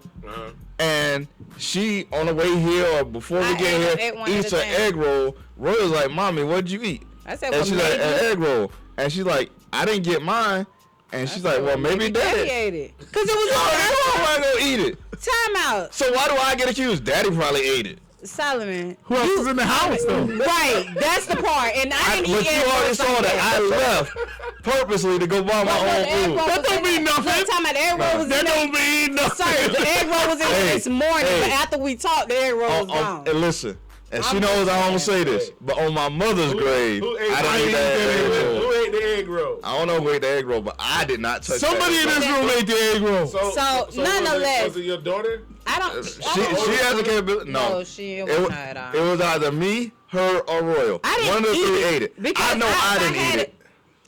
and she, on the way here or before we get here, eats an egg roll. Roy was like, Mommy, what'd you eat? I said, and she's like, an egg roll. And she's like, I didn't get mine. And she's like, well, maybe Daddy ate it. Because it was I gonna eat it. Time out. So why do I get accused? Daddy probably ate it. Solomon. Who else was in the house though? Right, that's the part. And I didn't eat But you already saw that. I left purposely to go buy my own food. That don't mean nothing. The egg roll was that don't mean nothing. Sir, the egg roll was in there this morning, but after we talked, the egg roll was gone. And listen. And she knows I don't say this, but on my mother's grave, I didn't eat that egg roll. Who ate the egg roll? I don't know who ate the egg roll, but I did not touch Somebody that. in this room ate the egg roll. So nonetheless. Was it your daughter? I don't. She has a capability. No, she wasn't at all. It was either me, her, or Royal. I didn't One of the three ate it. Because I know I didn't eat it.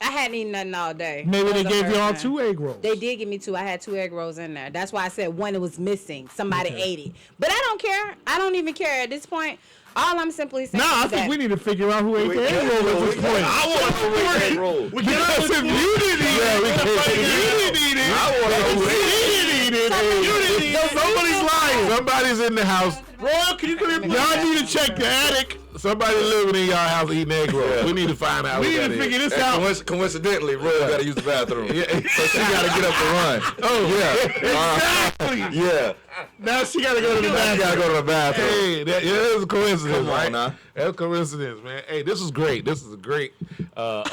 I hadn't eaten nothing all day. Maybe they gave y'all 2 egg rolls. They did give me 2. I had 2 egg rolls in there. That's why I said one was missing. Somebody ate it. But I don't care. I don't even care at this point. All I'm simply saying I think we need to figure out who ate the egg roll at this point. I want to know who ate the egg roll. Because if you didn't eat it, I want to know who ate it. You didn't eat it. Somebody's lying. Somebody's in the house. Royal, can you come here? Y'all need to check the attic. Somebody living in y'all house eating egg rolls. Yeah. We need to find out. We need to figure this out. Coincidentally, Royal got to use the bathroom. So she got to get up and run. Oh, yeah. Exactly. Yeah. Now she got to go to the bathroom. She got to go to the bathroom. Hey, that is a coincidence, Come on, right? now. That's a coincidence, man. Hey, this was great. This is a great, a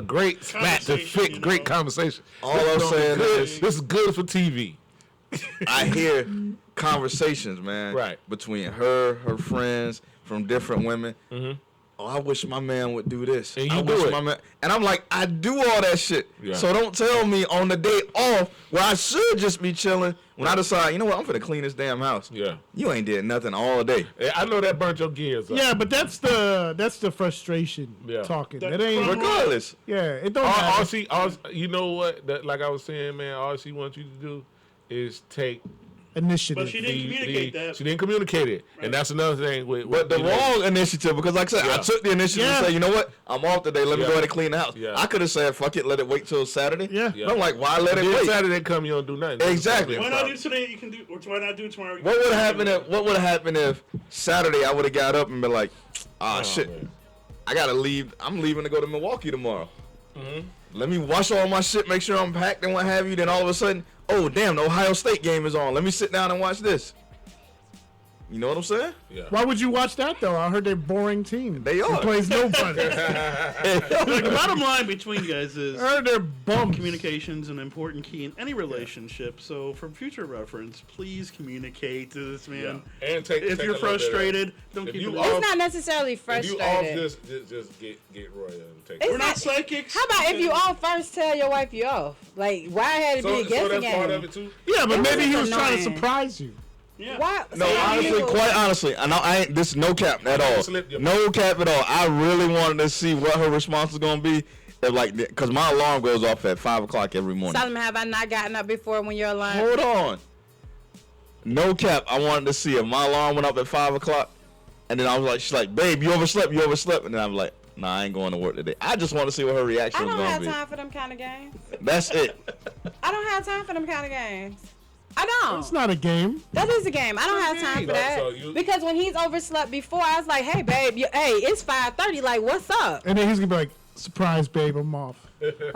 great spat to fit. Great conversation. All I'm saying is, this is good for TV. I hear conversations, man. Right. Between her friends, from different women. Mm-hmm. Oh, I wish my man would do this. And you I do wish it. my man, and I'm like, I do all that shit. Yeah. So don't tell me on the day off where I should just be chilling when I decide, you know what, I'm finna clean this damn house. Yeah. You ain't did nothing all day. I know that burnt your gears up. Yeah, but that's the frustration talking. That ain't Regardless. Yeah, it don't matter. All you know what? Like I was saying, man, all she wants you to do is take initiative. But she didn't communicate that. She didn't communicate it, and that's another thing. But the wrong initiative, because like I said, I took the initiative and said, you know what, I'm off today. Let me go ahead and clean the house. Yeah. I could have said, fuck it, let it wait till Saturday. Yeah. But I'm like, why let it wait? Saturday come, you don't do nothing. Exactly. Why not do today? You can do, or why not do tomorrow? What would have happened if Saturday I would have got up and been like, shit, man. I gotta leave. I'm leaving to go to Milwaukee tomorrow. Mm-hmm. Let me wash all my shit, make sure I'm packed and what have you. Then all of a sudden, oh damn, the Ohio State game is on. Let me sit down and watch this. You know what I'm saying? Yeah. Why would you watch that though? I heard they're a boring team. They are. Who plays nobody. The bottom line between you guys is I heard they're bums. Communication's an important key in any relationship. So, for future reference, please communicate to this man. Yeah. And take if take you're a little bit of- frustrated, don't if keep you it. off- It's not necessarily If frustrated. you off, just get Roy and take. It's We're not psychics. How about if you off first, tell your wife you off? Like, why had it be a guessing that's game? part of it too. Yeah, but It maybe he was was trying to annoying. surprise you. Yeah. Why? No, so honestly, you- quite honestly, I ain't. This is no cap at all. Slip your- No cap at all. I really wanted to see what her response was gonna be. If like, cause my alarm goes off at 5 o'clock every morning. Solomon, have I not gotten up before when your alarm? Hold on. No cap. I wanted to see if my alarm went up at 5 o'clock, and then I was like, she's like, babe, you overslept, and then I'm like, nah, I ain't going to work today. I just want to see what her reaction I was don't gonna have be. time for them kind of games. That's it. I don't have time for them kind of games. I don't. It's not a game. That is a game. I don't have time for that. So you- Because when he's overslept before, I was like, hey, babe, it's 5:30. Like, what's up? And then he's gonna be like, surprise, babe, I'm off.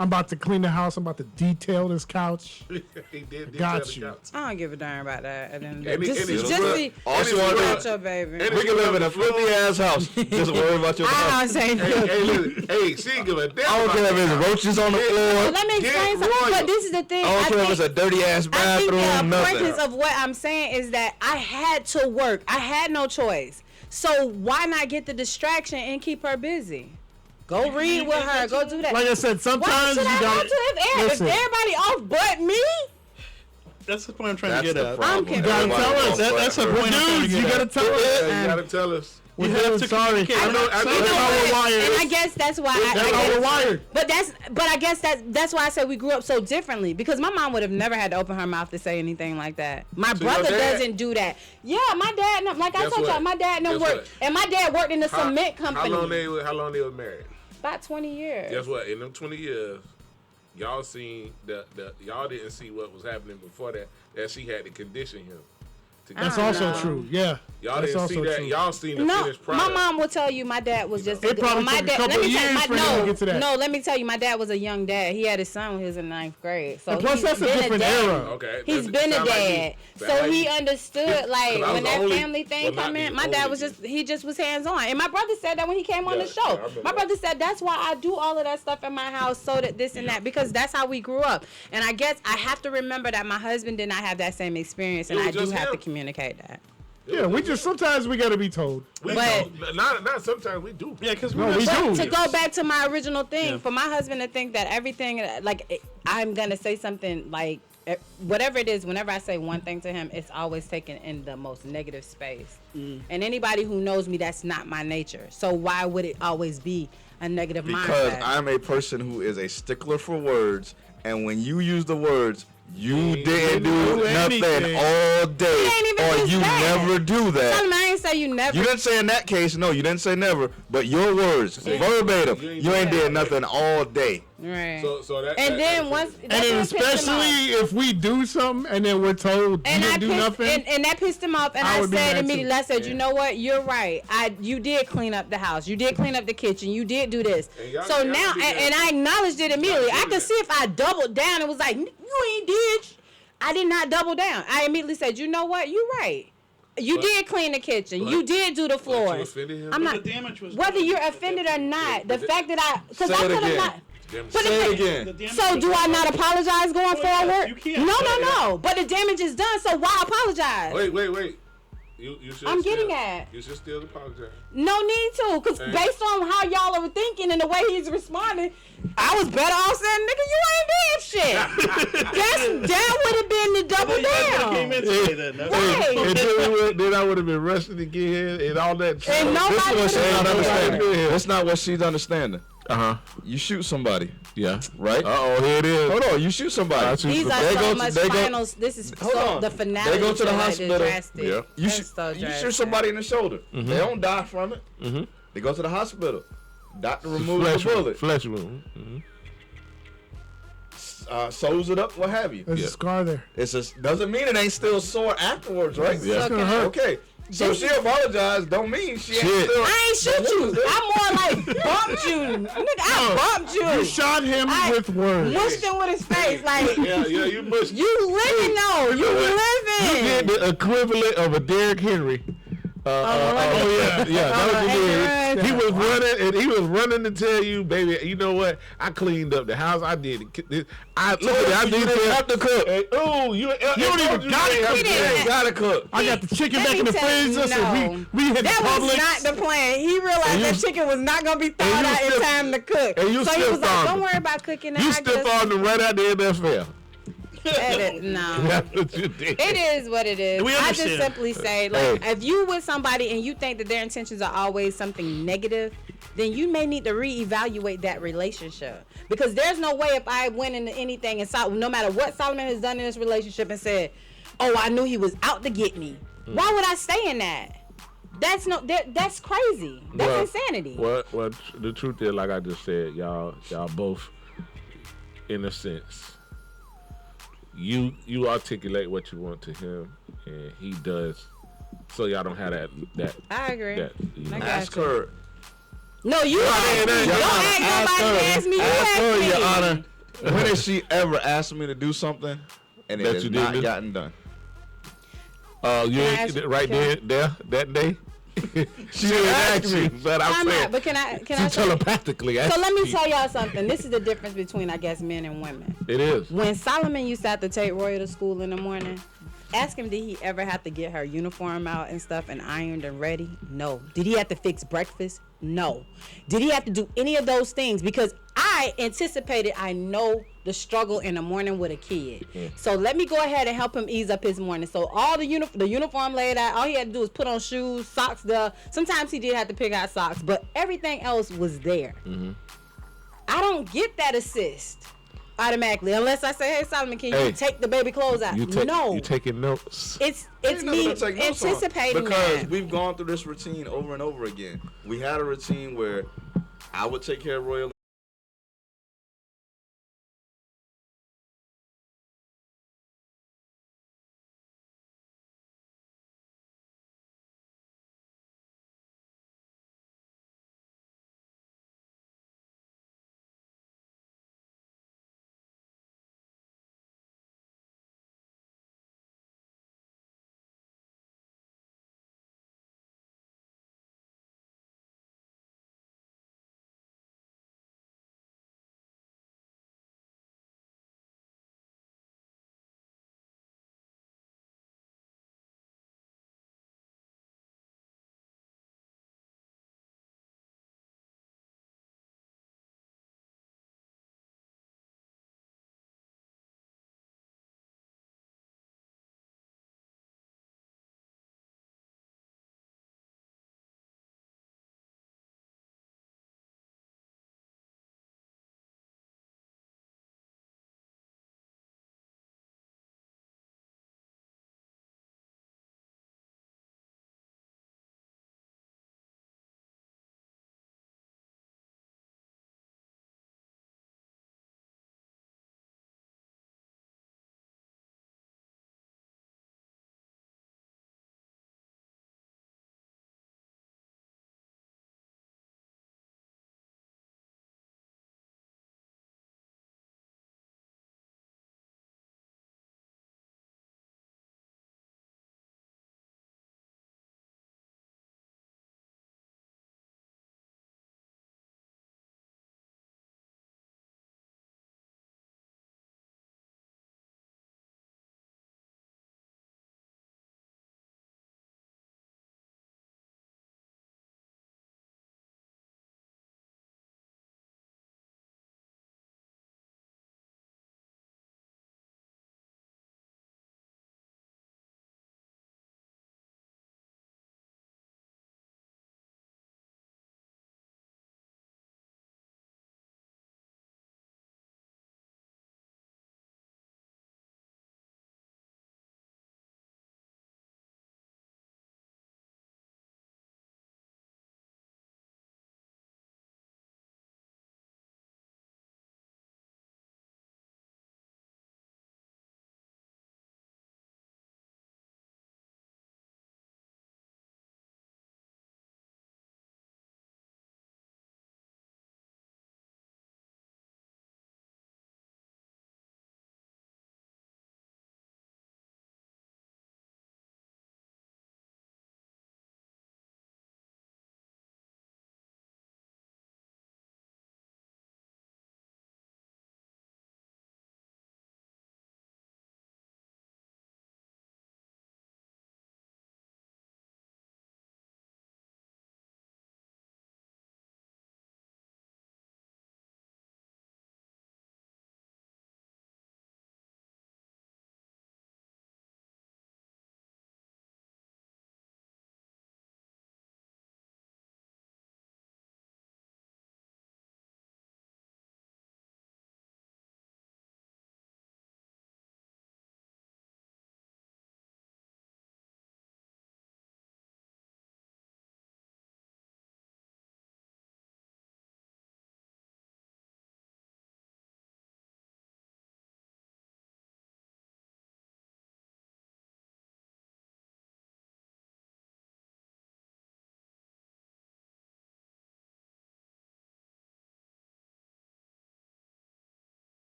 I'm about to clean the house. I'm about to detail this couch. He did Got tell the you. cops. I don't give a darn about that. And then And just it's be real. All she wanted about to your baby. And we can live in a filthy ass house. Just worry about your I house. don't say Hey, listen, hey, she ain't give a damn. I don't about care if that. it's roaches on the floor. Let me explain Get something. royal. But this is the thing. I don't care if think- it's a dirty ass I think bathroom. the Nothing. importance of what I'm saying is that I had to work. I had no choice. So why not get the distraction and keep her busy? Go read with her. Go do that. Like I said, Why sometimes should you I go gotta to if listen. everybody off but me? That's the point I'm trying That's to get the at. problem. You gotta Everybody tell us. wants That's a that. point I'm trying to Dudes, get you at. gotta tell us. Yeah, you gotta tell us. We You have have to to sorry. communicate. I know That's You know how what? we're wired. And I guess that's why That's how we're wired. But I guess that's why I said we grew up so differently, because my mom would have never had to open her mouth to say anything like that. My So your brother dad- doesn't do that. Yeah, my dad, like I Guess told y'all, what? my dad Guess done worked, what? and my dad worked in the cement company. How long they was married? About 20 years. Guess what? In them 20 years, y'all seen y'all didn't see what was happening before that she had to condition him. To That's I also know. true. Yeah. Y'all That's didn't see also that. true. Y'all seen the No, finished my product. mom will tell you my dad was just. It probably my took a dad, couple let me tell years you, for him to get to that. No, let me tell you, my dad was a young dad. He had his son when he was in 9th grade. So And plus, he's that's a been different dad. era. Okay. He's that been a sound like dad, you. so Sound like he you. understood. Like 'Cause I when was that only- family thing well, not come in, the my dad only was dude. he just was hands on. And my brother said that when he came on Yeah, the yeah, show. I remember My that. brother said that's why I do all of that stuff in my house, so that this and that, because that's how we grew up. And I guess I have to remember that my husband did not have that same experience, and It was I do just have to him. communicate that. Yeah, we just sometimes we gotta be told. We But- do. Not sometimes we do. Yeah, because No, we do. To go back to my original thing, Yeah. for my husband to think that everything, I'm gonna say something like whatever it is, whenever I say one thing to him, it's always taken in the most negative space. And anybody who knows me, that's not my nature. So why would it always be a negative Because mindset? I'm a person who is a stickler for words, and when you use the words, you didn't do nothing anything. all day, ain't even or just you that. never do that. Solomon, I ain't say you never. You didn't say in that case, no, you didn't say never, but your words, verbatim, you ain't did nothing all day. Right. So that. and that- then that- once, And that's then what pissed him off. especially if we do something and then we're told And you I didn't do pissed, nothing. and that pissed him off. And I I would be said mad immediately, too. I said, you know what? You're right. You did clean up the house. You did clean up the kitchen. You did do this. And y'all- So y'all now, do that. and I acknowledged it immediately. Y'all I do could that. see if I doubled down and was like, you ain't did. I did not double down. I immediately said, you know what? You're right. You But- did clean the kitchen. but- You did do the you floors. offended him? I'm the not. damage was Whether done. you're offended or not, the fact that I, because Say I it could have again. not. But Say it the- again. The damage So was do I done. not apologize going Oh, yes, forward? you can't No, say that. no. But the damage is done, so why apologize? Wait. You should I'm still, getting at. You should still apologize. No need to, because based on how y'all are thinking and the way he's responding, I was better off saying, nigga, you ain't did shit. That would have been the double down. Came in today, then. Right. And then I would have been rushing again and all that. And nobody This is what she's not would've- understanding. That's not what she's understanding. Uh-huh. You shoot somebody, Yeah. right? Uh-oh, here it is. Hold on, you shoot somebody. These are They so go to- much they go- finals. This is Hold so on. the finale. They go to the so hospital. drastic. Yeah. You That's shoot, so you shoot drastic. somebody in the shoulder. They don't die from it. Mm-hmm. They go to the hospital. Doctor removes the bullet, Flesh wound. Mm-hmm. sews it up, what have you. There's a scar there. It's just doesn't mean it ain't still sore afterwards, right? Yeah. It's gonna hurt. Okay. So she apologized. Don't mean she ain't Shit. still. I ain't shoot you. I more like bumped you. Nigga, I bumped you. You shot him I with words. mushed him with his face. Like, Yeah, you must. you living though. You You living. get the equivalent of a Derrick Henry. That was what you did. He was running, and he was running to tell you, baby, you know what? I cleaned up the house. I did it. I look at it. I did have to cook. Oh, you don't even gotta cook. He didn't have- Gotta cook. I got the chicken Let back me in the tell you, freezer, so no. we hit That the was Publix. not the plan. He realized that chicken was not gonna be thawed and you out in still- time to cook. and you So he still was like, found "Don't him. worry about cooking that." You I stiff just on them right out the NFL. edit. No. That's what you did. It is what it is. We I just understand. simply say, like, Hey. if you with somebody and you think that their intentions are always something negative, then you may need to reevaluate that relationship. Because there's no way if I went into anything and saw, no matter what Solomon has done in this relationship and said, "Oh, I knew he was out to get me," why would I stay in that? That's crazy. That's insanity. Well, the truth is, like I just said, y'all both, in a sense, you articulate what you want to him, and he does. So y'all don't have that. I agree. That, you know. I got Ask you. her. No, you ask me. Don't ask nobody to ask me. You Ask her, ask me. Your Honor. When has she ever asked me to do something and it That has you didn't not do? gotten done? You I ain't ask- right can there that day. She didn't ask me, but I'm I'm saying not, but can I she say? telepathically. So asked let me me. tell y'all something. This is the difference between, I guess, men and women. It is. When Solomon used to have to take Royal to school in the morning, ask him, did he ever have to get her uniform out and stuff and ironed and ready? No. Did he have to fix breakfast? No. Did he have to do any of those things? Because I anticipated, I know the struggle in the morning with a kid. So let me go ahead and help him ease up his morning. So all the uniform laid out, all he had to do was put on shoes, socks. Sometimes he did have to pick out socks, but everything else was there. I don't get that assist automatically unless I say, "Hey Solomon, can you take the baby clothes out?" No. You taking notes. It's Ain't nothing me to take notes on, anticipating because that. we've gone through this routine over and over again. We had a routine where I would take care of Royal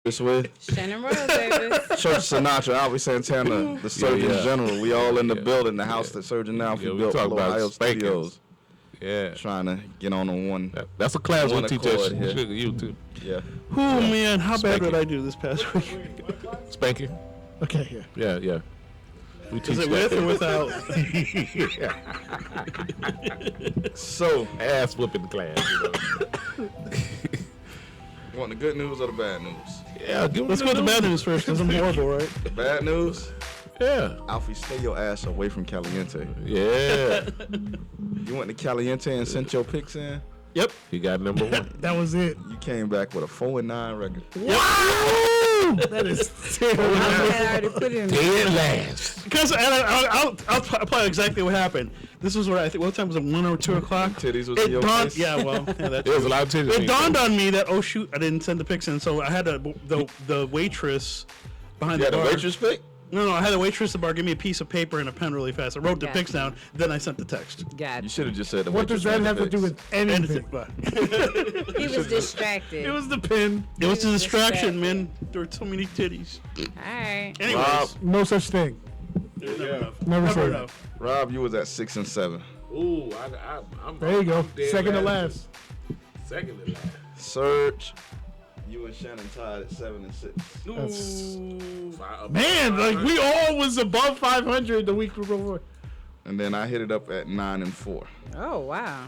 This with Shannon Royal Davis. Church Sinatra, Albie Santana, the Surgeon General. We all in the building, the house that Surgeon Alfie built for Ohio Studios. Yeah. Trying to get on one. That's a class we'll teach us. here. You too. Yeah. Oh, man, how bad Spanking. did I do this past week? Spanking. Okay, yeah. Yeah. We teach Is it with or without? So, ass whooping class. you want the good news or the bad news? Yeah, Let's go to the bad news first, because I'm horrible, right? The bad news? Yeah. Alfie, stay your ass away from Caliente. Yeah. You went to Caliente and sent your picks in? Yep. He got number one. That was it. You came back with a 4-9 record. Wow! That is terrible. I already put in. Dead last. Because I'll tell you exactly what happened. This was what I think. What time was it? 1 or 2 o'clock. Titties was It in your dawned. face? Yeah, well, yeah, that's There was a lot of titties. It dawned on me that shoot, I didn't send the pics in, so I had the waitress behind You the had bar. a waitress pick? No, I had the waitress at the bar give me a piece of paper and a pen really fast. I wrote the Got pics you. down, then I sent the text. God. You should have just said the What does waitress that made the have to do picks. with anything? But He was distracted. It was the pin. it was a distraction, distracted. man. There were so many titties. All right. Anyways, Rob, No such thing. there's never enough. Never say that. enough. Rob, you was at 6 and 7. Ooh, I'm There you go. I'm dead Second to last. Second to last. Serge, you and Shannon tied at 7 and 6. That's- Five- Man, like we all was above 500 the week before. And then I hit it up at 9 and 4. Oh wow.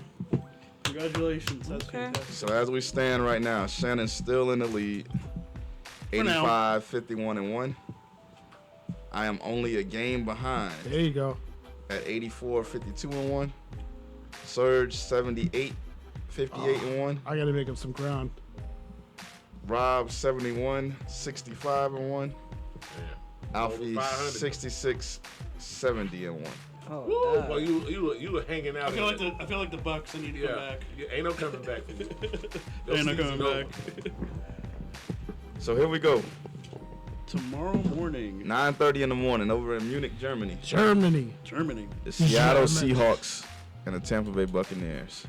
Congratulations. That's Okay. fantastic. So as we stand right now, Shannon's still in the lead. For now. 85, 51 and 1. I am only a game behind There you go. at 84, 52 and 1. Serge 78, 58 and 1. I gotta make up some ground. Rob 71, 65 and 1. Alfie 500. 66, 70 and 1. Oh, Woo, duh. well, you were hanging out. I feel like the Bucks. I need to yeah. come back. Ain't no coming back from you. Ain't no coming back. So here we go. Tomorrow morning, 9:30 in the morning over in Munich, Germany. Germany. Germany. The Seattle Germany. Seahawks and the Tampa Bay Buccaneers.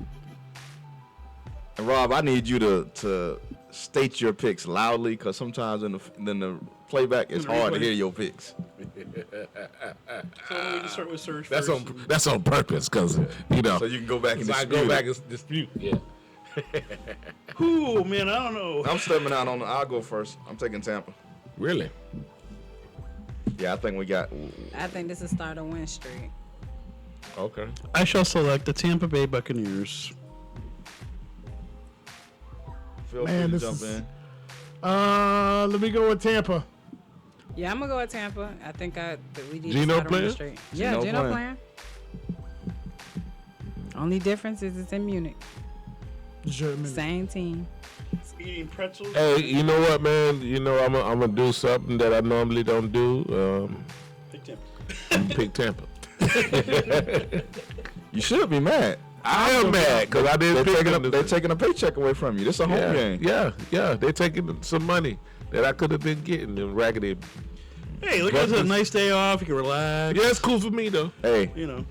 And Rob, I need you to state your picks loudly, because sometimes in the playback it's In the hard to replay. hear your picks. So we just start with Serge That's first. that's on purpose, cause you know. So you can go back and So I dispute go back it. and dispute. Yeah. Ooh, man, I don't know. I'm stepping out on. I'll go first. I'm taking Tampa. Really? Yeah, I think we got. I think this is start a win streak. Okay. I shall select the Tampa Bay Buccaneers. Feel Man, free to this jump is- in. Let me go with Tampa. Yeah, I'm gonna go with Tampa. I think that we need Geno to start a win playing? streak. Yeah, Geno Geno playing. playing. Only difference is it's in Munich. Germany. Same team. Eating pretzels. Hey, you know what, man? You know I'm gonna do something that I normally don't do. Big Tampa. I'm gonna pick Tampa. You should be mad. I am mad because I didn't pick them. They're taking a paycheck away from you. This is a home yeah, game. yeah. They're taking some money that I could have been getting in raggedy. Hey, look, it's a nice day off. You can relax. Yeah, it's cool for me though. Hey, You know.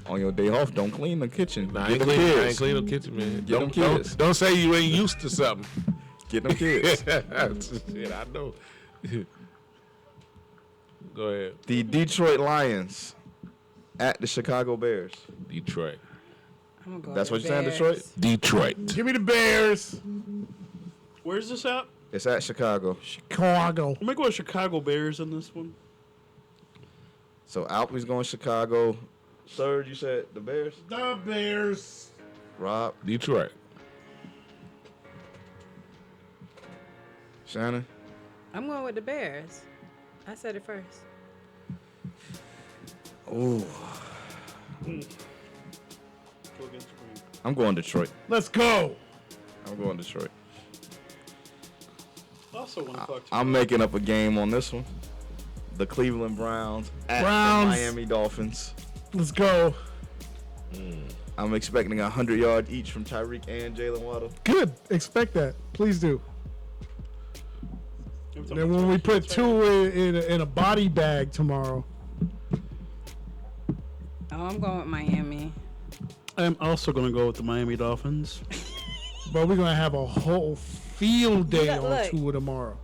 on your day off, don't clean the kitchen. Nah, I Get ain't them clean. I ain't kids. clean no kitchen, man. Get them kids. Don't say you ain't used to something. Get them kids. Shit, I know. Go ahead. The Detroit Lions at the Chicago Bears. Detroit. I'm gonna go That's with what you're saying, Bears. Detroit? Detroit. Give me the Bears. Where's this at? It's at Chicago. Chicago. I'm going to go with Chicago Bears in this one. So Alfie's going Chicago. Serge, you said the Bears? The Bears. Rob, Detroit. Shannon? I'm going with the Bears. I said it first. Ooh. Go against the grain. I'm going Detroit. Let's go. I'm going Detroit. Also 1 o'clock. I'm making up a game on this one. The Cleveland Browns at Browns. the Miami Dolphins. Let's go. I'm expecting 100 yards each from Tyreek and Jalen Waddle. Good. Expect that. Please do. Then when we put two in a body bag tomorrow. Oh, I'm going with Miami. I'm also going to go with the Miami Dolphins. But we're gonna have a whole field day Look, on look. tour tomorrow.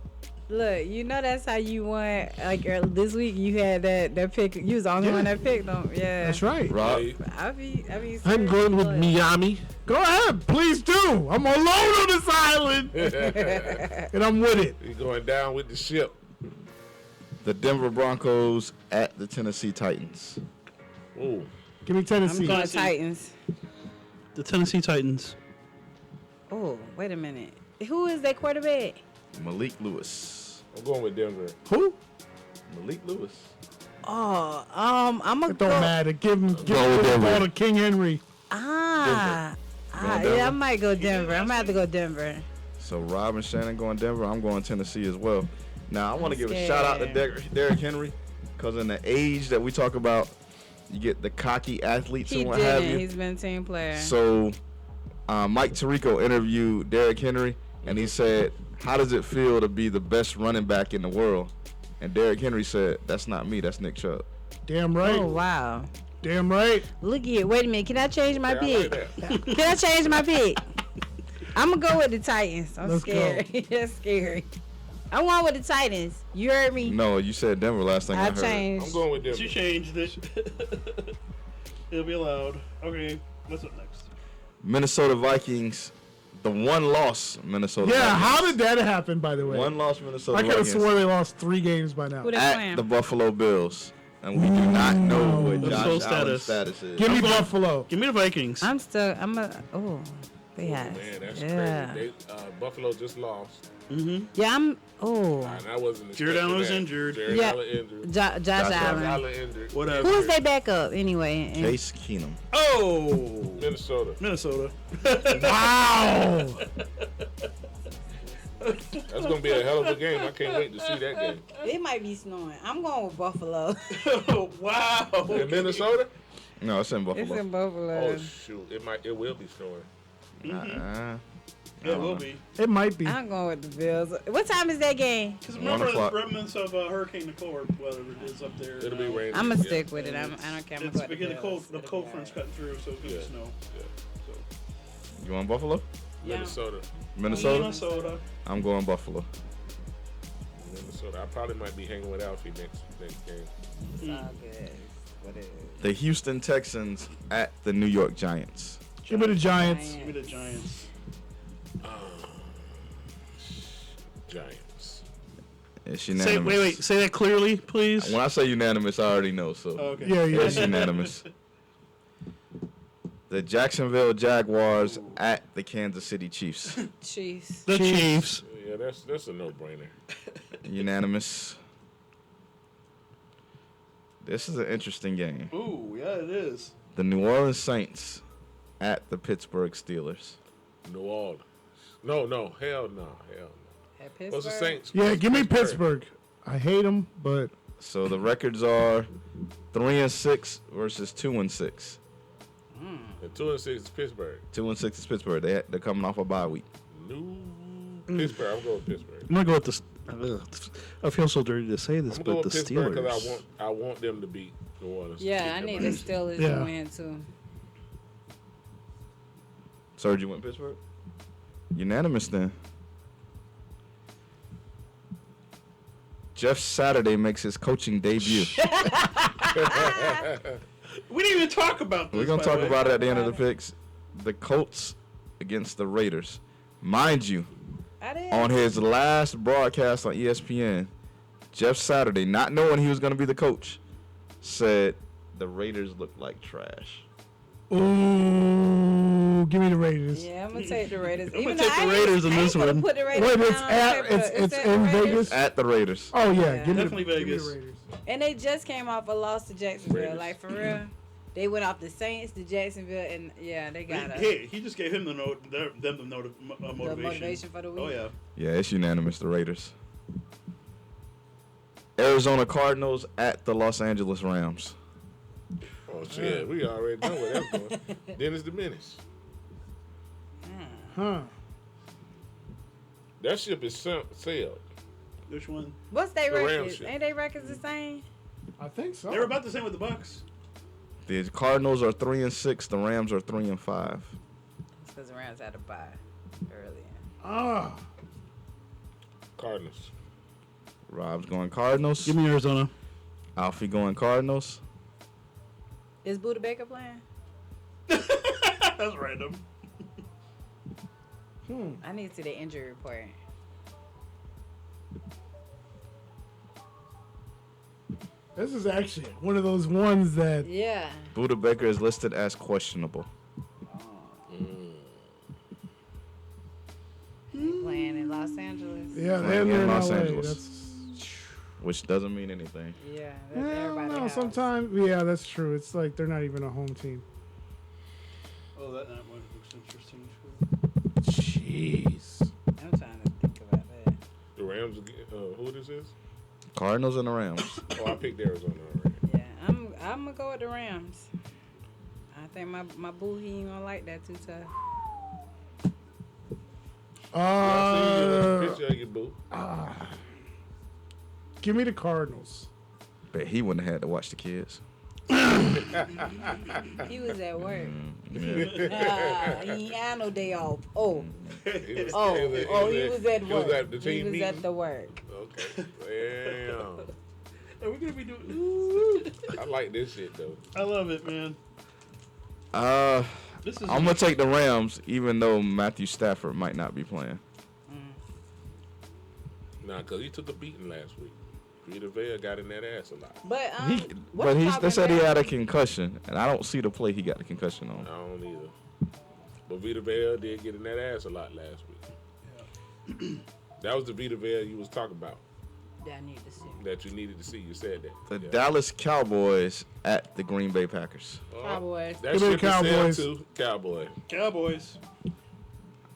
Look, you know that's how you won. Like this week, you had that pick. You was the only one that picked them. Yeah, That's right. Rob, I be. I'm going with look. Miami. Go ahead, please do. I'm alone on this island, and I'm with it. He's going down with the ship. the Denver Broncos at the Tennessee Titans. Ooh. Give me Tennessee. I'm going Titans. The Tennessee Titans. Oh, wait a minute. Who is that quarterback? Malik Lewis. I'm going with Denver. Who? Malik Lewis. Oh, I'm gonna It don't go. matter. Give him with the Denver. ball to King Henry. Yeah, I might go Denver. I'm gonna have to go Denver. So Rob and Shannon going Denver. I'm going Tennessee as well. Now I want to give a scared. shout out to Derrick Henry, because in the age that we talk about, you get the cocky athletes He and what have didn't. you. He's been a team player. So Mike Tirico interviewed Derrick Henry, and he said, "How does it feel to be the best running back in the world?" And Derrick Henry said, "That's not me. That's Nick Chubb." Damn right. Oh wow. Damn right. Look at it. Wait a minute. Can I change my Yeah, I pick? like that. Can I change my pick? I'm gonna go with the Titans. I'm Let's scared. That's scary. I'm going with the Titans. You heard me. No, you said Denver last thing I I heard. changed. I'm going with Denver. You changed it. It'll be allowed. Okay, what's up next? Minnesota Vikings, the one loss Minnesota Yeah, Vikings. how did that happen, by the way? One loss Minnesota I could have Vikings swore they lost 3 games by now. Who they at playing? the Buffalo Bills. And we do not know what What's Josh full Allen's status? status is. Give me I'm going- Buffalo. Give me the Vikings. I'm still. Oh, they have. Man, that's Yeah. crazy. Buffalo just lost. Yeah, I'm. Oh, And I wasn't Jared expecting Allen was that. injured. Jared Yeah. Allen injured. Josh Josh Allen. Allen injured. Whatever. Who's they backup anyway? And- Case Keenum. Oh, Minnesota. Minnesota. Wow. That's going to be a hell of a game. I can't wait to see that game. It might be snowing. I'm going with Buffalo. Oh, wow. In Minnesota? No, it's in It's Buffalo. in Buffalo. Oh, shoot. It will be snowing. It will be. It might be. I'm going with the Bills. What time is that game? Because 1 remember o'clock. the remnants of Hurricane Nicole, or whatever it is up there. It'll be raining. I'm gonna Yeah. stick with it. I don't care. I'm It's gonna go with beginning Bills. the cold front's cutting through, so it's gonna Yeah. snow. You want Buffalo? Yeah. Minnesota. Minnesota? Minnesota. I'm going Buffalo. Minnesota. I probably might be hanging with Alfie next game. It's all good. What is? The Houston Texans at the New York Giants. Give me the Giants. Give me the Giants. Giants. It's Say, unanimous. wait. Say that clearly, please. When I say unanimous, I already know. So Okay. Yeah, yeah. it's unanimous. The Jacksonville Jaguars at the Kansas City Chiefs. Chiefs. The Chiefs. Yeah, that's a no-brainer. Unanimous. This is an interesting game. Ooh, yeah, it is. The New Orleans Saints at the Pittsburgh Steelers. New Orleans. No, hell no. At What's the Saints? Yeah, give me Pittsburgh. I hate them, but So the records are 3-6 versus 2-6. And 2-6 is Pittsburgh. 2-6 is Pittsburgh. They're coming off a bye week. Pittsburgh. I'm going with Pittsburgh. I'm gonna go with the. I feel so dirty to say this, I'm but going the with Pittsburgh because Steelers. I want them to beat New Orleans. Yeah, I need the Steelers Yeah. to win too. Serge, you went Pittsburgh? Unanimous then. Jeff Saturday makes his coaching debut. We didn't even talk about this. We're going to by talk the way. about it at the end of the picks. The Colts against the Raiders. Mind you, I did. on his last broadcast on ESPN, Jeff Saturday, not knowing he was going to be the coach, said the Raiders look like trash. ooh, give me the Raiders. Yeah, I'm gonna take the Raiders. I'm Even gonna though take I the ain't- Raiders in I ain't this gonna one. Put the Raiders Wait, down it's on at paper. it's at in the Raiders. Vegas. At the Raiders. Oh yeah, Yeah. give me Definitely give me Vegas. the Raiders. And they just came off a loss to Jacksonville. Raiders. Like for real, they went off the Saints to Jacksonville, and yeah, they got us. He just gave him the motivation. The motivation for the week. Oh yeah. Yeah, it's unanimous, the Raiders. Arizona Cardinals at the Los Angeles Rams. Oh, shit. We already know where that's going. Dennis the Menace. Huh. That ship is sailed. Which one? What's their The Rams records? shit. Ain't they records the same? I think so. They were about the same with the Bucks. The Cardinals are 3-6. The Rams are 3-5. It's because the Rams had to buy earlier. Ah, Cardinals. Rob's going Cardinals. Give me Arizona. Alfie going Cardinals. Is Buda Baker playing? That's random. I need to see the injury report. This is actually one of those ones that Yeah. Buda Baker is listed as questionable. Playing in Los Angeles. yeah, Playing they're in in Los LA. Angeles. That's Which doesn't mean anything. Yeah, that's everybody. no, house. sometimes yeah, that's true. It's like they're not even a home team. Oh, that one looks interesting. Too. Jeez. I'm trying to think about that. The Rams, who this is? Cardinals and the Rams. Oh, I picked Arizona already. Yeah, I'm gonna go with the Rams. I think my boo he ain't gonna like that too tough. I see you picture of your boo. Give me the Cardinals. But he wouldn't have had to watch the kids. He was at work. Yeah. He ain't had no day off. Oh, He was at he work. was at the team He was meeting. at the work. Okay. Damn. Are we gonna be doing? I like this shit though. I love it, man. This is. I'm gonna take the Rams, even though Matthew Stafford might not be playing. Nah, cause he took a beating last week. Vita Vea got in that ass a lot. But They said he had a concussion, and I don't see the play he got the concussion on. I don't either. But Vita Vea did get in that ass a lot last week. That was the Vita Vea you was talking about I need to see. that you needed to see. You said that. The Yeah. Dallas Cowboys at the Green Bay Packers. Cowboys. That Give me the ship is sailed Cowboys. too. Cowboy. Cowboys.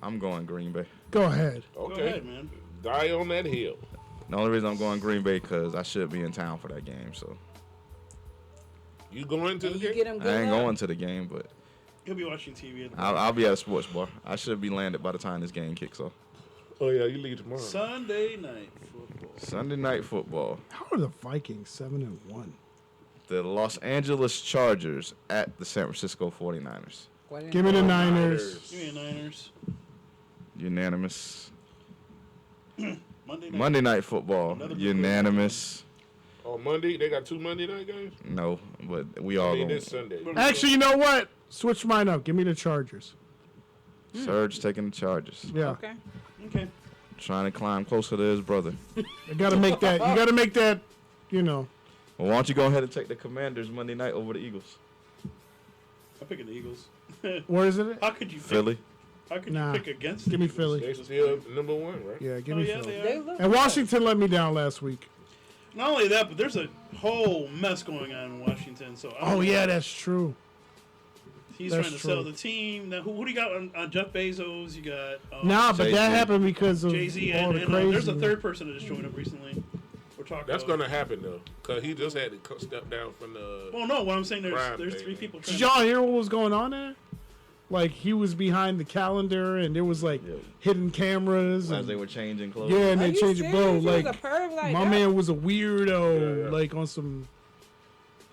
I'm going Green Bay. Go ahead. Okay. Go ahead, man. Die on that hill. The only reason I'm going Green Bay because I should be in town for that game. So You going to the You game? get him good I ain't luck? going to the game, but He'll be watching TV. I'll be at a sports bar. I should be landed by the time this game kicks off. Oh yeah, you leave tomorrow. Sunday night football. Sunday night football. How are the Vikings 7-1? The Los Angeles Chargers at the San Francisco 49ers. Give me the Niners. Give me the Niners. Unanimous. Monday night. Monday night football. Another big Unanimous. Oh, Monday they got 2 Monday night games. No, but we I all mean going. this Sunday. Actually, you know what? Switch mine up. Give me the Chargers. Serge taking the Chargers. Yeah. Okay. Okay. Trying to climb closer to his brother. You gotta make that. You gotta make that. You know. Well, why don't you go ahead and take the Commanders Monday night over the Eagles? I'm picking the Eagles. Where is it? How could you Philly. How could Nah. you pick against? Give me the Philly. Eagles? They still number 1, right? Yeah, give Oh me yeah, Philly. they They are. look And good. Washington let me down last week. Not only that, but there's a whole mess going on in Washington. So I don't Oh know. yeah, that's true. He's that's trying to sell true. the team. Now, who do you got on Jeff Bezos? You got Nah, but Jay-Z. that happened because of Jay-Z all and, the and crazy. there's a third person that just joined up recently. We're talking. That's about, gonna happen though, cause he just had to step down from the. Well, no, what I'm saying Prime there's thing, 3 man. people. Trying Did y'all hear what was going on there? Like he was behind the calendar, and there was like Yeah. hidden cameras. As And, they were changing clothes. yeah, and Are they you changed it, bro. serious? He was Like a perv like my that? man was a weirdo, Yeah, yeah. like on some.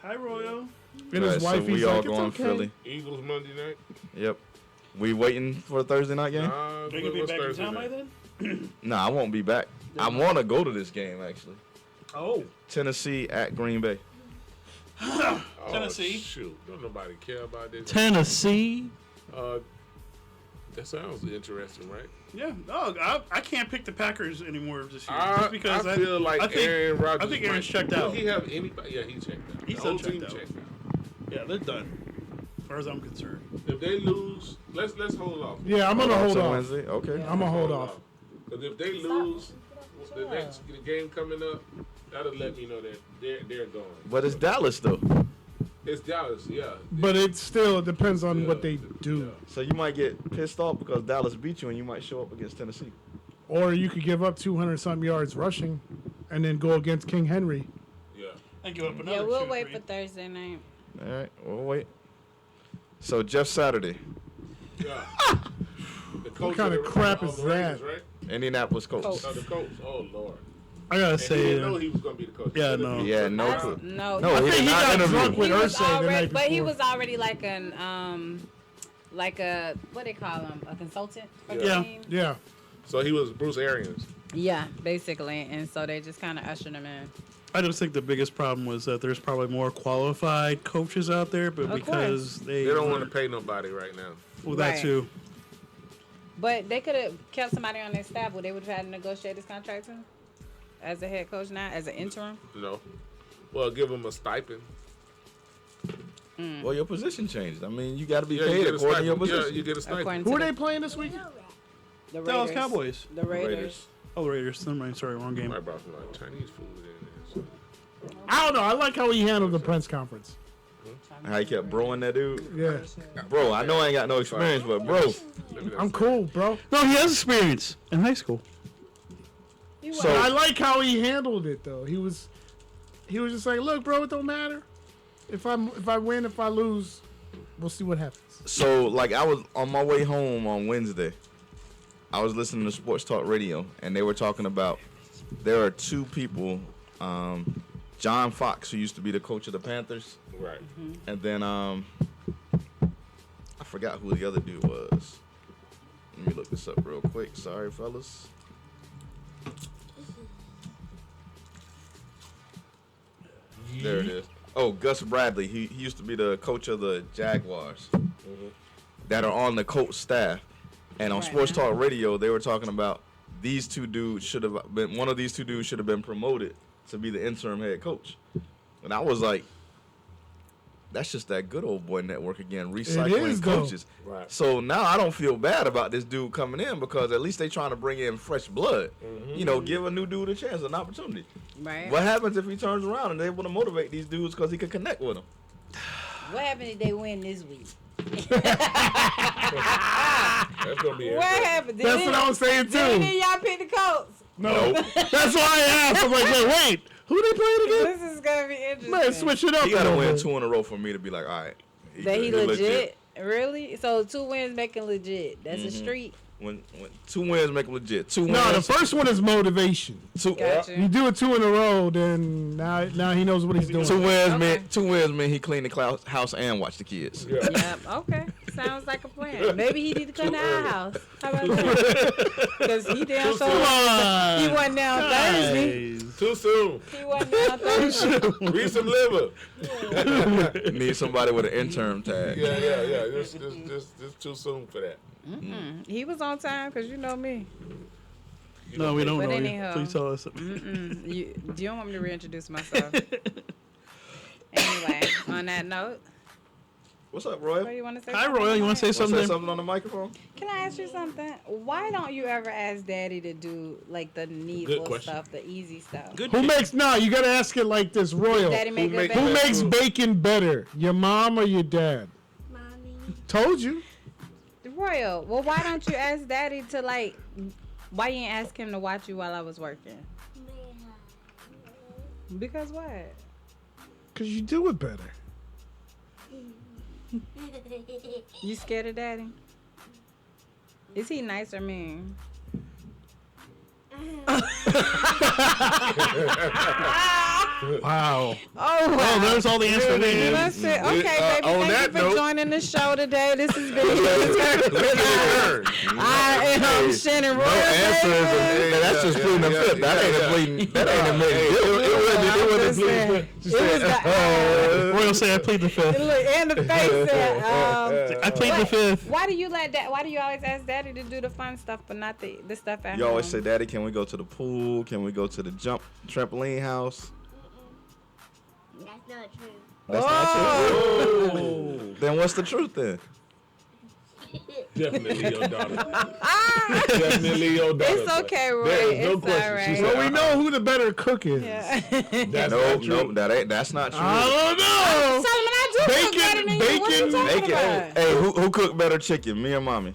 Hi, Royo. And Right, his so wife, we he's all like, going it's okay. Philly. Eagles Monday night. Yep. We waiting for the Thursday night game? Nah, They gonna be what's back in Thursday town by night? then? Nah, I won't be back. I want to go to this game actually. Oh, Tennessee at Green Bay. Oh, Tennessee. Shoot, don't nobody care about this. Tennessee. That sounds interesting, right? Yeah. No, I can't pick the Packers anymore this year. I just because I feel like I think, Aaron Rodgers. I think Aaron's might- checked Will out. he have anybody? Yeah, he checked out. He's The done whole team checked out. checked out. Yeah, they're done. As far as I'm concerned. If they lose, let's hold off. Yeah, I'm gonna hold till off. Wednesday. Okay. I'm gonna hold off. Because if they lose, the next game coming up, that'll let me know that they're gone. But it's Dallas though, It's Dallas, yeah. But it still depends on Yeah, what they do. yeah. so you might get pissed off because Dallas beat you, and you might show up against Tennessee. Or you could give up 200 something yards rushing, and then go against King Henry. Yeah. And give up another Yeah, we'll 2 wait 3. for Thursday night. All right, we'll wait. So Jeff Saturday, Yeah. The coach kind of the- crap the is Raiders, that? Right? Indianapolis Colts. Colts. Oh, the coach. Oh Lord. I gotta And he say, didn't know he was gonna be the coach. Yeah, no. He had no I- clue. No, No, I he think did he not got interview. drunk with he was Ursay the night already, before. but he was already like like a what they call him, a consultant for the Yeah. team. Yeah. So he was Bruce Arians. Yeah, basically, and so they just kind of ushered him in. I just think the biggest problem was that there's probably more qualified coaches out there, but Of because They don't want to pay nobody right now. Well, that Right. too. But they could have kept somebody on their staff. Would they would have had to negotiate his contract too? As a head coach now, as an interim? No. Well, give them a stipend. Well, your position changed. I mean, you got to be Yeah, you paid get a according to your stipend. Yeah, position. you get a stipend. According Who to are the, they playing this week? the Dallas Raiders. Cowboys. The Raiders. Oh, the Raiders. Never mind. Sorry, wrong game. I brought some like Chinese food in there. So. I don't know. I like how he handled the press conference. How he kept broing that dude. Yeah. Bro, I know I ain't got no experience, but bro. I'm cool, bro. No, he has experience in high school. So I like how he handled it though. He was just like, look, bro, it don't matter. If I win, if I lose, we'll see what happens. So, like, I was on my way home on Wednesday. I was listening to Sports Talk Radio, and they were talking about there are two people, John Fox, who used to be the coach of the Panthers, Right. and then I forgot who the other dude was. Let me look this up real quick. Sorry, fellas. There it is. Oh, Gus Bradley. He used to be the coach of the Jaguars that are on the coach staff. And on Right Sports now. Talk Radio, they were talking about these two dudes should have been, one of these two dudes should have been promoted to be the interim head coach. And I was like, that's just that good old boy network again, recycling is, though. coaches. Right. So now I don't feel bad about this dude coming in because at least they trying to bring in fresh blood. You know, give a new dude a chance, an opportunity. Right. What happens if he turns around and they want to motivate these dudes because he can connect with them? What happened if they win this week? That's gonna be What interesting. happened? That's what I was saying Did too. any of y'all pick the Colts? No, that's why I asked. I'm like, wait, who they playing again? This is gonna be interesting. Man, switch it up. He a got to little win bit. 2 in a row for me to be like, all right. That he good, legit? Really? So 2 wins making legit. That's a streak. When 2 wins make him legit. 2 wins. No, the first one is motivation. 2, Gotcha. You do it 2 in a row, then now he knows what he's doing. 2 wins Okay. mean 2 wins mean he clean the house and watch the kids. Yeah. Yep. Okay. Sounds like a plan. Maybe he need to come to our house. How about that? Because he damn Too sure he wasn't down Thursday. Too soon. He wasn't down Thursday. Read some liver. Need somebody with an interim tag. Yeah. Just too soon for that. He was on time because you know me. No, we don't But know you. anyhow. Please tell us. You don't want me to reintroduce myself. Anyway, on that note, What's up, what do Roy? you want to say? Hi, something Royal. You want to say Want to something? say something on the microphone? Can I ask you something? Why don't you ever ask Daddy to do like the needful question. stuff, the easy stuff? Good. Who makes no? You gotta ask it like this, Royal. Daddy make good Who bacon? makes bacon better, your mom or your dad? Mommy. Told you. Royal, well, why don't you ask Daddy to like? Why you ain't ask him to watch you while I was working? Because what? Cause you do it better. You scared of Daddy? Is he nice or mean? Wow. Oh, wow. Oh, there's all the answers. That's it. Okay, baby. on Thank that you for note- joining the show today. This has been I am Shannon Roy. That's just pleading the fifth. That ain't a pleading. That ain't a It Royal say I plead the fifth. Look, and the face said, I plead the fifth. why do you let that? Why do you always ask Daddy to do the fun stuff, but not the stuff at You home? always say, Daddy, can we go to the pool? Can we go to the trampoline house? That's not true. That's not true. Then what's the truth then? Definitely your daughter. Definitely your daughter. It's okay, Roy. There is no It's question. all right. She said, But we know who the better cook is. Yeah. That's No, not true. no, that's not true. I don't know. Solomon, I do cook Bacon, better than you. What you bacon, talking Bacon. about? Hey, who cooked better chicken, me or mommy?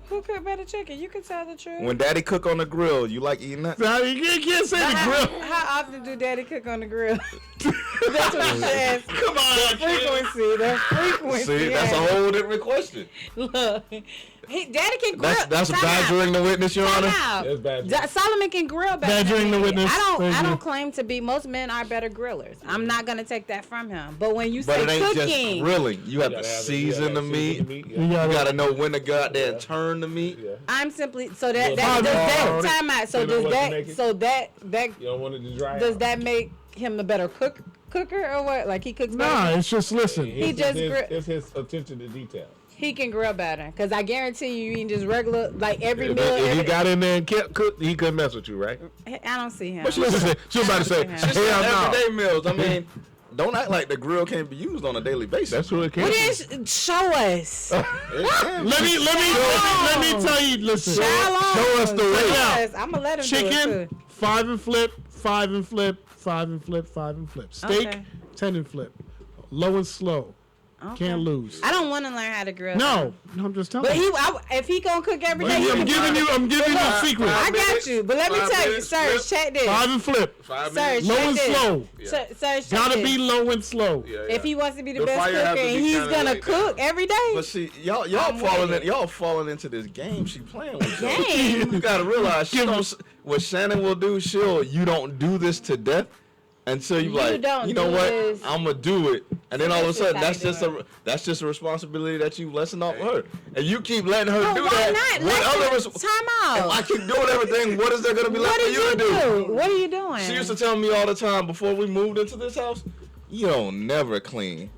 Who cook better chicken? You can tell the truth. When Daddy cook on the grill, you like eating that? Now, you can't say the grill. How often do Daddy cook on the grill? That's what you should ask. Come on, Frequency. The frequency. See, that's a whole different question. Look, Daddy can grill. That's Time out. badgering the witness, Your Honor. Time out. That's bad. Solomon can grill better. Badgering than the me. witness. I Thank you. don't claim to be. Most men are better grillers. I'm not gonna take that from him. But when you But say it ain't just cooking, grilling. You have to gotta have it. season the meat. Yeah. You You gotta- gotta know when to go out there and turn the the meat. Yeah. I'm simply so that Well, that does that on it. time out. So You know does what to that make it? so that You don't want it to dry does out. that make him a better cooker or what? Like he cooks Nah, better? it's just listen. It's his attention to detail. He can grill better. Cause I guarantee you eating just regular like every If meal. he got in there and kept cook, he couldn't mess with you, right? I don't see him. But she was about to say, She said hell no. Everyday meals. I mean, don't act like the grill can't be used on a daily basis. That's who it can. What is show us? Let me tell you. Listen, Show us the way. Yes, I'm gonna let him do it chicken too. 5 and flip, 5 and flip, 5 and flip, 5 and flip. Steak Okay. 10 and flip. Low and slow. Okay. Can't lose. I don't want to learn how to grill. No, I'm just telling But you. if he gonna cook every day, he I'm can giving you a secret. I got you, but let me 5 tell you, minutes, sir, flip. check this. 5 and flip. 5 Sir, minutes. Low check and this. slow. Sir, check Gotta this. be low and slow. Yeah, If he wants to be the The best fire has cooker to and be he's kinda gonna like cook that. every day, But see, y'all I'm with it. falling into this game she playing with. y'all. Game? You gotta realize what Shannon will do. You don't do this to death until you You like. don't You know do what? this. I'm gonna do it, and then all of a That's just sudden how that's you just do that's just a responsibility that you lessen off her, and you keep letting her but do why that. not? What other Time If I out. keep doing everything, what is there gonna be left What for did you to do? What are you doing? She used to tell me all the time before we moved into this house, you don't never clean.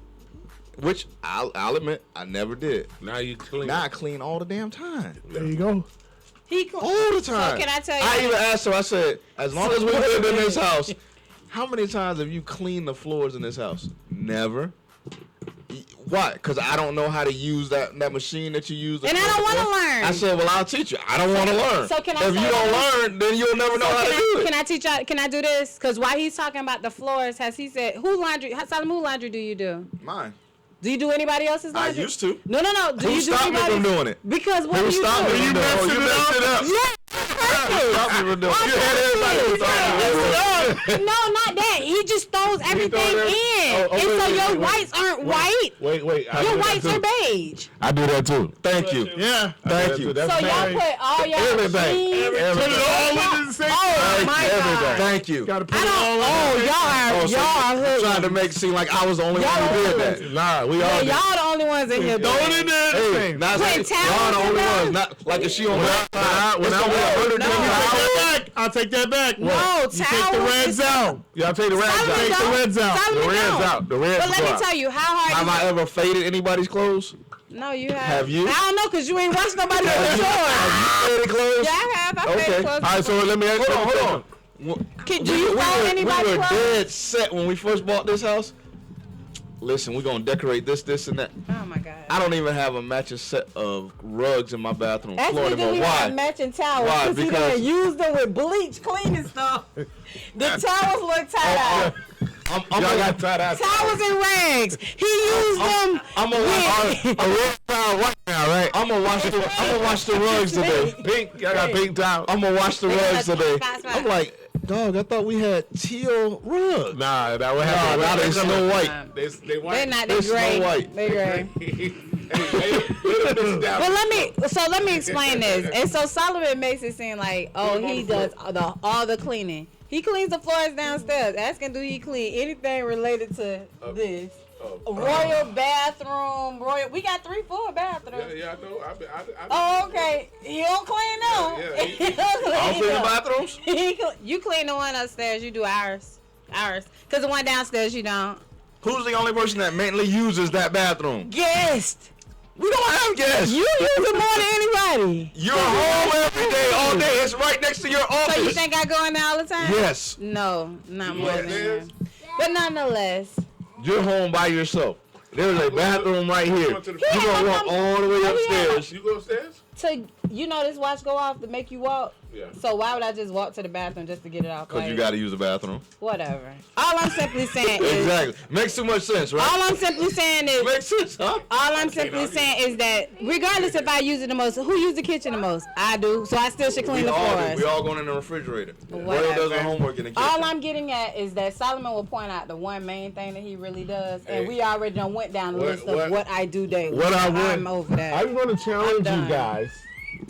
Which I'll admit, I never did. Now you clean. Now I clean all the damn time. There you go. All the time. So can I tell you? I even asked her, I said, as long as we lived in this house, how many times have you cleaned the floors in this house? Never. Why? Because I don't know how to use that machine that you use. And I don't want to learn. I said, well, I'll teach you. I don't want to learn. So can I if say you don't that? learn, then you'll never know how to do it. Can I teach y'all? Can I do this? Because while he's talking about the floors, has he said who laundry do you do? Mine. Do you do anybody else's I laundry? used to. No. Do Who you do stopped me anybody? from doing it? Because what Who do you stopped do? me from doing it? You messed it up. Yeah. Stop me from doing it. You had everybody who thought it was No, not that. He just throws everything in, and wait, so wait, your wait, whites aren't white. Wait. I Your do that whites too. are beige. I do that too. Thank you. Yeah. Thank you. That's So y'all bad. put all your Everything. jeans. Put it all in the same. Oh my God. Thank you. Gotta put I it all don't. in. Oh, y'all are So y'all you are trying to hood. make it seem like I was the only one Y'all who did are that. Nah, we all Yeah, do. y'all the only ones in here. Throw it in there. the Hey, same. now Put say, towels y'all the in only there. ones. Not like if she on when I was I'll take that back. No, You take the towels reds is- out. Y'all take the rags Solomon out. Take the don't. reds out. Solomon The reds don't. out. The reds But let go me out. tell you, how hard Have is I it? ever faded anybody's clothes? No, you have. Have you? I don't know, because you ain't watched nobody else's shorts. Faded clothes? Yeah, I have. I Okay. faded clothes. All right, so let me ask you. Hold on. Do you fold we anybody's were clothes? dead set when we first bought this house. Listen, we're going to decorate this, and that. Oh, my God. I don't even have a matching set of rugs in my bathroom That's floor because anymore. we Why? have matching towels. Why? Because he Because- done used them with bleach cleaning stuff. The towels look tied out. I'm Y'all gonna- got tied out. Towels and rags. He used them. I'm gonna with- A red towel right now, right? I'm gonna wash the rugs today. Pink. Y'all got pink towel. I'm gonna wash the rugs today. Spot. I'm like, dog, I thought we had teal rugs. Nah, that what Nah, happened. now they Snow White. They white. They're not. They're They're gray. Snow White. They're gray. Hey, But let me explain this. And so Solomon makes it seem like, oh, he does all the cleaning. He cleans the floors downstairs. Asking, do he clean anything related to this? Royal bathroom, we got 3 full bathrooms. Yeah, I know. Oh, okay. You don't clean them. Yeah, You don't clean I'll clean the them. bathrooms. You clean the one upstairs. You do ours. Because the one downstairs you don't. Who's the only person that mainly uses that bathroom? Guest. We don't have guests. You use it more than anybody. You're home every day, all day. It's right next to your office. So you think I go in there all the time? Yes. No, not more Yeah, than it is. that. But nonetheless. You're home by yourself. There's a bathroom right here. Going to the- You're gonna walk all the way upstairs. You go upstairs? So you know this watch go off to make you walk? Yeah. So why would I just walk to the bathroom just to get it off? Because Like, you got to use the bathroom. whatever. All I'm simply saying is Exactly. Makes too much sense, right? all I'm simply saying is Makes sense, huh? all I'm simply saying is that regardless if I use it the most, who use the kitchen the most? I do. So I still should clean the We floors. all going in the refrigerator. Royal Whatever. does her homework in the kitchen. All I'm getting at is that Solomon will point out the one main thing that he really does, and Hey. we already done went down the What- list of what- what I do daily. What I I'm want. over that. I'm going to challenge I'm you done. guys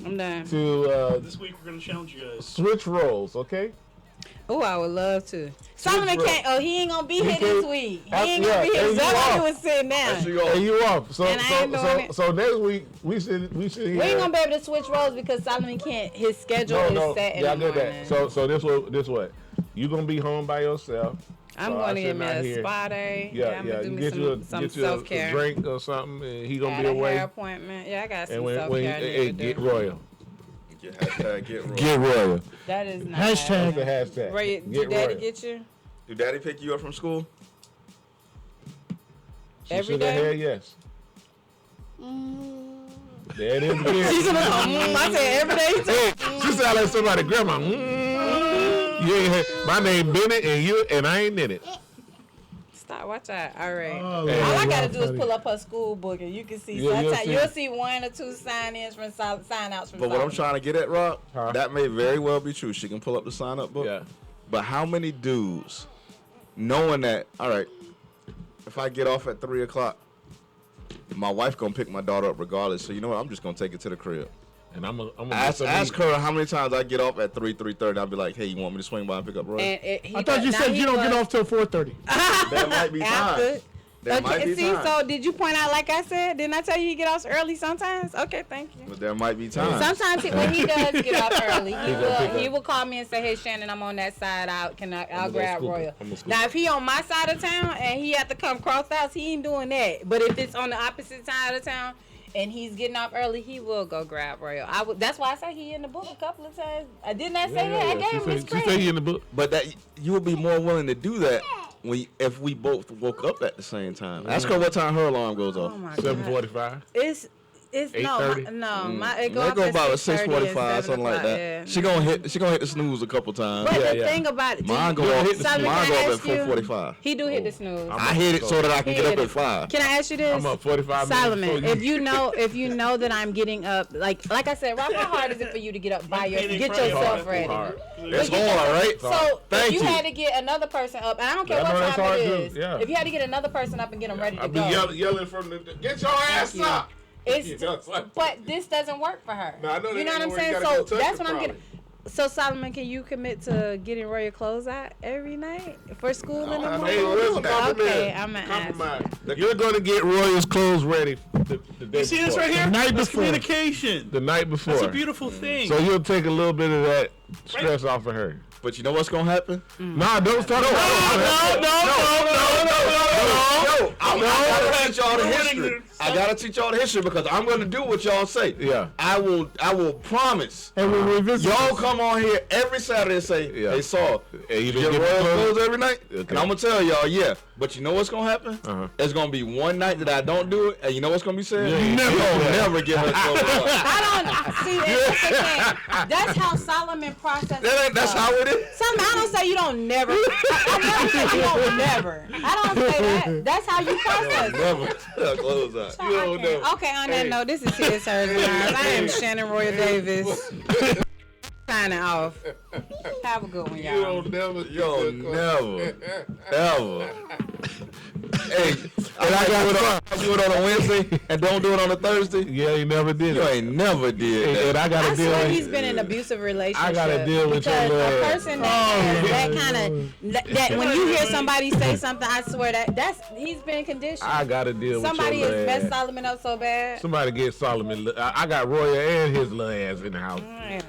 I'm done. to This week we're gonna challenge you guys. switch roles, okay? Oh, I would love to. Solomon can't. Oh, he ain't gonna be here this week. He ain't Yeah, gonna be here. and you So off. he was sitting down. And you off. So And I ain't doing it. so next week we should We ain't gonna be able to switch roles because Solomon can't. His schedule is set in yeah, I the get morning. that. So this what? You gonna be home by yourself. I'm So I gonna get should me not a hear. spa day. Yeah, I'm gonna do me get you some a self care. drink or something, and he gonna Got be a away. hair appointment. Yeah, I got some And when self care. hey, get royal. Hashtag get royal. Get royal. That is not Hashtag. That's the hashtag. Ray, Get did Daddy royal. get you? Did Daddy pick you up from school? She Every should have day? had yes. There it is again. She's gonna I said every day. Hey, she sound like somebody grandma. You ain't had, my name Bennett and I ain't in it. Stop, watch out. All right. Oh, Hey, All I Lord, gotta do is funny. pull up her school book and you can see. Yeah, Sometimes you'll you'll see. see 1 or 2 sign-ins from sign-outs from. But what I'm Solomon. trying to get at, Rob, Huh? that may very well be true. She can pull up the sign up book. Yeah. But how many dudes, knowing that, all right, if I get off at 3 o'clock, my wife gonna pick my daughter up regardless. So you know what? I'm just gonna take it to the crib. And I'm gonna Ask her how many times I get off at 3:30. I'll be like, hey, you want me to swing by and pick up Roy? I thought you said you don't get off till 4:30. There might be After. times. There might be See, times. so did you point out, like I said, didn't I tell you he get off early sometimes? Okay, thank you. But there might be times. Sometimes when he does get off early, pick he up. will call me and say, "Hey Shannon, I'm on that side. I'll go grab scoop it. Royal." I'ma scoop Now it. if he on my side of town and he have to come cross house, he ain't doing that. But if it's on the opposite side of town and he's getting off early, he will go grab Royal. That's why I say he in the book a couple of times. I didn't I say that? I gave him his She say credit. you in the book. But that you would be more willing to do that if we both woke up at the same time. Ask her what time her alarm goes off. Oh my God. 7:45. It's 8:30? it They go about 6:45, something like that. Yeah. She gonna hit the snooze a couple times. But Yeah, the yeah. thing about it, Mine go Solomon, off. Mine can I go up at ask you? 4:45. He do hit the snooze. I hit it so that I can He get up hit at it. 5. Can I ask you this? I'm up 45 minutes Solomon, before you. if you know that I'm getting up, like I said, Rob, how hard is it for you to get up by yourself, Payday get Friday yourself hard. ready? Hard. That's But hard, right? So Thank if you you. had to get another person up, and I don't care I know what that's time hard it too, is, yeah. if you had to get another person up and get them ready to I be go, yelling from the get your ass you. up. it's You know, it's like- but this doesn't work for her. No, I know that you know ain't what I'm where you saying? gotta So go touch that's it, what I'm probably. getting. So Solomon, can you commit to getting Royal clothes out every night for school in the have no morning? problem listen, compliment. Okay, I'm gonna ask. Compromise. You're gonna get Royal's clothes ready the day You see this before. right here? The night That's before. communication. The night before. That's a beautiful thing. So you'll take a little bit of that stress off of her. But you know what's gonna happen? Nah, don't talk about it. No, I gotta teach y'all the We're history. winning. I gotta teach y'all the history because I'm gonna do what y'all say. Yeah. I will promise. And we'll revisit. Y'all come on here every Saturday and say, Yeah. "Hey, Saul, Hey, you get didn't get Royal the clothes every night." Okay. And I'm gonna tell y'all, yeah. But you know what's gonna happen? Uh-huh. There's gonna be one night that I don't do it, and you know what's gonna be said? Yeah, You yeah. never get her clothes. I don't see that's the thing. That's how Solomon processes. That's stuff. how it is. Solomon, I don't say you don't never. I never say you don't never. I don't say that. That's how you process. Never get her clothes out. I can't. Okay, on that note, this is His, Hers, and Ours. I am Shannon Royal Davis. Signing off. Have a good one, You y'all. don't never. Yo, never, ever. Hey, And I got I do it on a Wednesday and don't do it on a Thursday. Yeah, you never did You it. ain't never did And that. I gotta I deal swear with he's been in an abusive relationship. I gotta deal with your because little a ass. person that kind of that when you hear somebody say something, I swear that's he's been conditioned. I gotta deal Somebody with has your messed little ass. Solomon up so bad. Somebody get Solomon. I got Royal and his little ass in the house. Yeah.